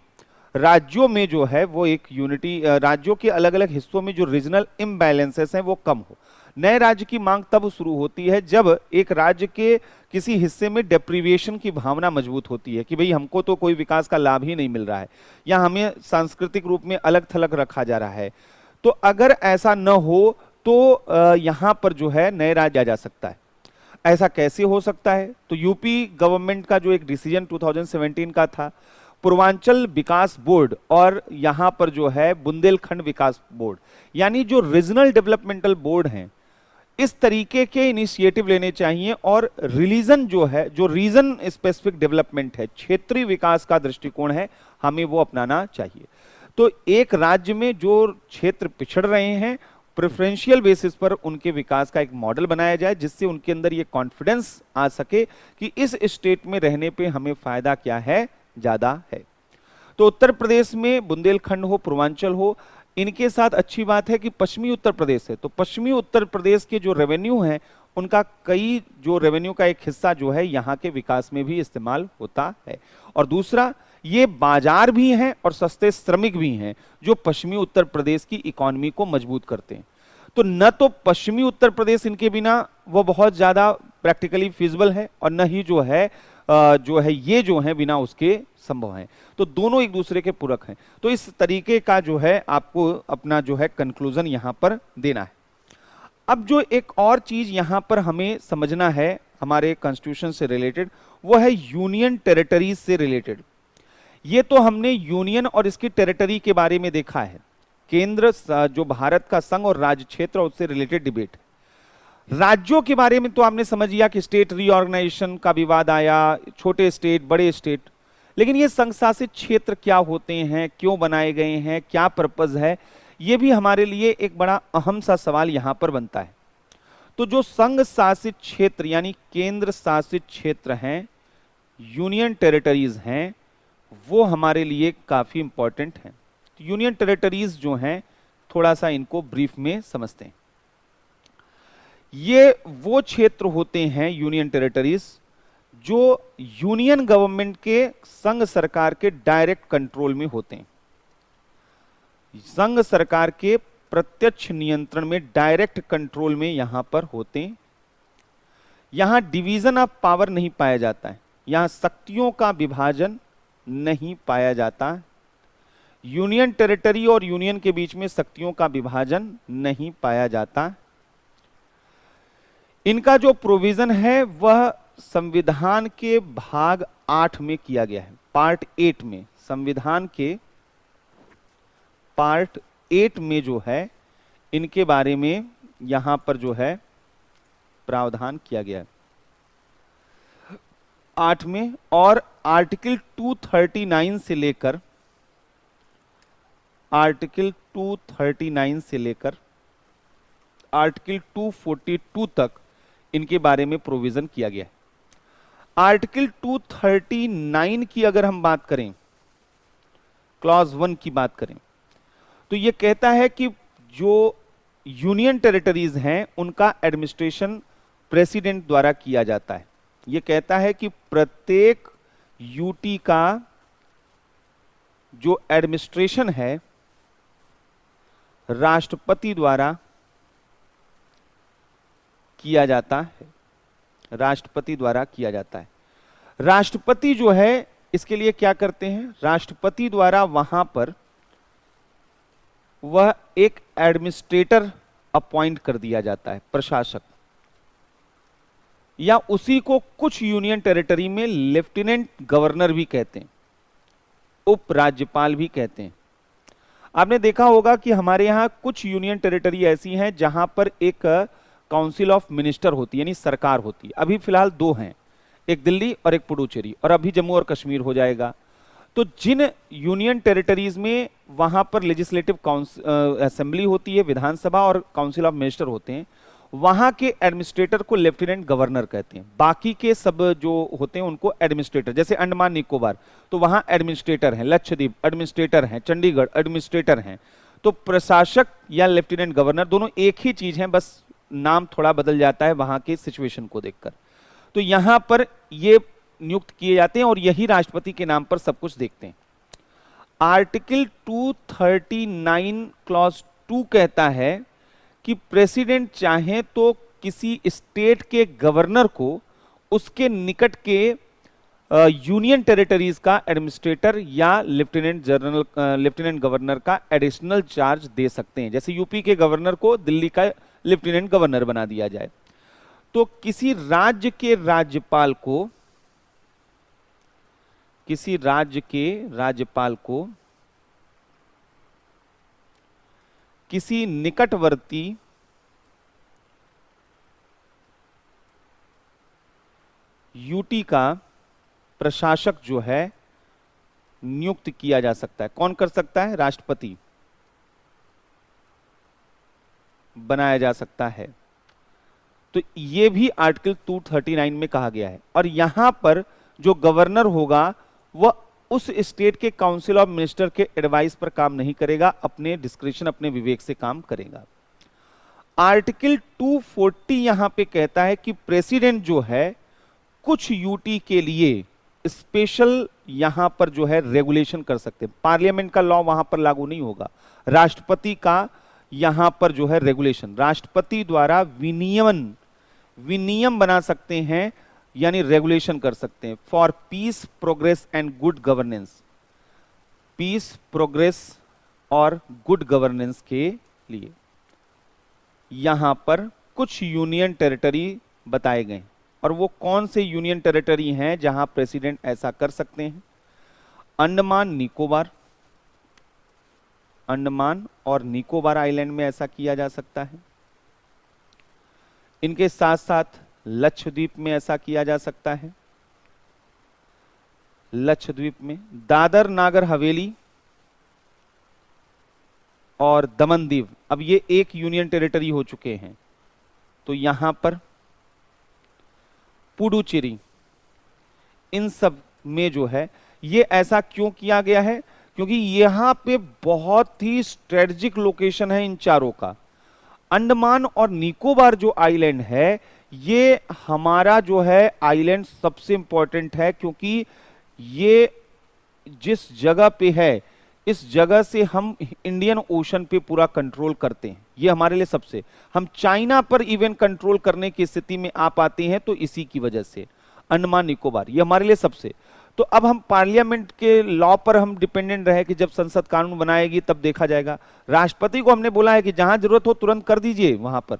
राज्यों में जो है वो एक यूनिटी, राज्यों के अलग अलग हिस्सों में जो रीजनल इम्बैलेंसेस हैं वो कम हो। नए राज्य की मांग तब शुरू होती है जब एक राज्य के किसी हिस्से में डेप्रीविएशन की भावना मजबूत होती है कि भाई हमको तो कोई विकास का लाभ ही नहीं मिल रहा है या हमें सांस्कृतिक रूप में अलग थलग रखा जा रहा है। तो अगर ऐसा न हो तो यहां पर जो है नए राज्य आ जा सकता है। ऐसा कैसे हो सकता है? तो यूपी गवर्नमेंट का जो एक डिसीजन 2017 का था, पूर्वांचल विकास बोर्ड और यहां पर जो है बुंदेलखंड विकास बोर्ड, यानी जो रीजनल डेवलपमेंटल बोर्ड हैं, इस तरीके के इनिशिएटिव लेने चाहिए। और रिलीजन जो है, जो रीजन स्पेसिफिक डेवलपमेंट है, क्षेत्रीय विकास का दृष्टिकोण है, हमें वो अपनाना चाहिए। तो एक राज्य में जो क्षेत्र पिछड़ रहे हैं, प्रेफरेंशियल बेसिस पर उनके विकास का एक मॉडल बनाया जाए, जिससे उनके अंदर ये कॉन्फिडेंस आ सके कि इस स्टेट में रहने पे हमें फायदा क्या है, ज्यादा है। तो उत्तर प्रदेश में बुंदेलखंड हो, पूर्वांचल हो, इनके साथ अच्छी बात है कि पश्चिमी उत्तर प्रदेश है। तो पश्चिमी उत्तर प्रदेश के जो रेवेन्यू है, उनका कई जो रेवेन्यू का एक हिस्सा जो है यहाँ के विकास में भी इस्तेमाल होता है। और दूसरा, ये बाजार भी हैं और सस्ते श्रमिक भी हैं जो पश्चिमी उत्तर प्रदेश की इकोनॉमी को मजबूत करते हैं। तो न तो पश्चिमी उत्तर प्रदेश इनके बिना वो बहुत ज्यादा प्रैक्टिकली फिजिबल है, और न ही जो है ये जो है बिना उसके संभव है। तो दोनों एक दूसरे के पूरक हैं। तो इस तरीके का जो है आपको अपना जो है कंक्लूजन यहां पर देना है। अब जो एक और चीज यहां पर हमें समझना है हमारे कॉन्स्टिट्यूशन से रिलेटेड, वो है यूनियन टेरिटरीज से रिलेटेड। ये तो हमने यूनियन और इसकी टेरिटरी के बारे में देखा है, केंद्र जो भारत का संघ और राज्य क्षेत्र, उससे रिलेटेड डिबेट। राज्यों के बारे में तो आपने समझ लिया कि स्टेट रीऑर्गेनाइजेशन का विवाद आया, छोटे स्टेट, बड़े स्टेट। लेकिन ये संघ शासित क्षेत्र क्या होते हैं, क्यों बनाए गए हैं, क्या पर्पज है, ये भी हमारे लिए एक बड़ा अहम सा सवाल यहां पर बनता है। तो जो संघ शासित क्षेत्र यानी केंद्र शासित क्षेत्र हैं, यूनियन टेरिटरीज हैं, वो हमारे लिए काफी इंपॉर्टेंट हैं। यूनियन टेरिटरीज जो हैं, थोड़ा सा इनको ब्रीफ में समझते हैं। ये वो क्षेत्र होते हैं यूनियन टेरिटरीज जो यूनियन गवर्नमेंट के, संघ सरकार के डायरेक्ट कंट्रोल में होते हैं। संघ सरकार के प्रत्यक्ष नियंत्रण में, डायरेक्ट कंट्रोल में यहां पर होते हैं। यहां डिवीजन ऑफ पावर नहीं पाया जाता है, यहां शक्तियों का विभाजन नहीं पाया जाता। यूनियन टेरिटरी और यूनियन के बीच में शक्तियों का विभाजन नहीं पाया जाता। इनका जो प्रोविजन है वह संविधान के भाग 8 में किया गया है, पार्ट 8 में। संविधान के पार्ट 8 में जो है इनके बारे में यहां पर जो है प्रावधान किया गया है 8 में। और आर्टिकल 239 से लेकर आर्टिकल 242 तक इनके बारे में प्रोविजन किया गया है। आर्टिकल 239 की अगर हम बात करें, क्लॉज 1 की बात करें, तो यह कहता है कि जो यूनियन टेरिटरीज हैं उनका एडमिनिस्ट्रेशन प्रेसिडेंट द्वारा किया जाता है। यह कहता है कि प्रत्येक यूटी का जो एडमिनिस्ट्रेशन है राष्ट्रपति द्वारा किया जाता है, राष्ट्रपति द्वारा किया जाता है। राष्ट्रपति जो है इसके लिए क्या करते हैं, राष्ट्रपति द्वारा वहां पर वह एक एडमिनिस्ट्रेटर अपॉइंट कर दिया जाता है, प्रशासक, या उसी को कुछ यूनियन टेरिटरी में लेफ्टिनेंट गवर्नर भी कहते हैं, उपराज्यपाल भी कहते हैं। आपने देखा होगा कि हमारे यहां कुछ यूनियन टेरिटरी ऐसी हैं जहां पर एक काउंसिल ऑफ मिनिस्टर होती है, यानी सरकार होती है। अभी फिलहाल दो हैं, एक दिल्ली और एक पुडुचेरी, और अभी जम्मू और कश्मीर हो जाएगा। तो जिन यूनियन टेरिटरीज में वहां पर लेजिस्लेटिव असेंबली होती है, विधानसभा और काउंसिल ऑफ मिनिस्टर होते हैं, वहां के एडमिनिस्ट्रेटर को लेफ्टिनेंट गवर्नर कहते हैं। बाकी के सब जो होते हैं उनको एडमिनिस्ट्रेटर, जैसे अंडमान निकोबार तो वहां एडमिनिस्ट्रेटर हैं, लक्षद्वीप एडमिनिस्ट्रेटर हैं, चंडीगढ़ एडमिनिस्ट्रेटर हैं। तो प्रशासक या लेफ्टिनेंट गवर्नर दोनों एक ही चीज है, बस नाम थोड़ा बदल जाता है वहां के सिचुएशन को देखकर। तो यहां पर ये नियुक्त किए जाते हैं और यही राष्ट्रपति के नाम पर सब कुछ देखते हैं। आर्टिकल 239 क्लॉज 2 कहता है कि प्रेसिडेंट चाहे तो किसी स्टेट के गवर्नर को उसके निकट के यूनियन टेरिटरीज का एडमिनिस्ट्रेटर या लेफ्टिनेंट गवर्नर का एडिशनल चार्ज दे सकते हैं। जैसे यूपी के गवर्नर को दिल्ली का लेफ्टिनेंट गवर्नर बना दिया जाए। तो किसी राज्य के राज्यपाल को किसी निकटवर्ती यूटी का प्रशासक जो है नियुक्त किया जा सकता है। कौन कर सकता है? राष्ट्रपति बनाया जा सकता है। तो यह भी आर्टिकल 239 में कहा गया है। और यहां पर जो गवर्नर होगा वह उस स्टेट के काउंसिल ऑफ मिनिस्टर के एडवाइस पर काम नहीं करेगा, अपने डिस्क्रिप्शन, अपने विवेक से काम करेगा। आर्टिकल 240 यहां पे कहता है कि प्रेसिडेंट जो है कुछ यूटी के लिए स्पेशल यहां पर जो है रेगुलेशन कर सकते हैं। पार्लियामेंट का लॉ वहां पर लागू नहीं होगा, राष्ट्रपति का यहां पर जो है रेगुलेशन, राष्ट्रपति द्वारा विनियम बना सकते हैं, यानी रेगुलेशन कर सकते हैं। For peace, progress and good governance, peace, progress और गुड गवर्नेंस के लिए यहां पर कुछ यूनियन टेरिटरी बताए गए। और वो कौन से यूनियन टेरिटरी हैं जहां प्रेसिडेंट ऐसा कर सकते हैं? अंडमान निकोबार, अंडमान और निकोबार आइलैंड में ऐसा किया जा सकता है। इनके साथ साथ लक्षद्वीप में ऐसा किया जा सकता है। लक्षद्वीप में दादर नागर हवेली और दमन दीव, अब ये एक यूनियन टेरिटरी हो चुके हैं। तो यहां पर पुडुचेरी, इन सब में जो है ये ऐसा क्यों किया गया है? क्योंकि यहां पे बहुत ही स्ट्रेटेजिक लोकेशन है इन चारों का। अंडमान और निकोबार जो आइलैंड है, ये हमारा जो है आइलैंड सबसे इंपॉर्टेंट है, क्योंकि ये जिस जगह पे है, इस जगह से हम इंडियन ओशन पे पूरा कंट्रोल करते हैं। ये हमारे लिए सबसे, हम चाइना पर इवन कंट्रोल करने की स्थिति में आ पाते हैं, तो इसी की वजह से अंडमान निकोबार ये हमारे लिए सबसे। तो अब हम पार्लियामेंट के लॉ पर हम डिपेंडेंट रहे कि जब संसद कानून बनाएगी तब देखा जाएगा। राष्ट्रपति को हमने बोला है कि जहां जरूरत हो तुरंत कर दीजिए वहां पर।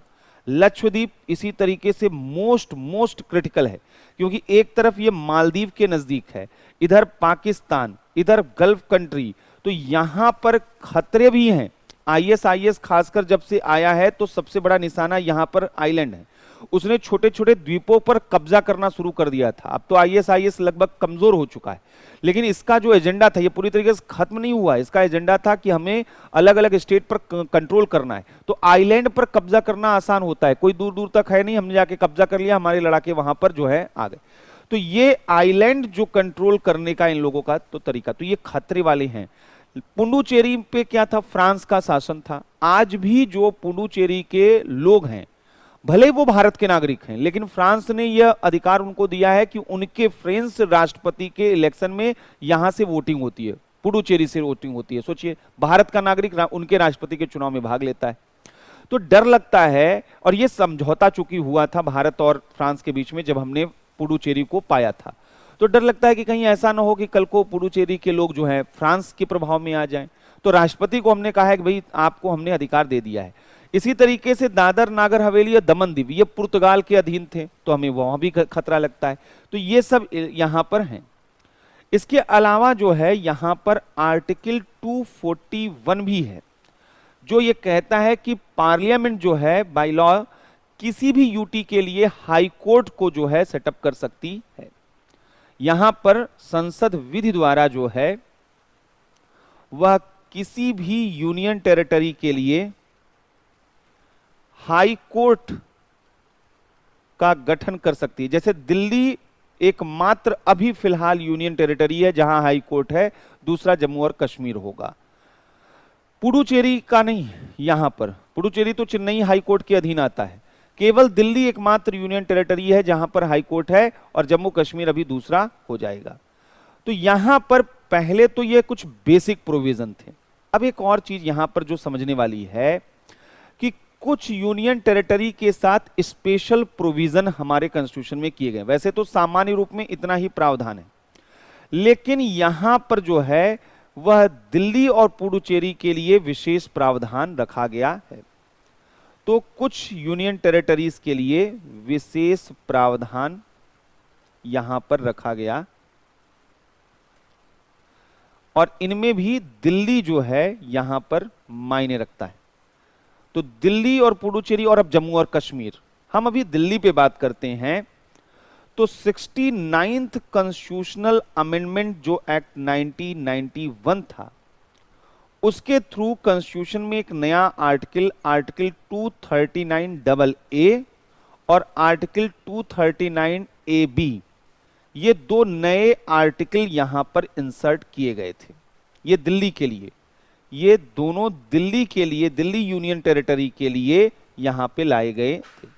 लक्षद्वीप इसी तरीके से मोस्ट क्रिटिकल है, क्योंकि एक तरफ ये मालदीव के नजदीक है, इधर पाकिस्तान, इधर गल्फ कंट्री, तो यहां पर खतरे भी हैं। आईएसआईएस खासकर जब से आया है तो सबसे बड़ा निशाना यहां पर आइलैंड है। उसने छोटे छोटे द्वीपों पर कब्जा करना शुरू कर दिया था। अब तो आईएसआईएस लगभग कमजोर हो चुका है, लेकिन इसका जो एजेंडा था ये पूरी तरीके से खत्म नहीं हुआ। इसका एजेंडा था कि हमें अलग अलग स्टेट पर कंट्रोल करना है। तो आइलैंड पर कब्जा करना आसान होता है, कोई दूर दूर तक है नहीं, हमने जाके कब्जा कर लिया, हमारे लड़ाके वहां पर जो है आ गए। तो ये आइलैंड जो कंट्रोल करने का इन लोगों का तो तरीका, तो ये खतरे वाले हैं। पुडुचेरी पे क्या था? फ्रांस का शासन था। आज भी जो पुडुचेरी के लोग हैं, भले वो भारत के नागरिक हैं, लेकिन फ्रांस ने यह अधिकार उनको दिया है कि उनके फ्रेंच राष्ट्रपति के इलेक्शन में यहां से वोटिंग होती है, पुडुचेरी से वोटिंग होती है। सोचिए, भारत का नागरिक उनके राष्ट्रपति के चुनाव में भाग लेता है। तो डर लगता है, और यह समझौता चूंकि हुआ था भारत और फ्रांस के बीच में जब हमने पुडुचेरी को पाया था, तो डर लगता है कि कहीं ऐसा ना हो कि कल को पुडुचेरी के लोग जो हैं फ्रांस के प्रभाव में आ जाएं। तो राष्ट्रपति को हमने कहा है कि भाई आपको हमने अधिकार दे दिया है। इसी तरीके से दादर नागर हवेली या दमन दीव ये पुर्तगाल के अधीन थे, तो हमें वहां भी खतरा लगता है। तो ये सब यहां पर हैं। इसके अलावा जो है यहां पर आर्टिकल 241 भी है, जो ये कहता है कि पार्लियामेंट जो है बाय लॉ किसी भी यूटी के लिए हाई कोर्ट को जो है सेटअप कर सकती है। यहां पर संसद विधि द्वारा जो है वह किसी भी यूनियन टेरिटरी के लिए हाई कोर्ट का गठन कर सकती है। जैसे दिल्ली एकमात्र अभी फिलहाल यूनियन टेरिटरी है जहां हाई कोर्ट है, दूसरा जम्मू और कश्मीर होगा। पुडुचेरी का नहीं, यहां पर पुडुचेरी तो चेन्नई हाई कोर्ट के अधीन आता है। केवल दिल्ली एकमात्र यूनियन टेरिटरी है जहां पर हाई कोर्ट है, और जम्मू कश्मीर अभी दूसरा हो जाएगा। तो यहां पर पहले तो ये कुछ बेसिक प्रोविजन थे। अब एक और चीज यहां पर जो समझने वाली है कि कुछ यूनियन टेरिटरी के साथ स्पेशल प्रोविजन हमारे कॉन्स्टिट्यूशन में किए गए। वैसे तो सामान्य रूप में इतना ही प्रावधान है, लेकिन यहां पर जो है वह दिल्ली और पुडुचेरी के लिए विशेष प्रावधान रखा गया है। तो कुछ यूनियन टेरिटरीज के लिए विशेष प्रावधान यहां पर रखा गया, और इनमें भी दिल्ली जो है यहां पर मायने रखता है। तो दिल्ली और पुडुचेरी और अब जम्मू और कश्मीर, हम अभी दिल्ली पे बात करते हैं। तो 69th कॉन्स्टिट्यूशनल अमेंडमेंट जो एक्ट 1991 था, उसके थ्रू कॉन्स्टिट्यूशन में एक नया आर्टिकल, आर्टिकल 239 AA और आर्टिकल 239 AB, ये दो नए आर्टिकल यहां पर इंसर्ट किए गए थे। ये दिल्ली के लिए, ये दोनों दिल्ली के लिए, दिल्ली यूनियन टेरिटरी के लिए यहां पे लाए गए थे।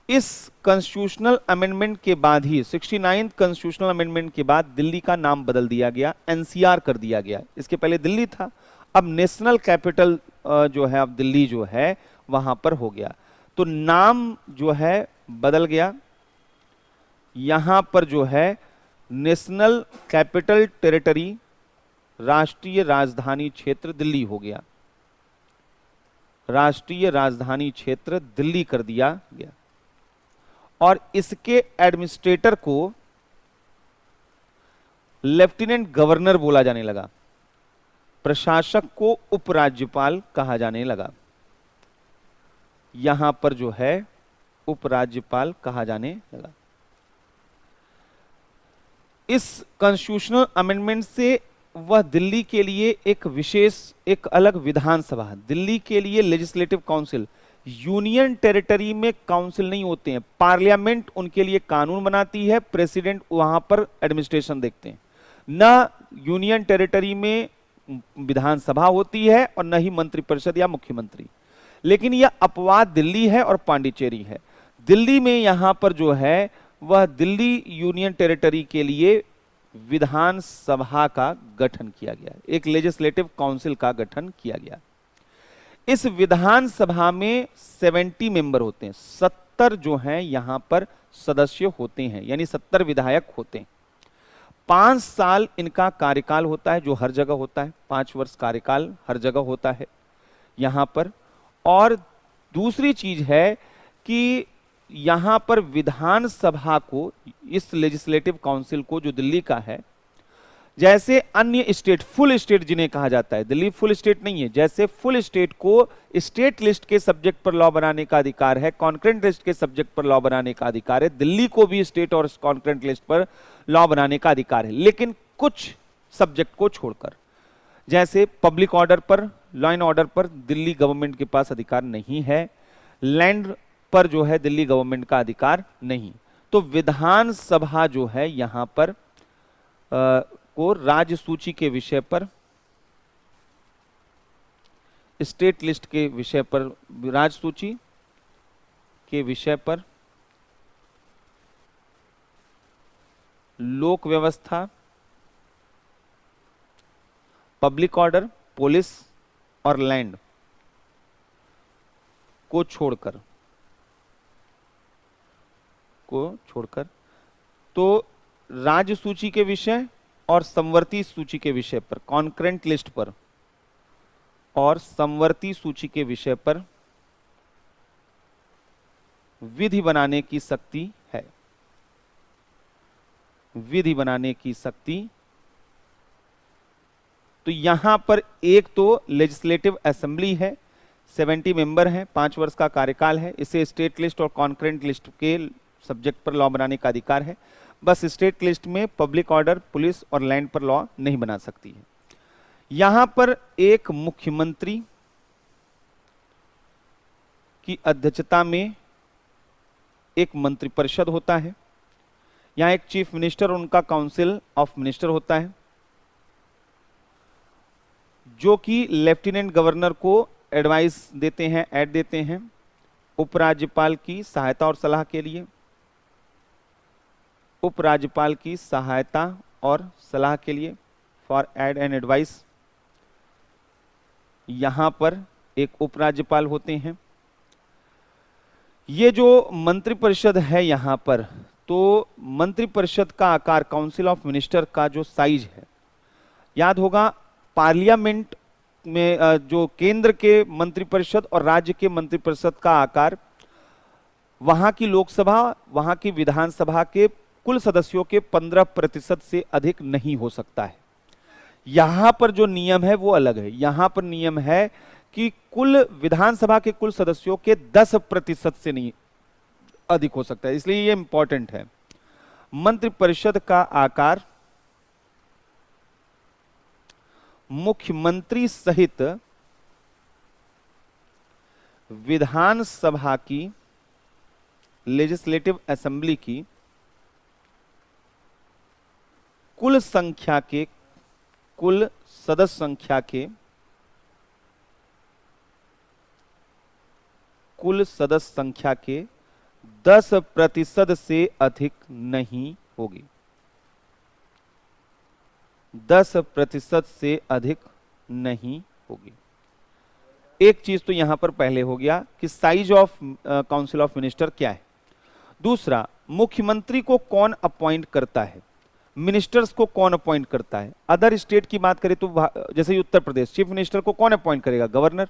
इस कॉन्स्टिट्यूशनल अमेंडमेंट के बाद ही, 69th कॉन्स्टिट्यूशनल अमेंडमेंट के बाद दिल्ली का नाम बदल दिया गया, एनसीआर कर दिया गया। इसके पहले दिल्ली था, अब नेशनल कैपिटल जो है अब दिल्ली जो है वहां पर हो गया। तो नाम जो है बदल गया, यहां पर जो है नेशनल कैपिटल टेरिटरी, राष्ट्रीय राजधानी क्षेत्र दिल्ली हो गया, राष्ट्रीय राजधानी क्षेत्र दिल्ली कर दिया गया। और इसके एडमिनिस्ट्रेटर को लेफ्टिनेंट गवर्नर बोला जाने लगा, प्रशासक को उपराज्यपाल कहा जाने लगा। यहां पर जो है उपराज्यपाल कहा जाने लगा। इस कॉन्स्टिट्यूशनल अमेंडमेंट से वह दिल्ली के लिए एक विशेष, एक अलग विधानसभा, दिल्ली के लिए लेजिस्लेटिव काउंसिल, यूनियन टेरिटरी में काउंसिल नहीं होते हैं, पार्लियामेंट उनके लिए कानून बनाती है, प्रेसिडेंट वहां पर एडमिनिस्ट्रेशन देखते हैं। न यूनियन टेरिटरी में विधानसभा होती है और न ही मंत्रिपरिषद या मुख्यमंत्री। लेकिन यह अपवाद दिल्ली है और पांडिचेरी है। दिल्ली में यहां पर जो है वह दिल्ली यूनियन टेरिटरी के लिए विधानसभा का गठन किया गया, एक लेजिस्लेटिव काउंसिल का गठन किया गया। इस विधानसभा में 70 मेंबर होते हैं, 70 जो हैं यहां पर सदस्य होते हैं, यानी 70 विधायक होते हैं। 5 साल इनका कार्यकाल होता है, जो हर जगह होता है, 5 वर्ष कार्यकाल हर जगह होता है यहां पर। और दूसरी चीज है कि यहां पर विधानसभा को, इस लेजिस्लेटिव काउंसिल को जो दिल्ली का है, जैसे अन्य स्टेट, फुल स्टेट जिन्हें कहा जाता है, दिल्ली फुल स्टेट नहीं है, जैसे फुल स्टेट को स्टेट लिस्ट के सब्जेक्ट पर लॉ बनाने का अधिकार है, कॉन्करेंट लिस्ट के सब्जेक्ट पर लॉ बनाने का अधिकार है, दिल्ली को भी स्टेट और कॉन्करेंट लिस्ट पर लॉ बनाने का अधिकार है, लेकिन कुछ सब्जेक्ट को छोड़कर। जैसे पब्लिक ऑर्डर पर, लॉ एंड ऑर्डर पर दिल्ली गवर्नमेंट के पास अधिकार नहीं है, लैंड पर जो है दिल्ली गवर्नमेंट का अधिकार नहीं। तो विधानसभा जो है यहां पर को राज्य सूची के विषय पर, स्टेट लिस्ट के विषय पर, राज्य सूची के विषय पर, लोक व्यवस्था, पब्लिक ऑर्डर, पुलिस और लैंड को छोड़कर तो राज्य सूची के विषय और समवर्ती सूची के विषय पर, कॉन्करेंट लिस्ट पर और समवर्ती सूची के विषय पर विधि बनाने की शक्ति है। विधि बनाने की शक्ति, तो यहां पर एक तो लेजिस्लेटिव असेंबली है, 70 मेंबर हैं, 5 वर्ष का कार्यकाल है, इसे स्टेट लिस्ट और कॉन्करेंट लिस्ट के सब्जेक्ट पर लॉ बनाने का अधिकार है। बस स्टेट लिस्ट में पब्लिक ऑर्डर, पुलिस और लैंड पर लॉ नहीं बना सकती है। यहां पर एक मुख्यमंत्री की अध्यक्षता में एक मंत्रिपरिषद होता है। यहां एक चीफ मिनिस्टर और उनका काउंसिल ऑफ मिनिस्टर होता है, जो कि लेफ्टिनेंट गवर्नर को एडवाइस देते हैं, ऐड देते हैं उपराज्यपाल की सहायता और सलाह के लिए। उपराज्यपाल की सहायता और सलाह के लिए, फॉर एड एंड एडवाइस, यहां पर एक उपराज्यपाल होते हैं। ये जो मंत्रिपरिषद है यहां पर, तो मंत्रिपरिषद का आकार, काउंसिल ऑफ मिनिस्टर का जो साइज है, याद होगा पार्लियामेंट में जो केंद्र के मंत्रिपरिषद और राज्य के मंत्रिपरिषद का आकार वहां की लोकसभा, वहां की विधानसभा के कुल सदस्यों के 15% से अधिक नहीं हो सकता है। यहां पर जो नियम है वो अलग है। यहां पर नियम है कि कुल विधानसभा के कुल सदस्यों के 10% से नहीं अधिक हो सकता है, इसलिए ये इंपॉर्टेंट है। मंत्रिपरिषद का आकार मुख्यमंत्री सहित विधानसभा की, लेजिस्लेटिव असेंबली की कुल संख्या के, कुल सदस्य संख्या के, कुल सदस्य संख्या के 10% से अधिक नहीं होगी। 10% से अधिक नहीं होगी। एक चीज तो यहां पर पहले हो गया कि size of council of minister क्या है। दूसरा, मुख्यमंत्री को कौन अपॉइंट करता है, मिनिस्टर्स को कौन अपॉइंट करता है। अदर स्टेट की बात करें तो जैसे उत्तर प्रदेश, चीफ मिनिस्टर को कौन अपॉइंट करेगा, गवर्नर।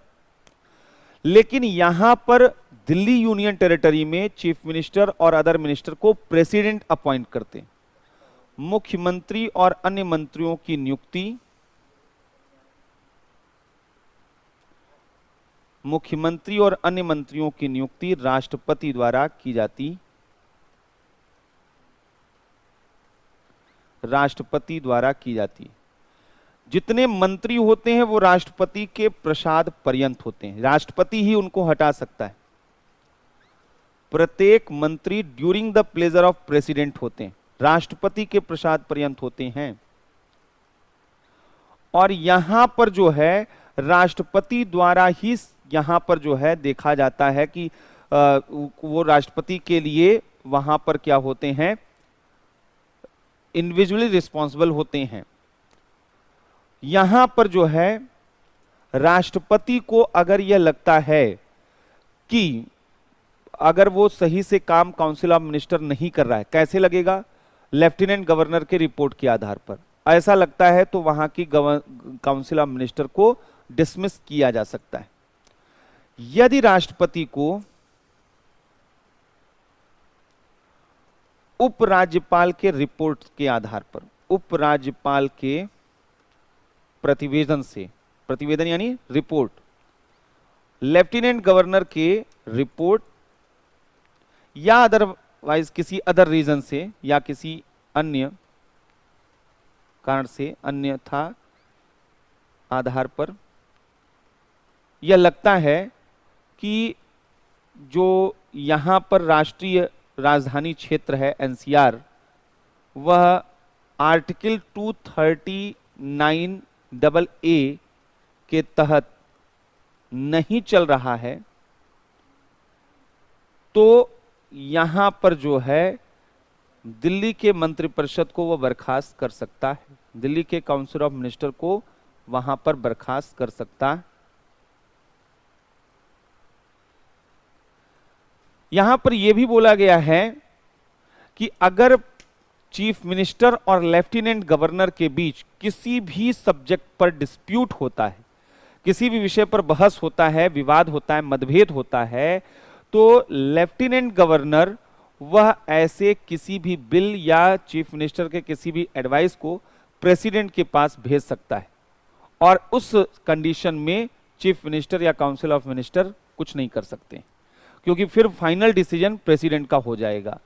लेकिन यहां पर दिल्ली यूनियन टेरिटरी में चीफ मिनिस्टर और अदर मिनिस्टर को प्रेसिडेंट अपॉइंट करते हैं। मुख्यमंत्री और अन्य मंत्रियों की नियुक्ति, मुख्यमंत्री और अन्य मंत्रियों की नियुक्ति राष्ट्रपति द्वारा की जाती, राष्ट्रपति द्वारा की जाती। जितने मंत्री होते हैं वो राष्ट्रपति के प्रसाद पर्यंत होते हैं, राष्ट्रपति ही उनको हटा सकता है। प्रत्येक मंत्री during the pleasure of president होते हैं, राष्ट्रपति के प्रसाद पर्यंत होते हैं। और यहां पर जो है राष्ट्रपति द्वारा ही यहां पर जो है देखा जाता है कि वो राष्ट्रपति के लिए वहां पर क्या होते हैं, इंडिविजुअली रिस्पॉन्सिबल होते हैं। यहां पर जो है राष्ट्रपति को अगर यह लगता है कि अगर वो सही से काम काउंसिल ऑफ मिनिस्टर नहीं कर रहा है, कैसे लगेगा, लेफ्टिनेंट गवर्नर के रिपोर्ट के आधार पर ऐसा लगता है तो वहां की काउंसिल ऑफ मिनिस्टर को डिसमिस किया जा सकता है। यदि राष्ट्रपति को उपराज्यपाल के रिपोर्ट के आधार पर, उपराज्यपाल के प्रतिवेदन से, प्रतिवेदन यानी रिपोर्ट, लेफ्टिनेंट गवर्नर के रिपोर्ट या अदरवाइज किसी अदर रीजन से या किसी अन्य कारण से, अन्यथा आधार पर यह लगता है कि जो यहां पर राष्ट्रीय राजधानी क्षेत्र है एनसीआर, वह आर्टिकल 239AA के तहत नहीं चल रहा है, तो यहां पर जो है दिल्ली के मंत्रिपरिषद को वह बर्खास्त कर सकता है, दिल्ली के काउंसिल ऑफ मिनिस्टर को वहां पर बर्खास्त कर सकता है। यहां पर यह भी बोला गया है कि अगर चीफ मिनिस्टर और लेफ्टिनेंट गवर्नर के बीच किसी भी सब्जेक्ट पर डिस्प्यूट होता है, किसी भी विषय पर बहस होता है, विवाद होता है, मतभेद होता है, तो लेफ्टिनेंट गवर्नर वह ऐसे किसी भी बिल या चीफ मिनिस्टर के किसी भी एडवाइस को प्रेसिडेंट के पास भेज सकता है, और उस कंडीशन में चीफ मिनिस्टर या काउंसिल ऑफ मिनिस्टर कुछ नहीं कर सकते, क्योंकि फिर फाइनल डिसीजन प्रेसिडेंट का हो जाएगा।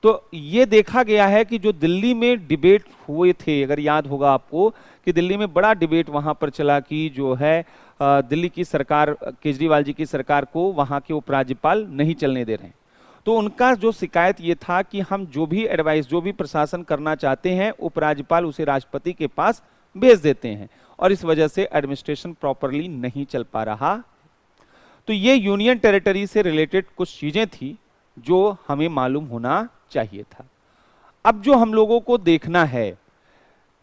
तो ये देखा गया है कि जो दिल्ली में डिबेट हुए थे, अगर याद होगा आपको कि दिल्ली में बड़ा डिबेट वहां पर चला कि जो है दिल्ली की सरकार, केजरीवाल जी की सरकार को वहां के उपराज्यपाल नहीं चलने दे रहे हैं। तो उनका जो शिकायत ये था कि हम जो भी एडवाइस, जो भी प्रशासन करना चाहते हैं, उपराज्यपाल उसे राष्ट्रपति के पास भेज देते हैं, और इस वजह से एडमिनिस्ट्रेशन प्रॉपरली नहीं चल पा रहा। तो ये यूनियन टेरिटरी से रिलेटेड कुछ चीजें थी जो हमें मालूम होना चाहिए था। अब जो हम लोगों को देखना है,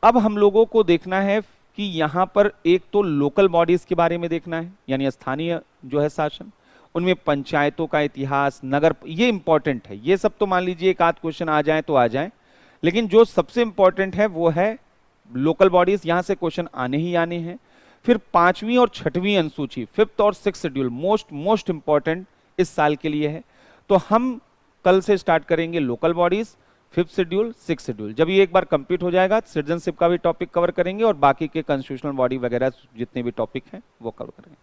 अब हम लोगों को देखना है कि यहां पर एक तो लोकल बॉडीज के बारे में देखना है, यानी स्थानीय जो है शासन, उनमें पंचायतों का इतिहास, नगर, ये इंपॉर्टेंट है। ये सब तो मान लीजिए एक आध क्वेश्चन आ जाए तो आ जाए, लेकिन जो सबसे इंपॉर्टेंट है वो है लोकल बॉडीज, यहां से क्वेश्चन आने ही आने हैं। फिर 5वीं और 6वीं अनुसूची, 5th और 6th शेड्यूल, मोस्ट इंपॉर्टेंट इस साल के लिए है। तो हम कल से स्टार्ट करेंगे local bodies, 5th schedule, 6th schedule. जब ये एक बार कंप्लीट हो जाएगा, सिटीजनशिप का भी टॉपिक कवर करेंगे और बाकी के कॉन्स्टिट्यूशनल बॉडी वगैरह जितने भी टॉपिक हैं वो कवर करेंगे।